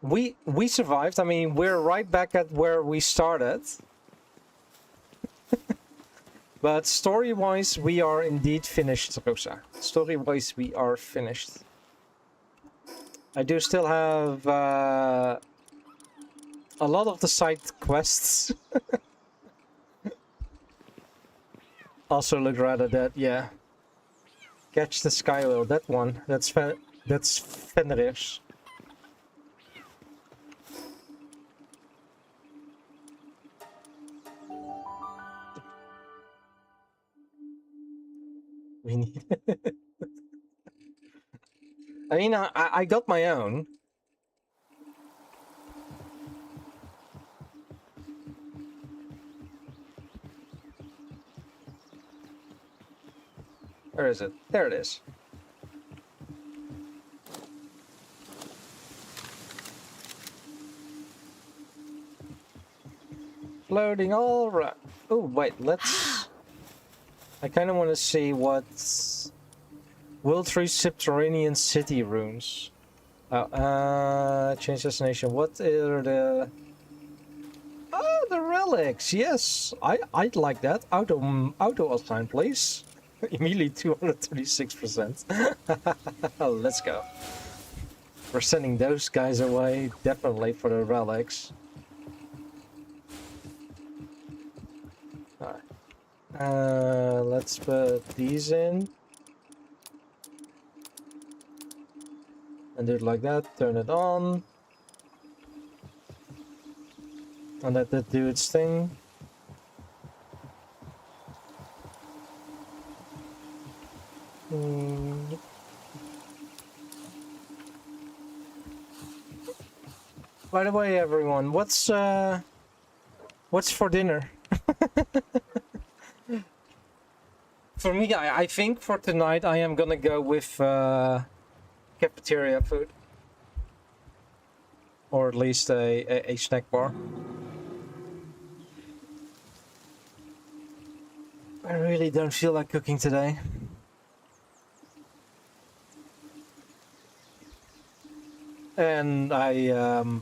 We survived. I mean, we're right back at where we started. But story-wise, we are indeed finished, Rosa. Story-wise, we are finished. I do still have a lot of the side quests. Also look rather dead, yeah. Catch the Sky Whale, that one. That's Fenrir's. We need. I mean, I got my own. Where is it? There it is. Floating all right. Oh wait, let's. I kind of want to see what's World 3 Subterranean City runes. Change destination. What are the? Oh, the relics. Yes, I'd like that. Auto assign, please. Immediately 236%. Let's go. We're sending those guys away definitely for the relics. Alright. Let's put these in. And do it like that. Turn it on. And let that do its thing. By the way, everyone, what's for dinner? For me, I think for tonight I am gonna go with cafeteria food, or at least a snack bar. I really don't feel like cooking today. And I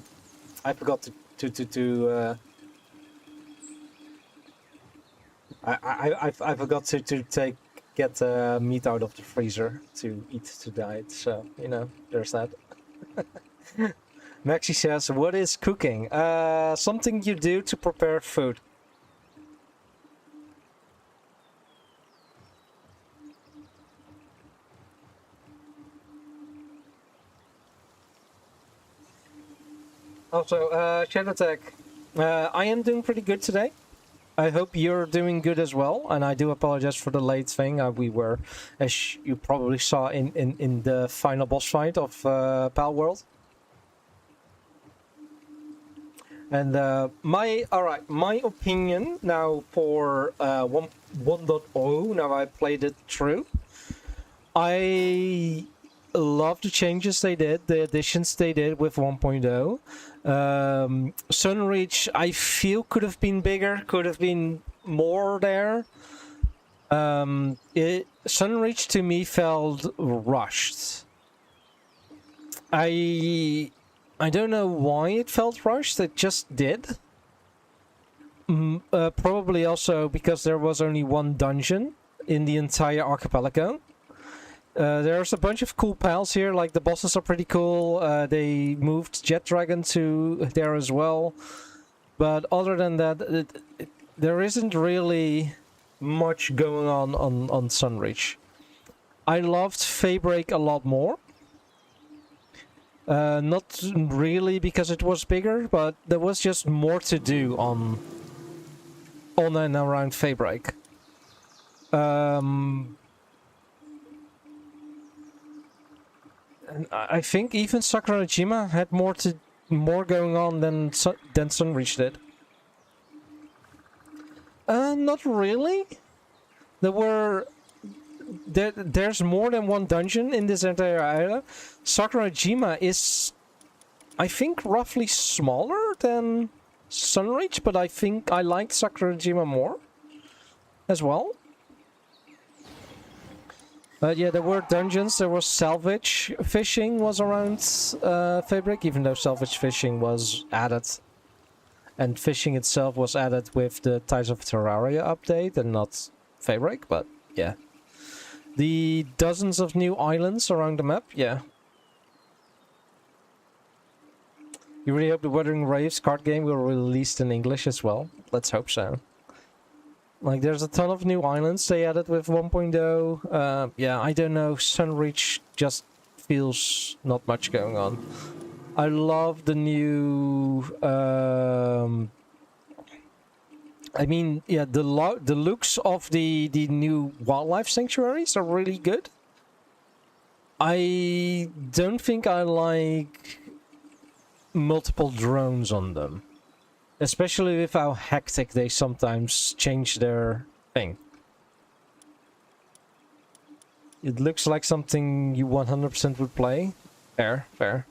forgot to I forgot to get meat out of the freezer to eat tonight. So you know, there's that. Maxi says, "What is cooking? Something you do to prepare food." Also, Chat Attack, I am doing pretty good today. I hope you're doing good as well, and I do apologize for the late thing. We were, as you probably saw, in the final boss fight of Palworld. And my opinion now for 1.0. Now I played it through. I love the changes they did, the additions they did with 1.0. Sunreach, I feel could have been bigger, could have been more there. Sunreach to me felt rushed. I don't know why it felt rushed. It just did. Probably also because there was only one dungeon in the entire archipelago. There's a bunch of cool pals here, like the bosses are pretty cool. They moved Jet Dragon to there as well. But other than that, there isn't really much going on Sunreach. I loved Faybreak a lot more. Not really because it was bigger, but there was just more to do on and around Faybreak. And I think even Sakurajima had more going on than Sunreach did. Not really. There's more than one dungeon in this entire area. Sakurajima is, I think, roughly smaller than Sunreach, but I think I liked Sakurajima more as well. But yeah, there were dungeons, there was salvage fishing was around Fabric, even though salvage fishing was added. And fishing itself was added with the Tides of Terraria update and not Fabric, but yeah. The dozens of new islands around the map, yeah. You really hope the Wuthering Waves card game will be released in English as well? Let's hope so. Like, there's a ton of new islands they added with 1.0. Yeah, I don't know. Sunreach just feels not much going on. I love the new... I mean, yeah, the looks of the new wildlife sanctuaries are really good. I don't think I like multiple drones on them. Especially with how hectic they sometimes change their thing. It looks like something you 100% would play. Fair, fair.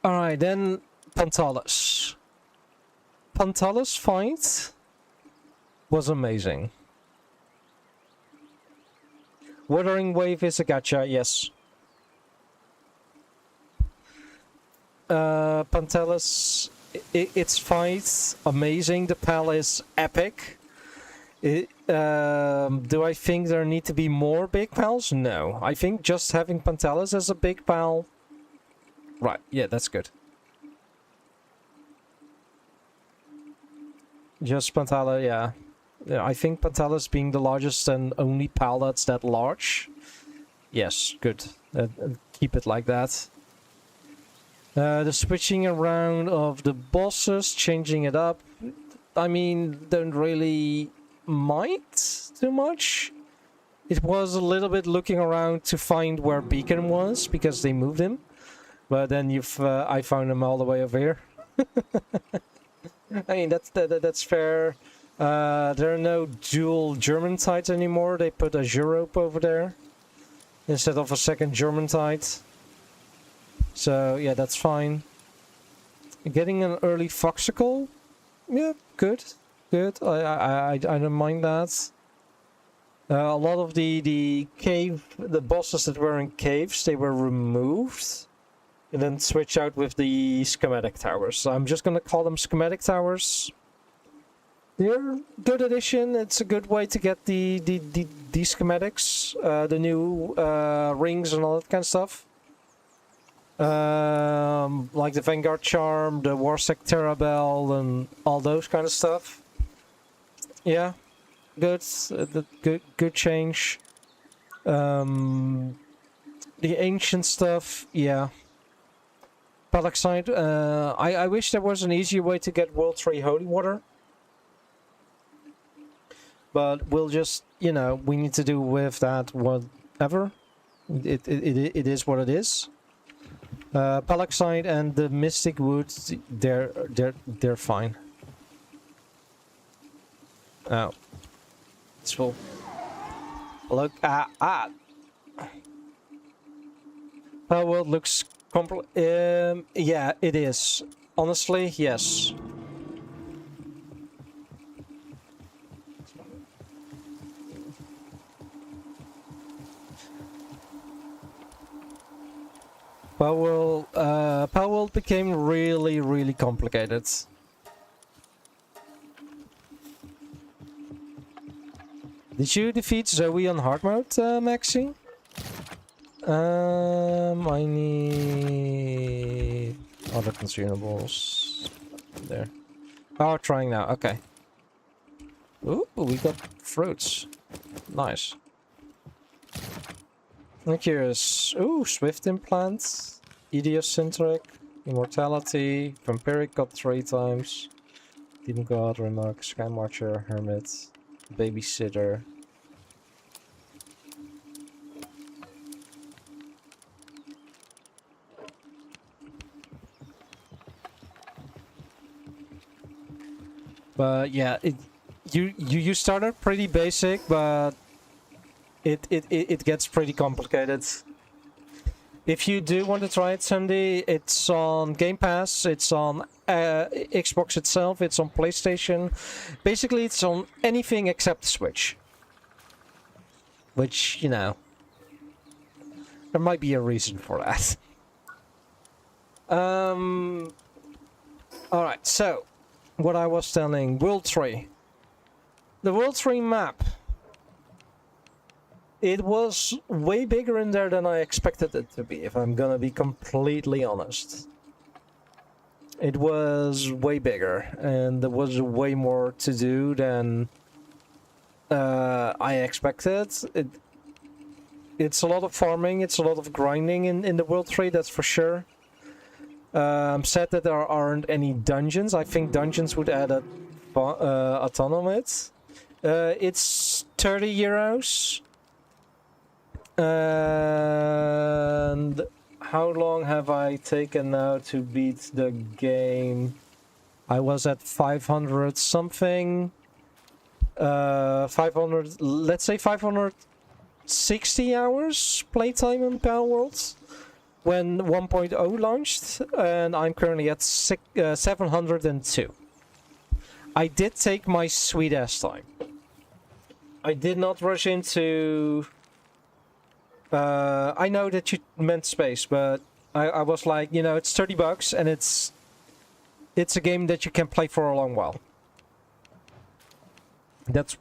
Alright, then Pantalis. Pantalis fight was amazing. Wuthering Wave is a gacha, yes. Pantalis, its fight, amazing. The pal is epic. Do I think there need to be more big pals? No. I think just having Pantalis as a big pal... Right, yeah, that's good. Just Pantalis, yeah. Yeah, I think Pantalis being the largest and only pal that's that large. Yes, good. Keep it like that. The switching around of the bosses, changing it up. I mean, don't really mind too much. It was a little bit looking around to find where Beacon was, because they moved him. But then I found him all the way over here. I mean, that's fair. There are no dual German tides anymore. They put a Europe over there instead of a second German tide. So yeah, that's fine. Getting an early Foxicle, yeah, good, good. I don't mind that. A lot of the bosses that were in caves, they were removed. And then switch out with the schematic towers. So I'm just gonna call them schematic towers. They're good addition. It's a good way to get the schematics, the new rings and all that kind of stuff. Like the Vanguard Charm, the Warsec Terrabell, and all those kind of stuff. Yeah, good, good change. The ancient stuff, yeah. Palaxide, I wish there was an easier way to get World 3 Holy Water. But we'll just, you know, we need to do with that whatever. It is what it is. Palaxide and the Mystic Woods, they're fine. Oh. It's full. Look at Palworld looks yeah, it is. Honestly, yes. Palworld became really, really complicated. Did you defeat Zoe on hard mode, Maxi? I need other consumables. There. Oh, trying now. Okay. Ooh, we got fruits. Nice. I'm curious. Ooh, Swift Implant, Idiocentric, Immortality, Vampiric got 3 times. Demon God, Remark, Sky Marcher, Hermit, Babysitter. But yeah, you started pretty basic, but it gets pretty complicated. If you do want to try it someday, it's on Game Pass, it's on Xbox itself, it's on PlayStation. Basically, it's on anything except the Switch. Which, you know, there might be a reason for that. Alright, so, what I was telling, World Tree. The World Tree map. It was way bigger in there than I expected it to be, if I'm gonna be completely honest. It was way bigger, and there was way more to do than I expected. It's a lot of farming, it's a lot of grinding in the World Tree, that's for sure. I'm sad that there aren't any dungeons. I think dungeons would add a ton of it. It's 30 euros. And how long have I taken now to beat the game? I was at 500 something. 500, let's say 560 hours playtime in Palworld when 1.0 launched, and I'm currently at 702. I did take my sweet ass time. I did not rush into... I know that you meant space, but I was like, you know, it's $30 and it's a game that you can play for a long while. That's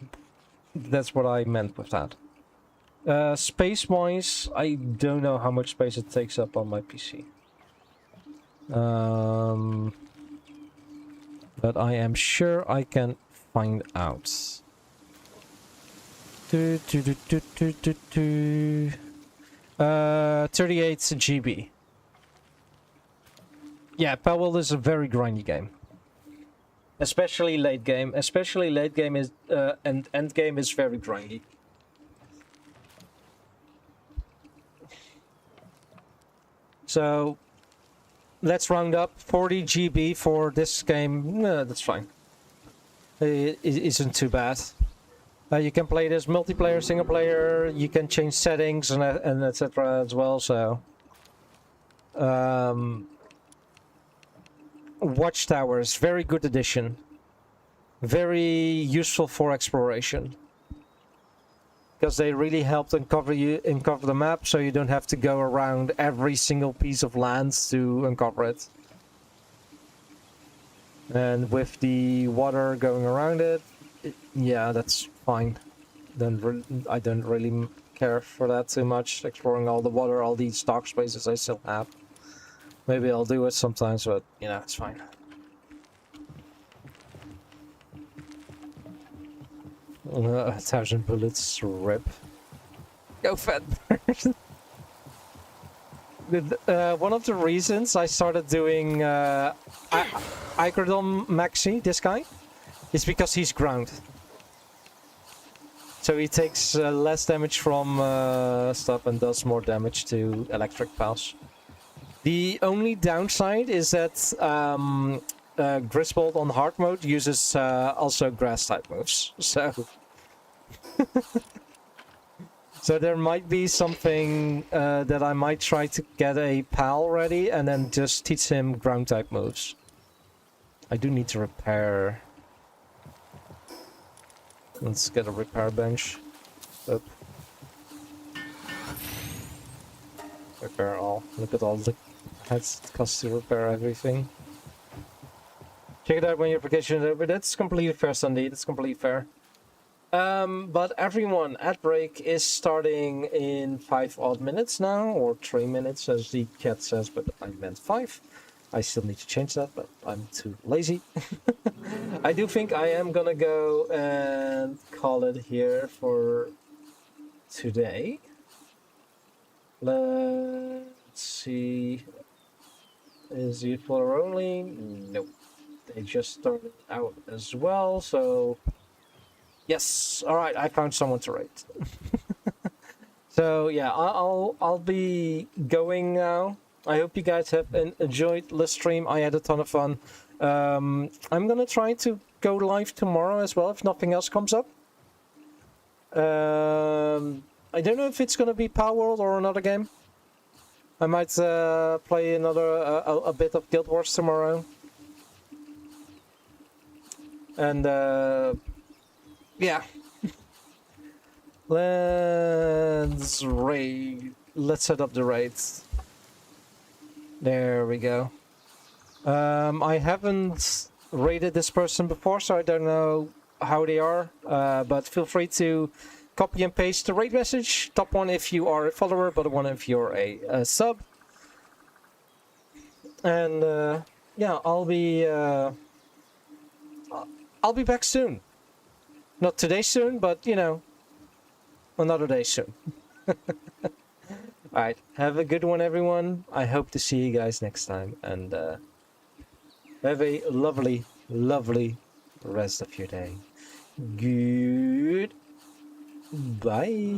what I meant with that. Space-wise, I don't know how much space it takes up on my PC. But I am sure I can find out. 38 GB. Yeah, Palworld is a very grindy game. Especially late game. Especially late game is and end game is very grindy. So let's round up 40 GB for this game. That's fine. It isn't too bad. You can play this multiplayer, single player. You can change settings and etc. as well. So, Watchtowers, very good addition. Very useful for exploration because they really helped uncover the map, so you don't have to go around every single piece of land to uncover it. And with the water going around it, yeah, that's fine. I don't really care for that too much. Exploring all the water, all these dark spaces I still have. Maybe I'll do it sometimes, but you know, it's fine. 1,000 bullets, rip. Go Feathers! One of the reasons I started doing Icrodom Maxi, this guy, is because he's ground. So he takes less damage from stuff and does more damage to electric pals. The only downside is that Griswold on hard mode uses also grass type moves. So so there might be something that I might try to get a pal ready and then just teach him ground type moves. I do need to repair. Let's get a repair bench. Up. Repair all. Look at all the heads it costs to repair everything. Check it out when your vacation is over. That's completely fair, Sunday. That's completely fair. But everyone, ad break is starting in 5 odd minutes now, or 3 minutes as the chat says, but I meant 5. I still need to change that, but I'm too lazy. I do think I am gonna go and call it here for today. Let's see. Is it for only? Nope. They just started out as well, so yes. All right, I found someone to rate. So yeah, I'll be going now. I hope you guys have enjoyed the stream. I had a ton of fun. I'm gonna try to go live tomorrow as well if nothing else comes up. I don't know if it's gonna be Palworld or another game. I might play another a bit of Guild Wars tomorrow. And yeah. Let's raid. Let's set up the raids. There we go. I haven't raided this person before, so I don't know how they are. But feel free to copy and paste the raid message. Top one if you are a follower, bottom one if you're a sub. And yeah, I'll be back soon. Not today soon, but you know, another day soon. Alright, have a good one, everyone. I hope to see you guys next time, and have a lovely, lovely rest of your day. Good. Bye.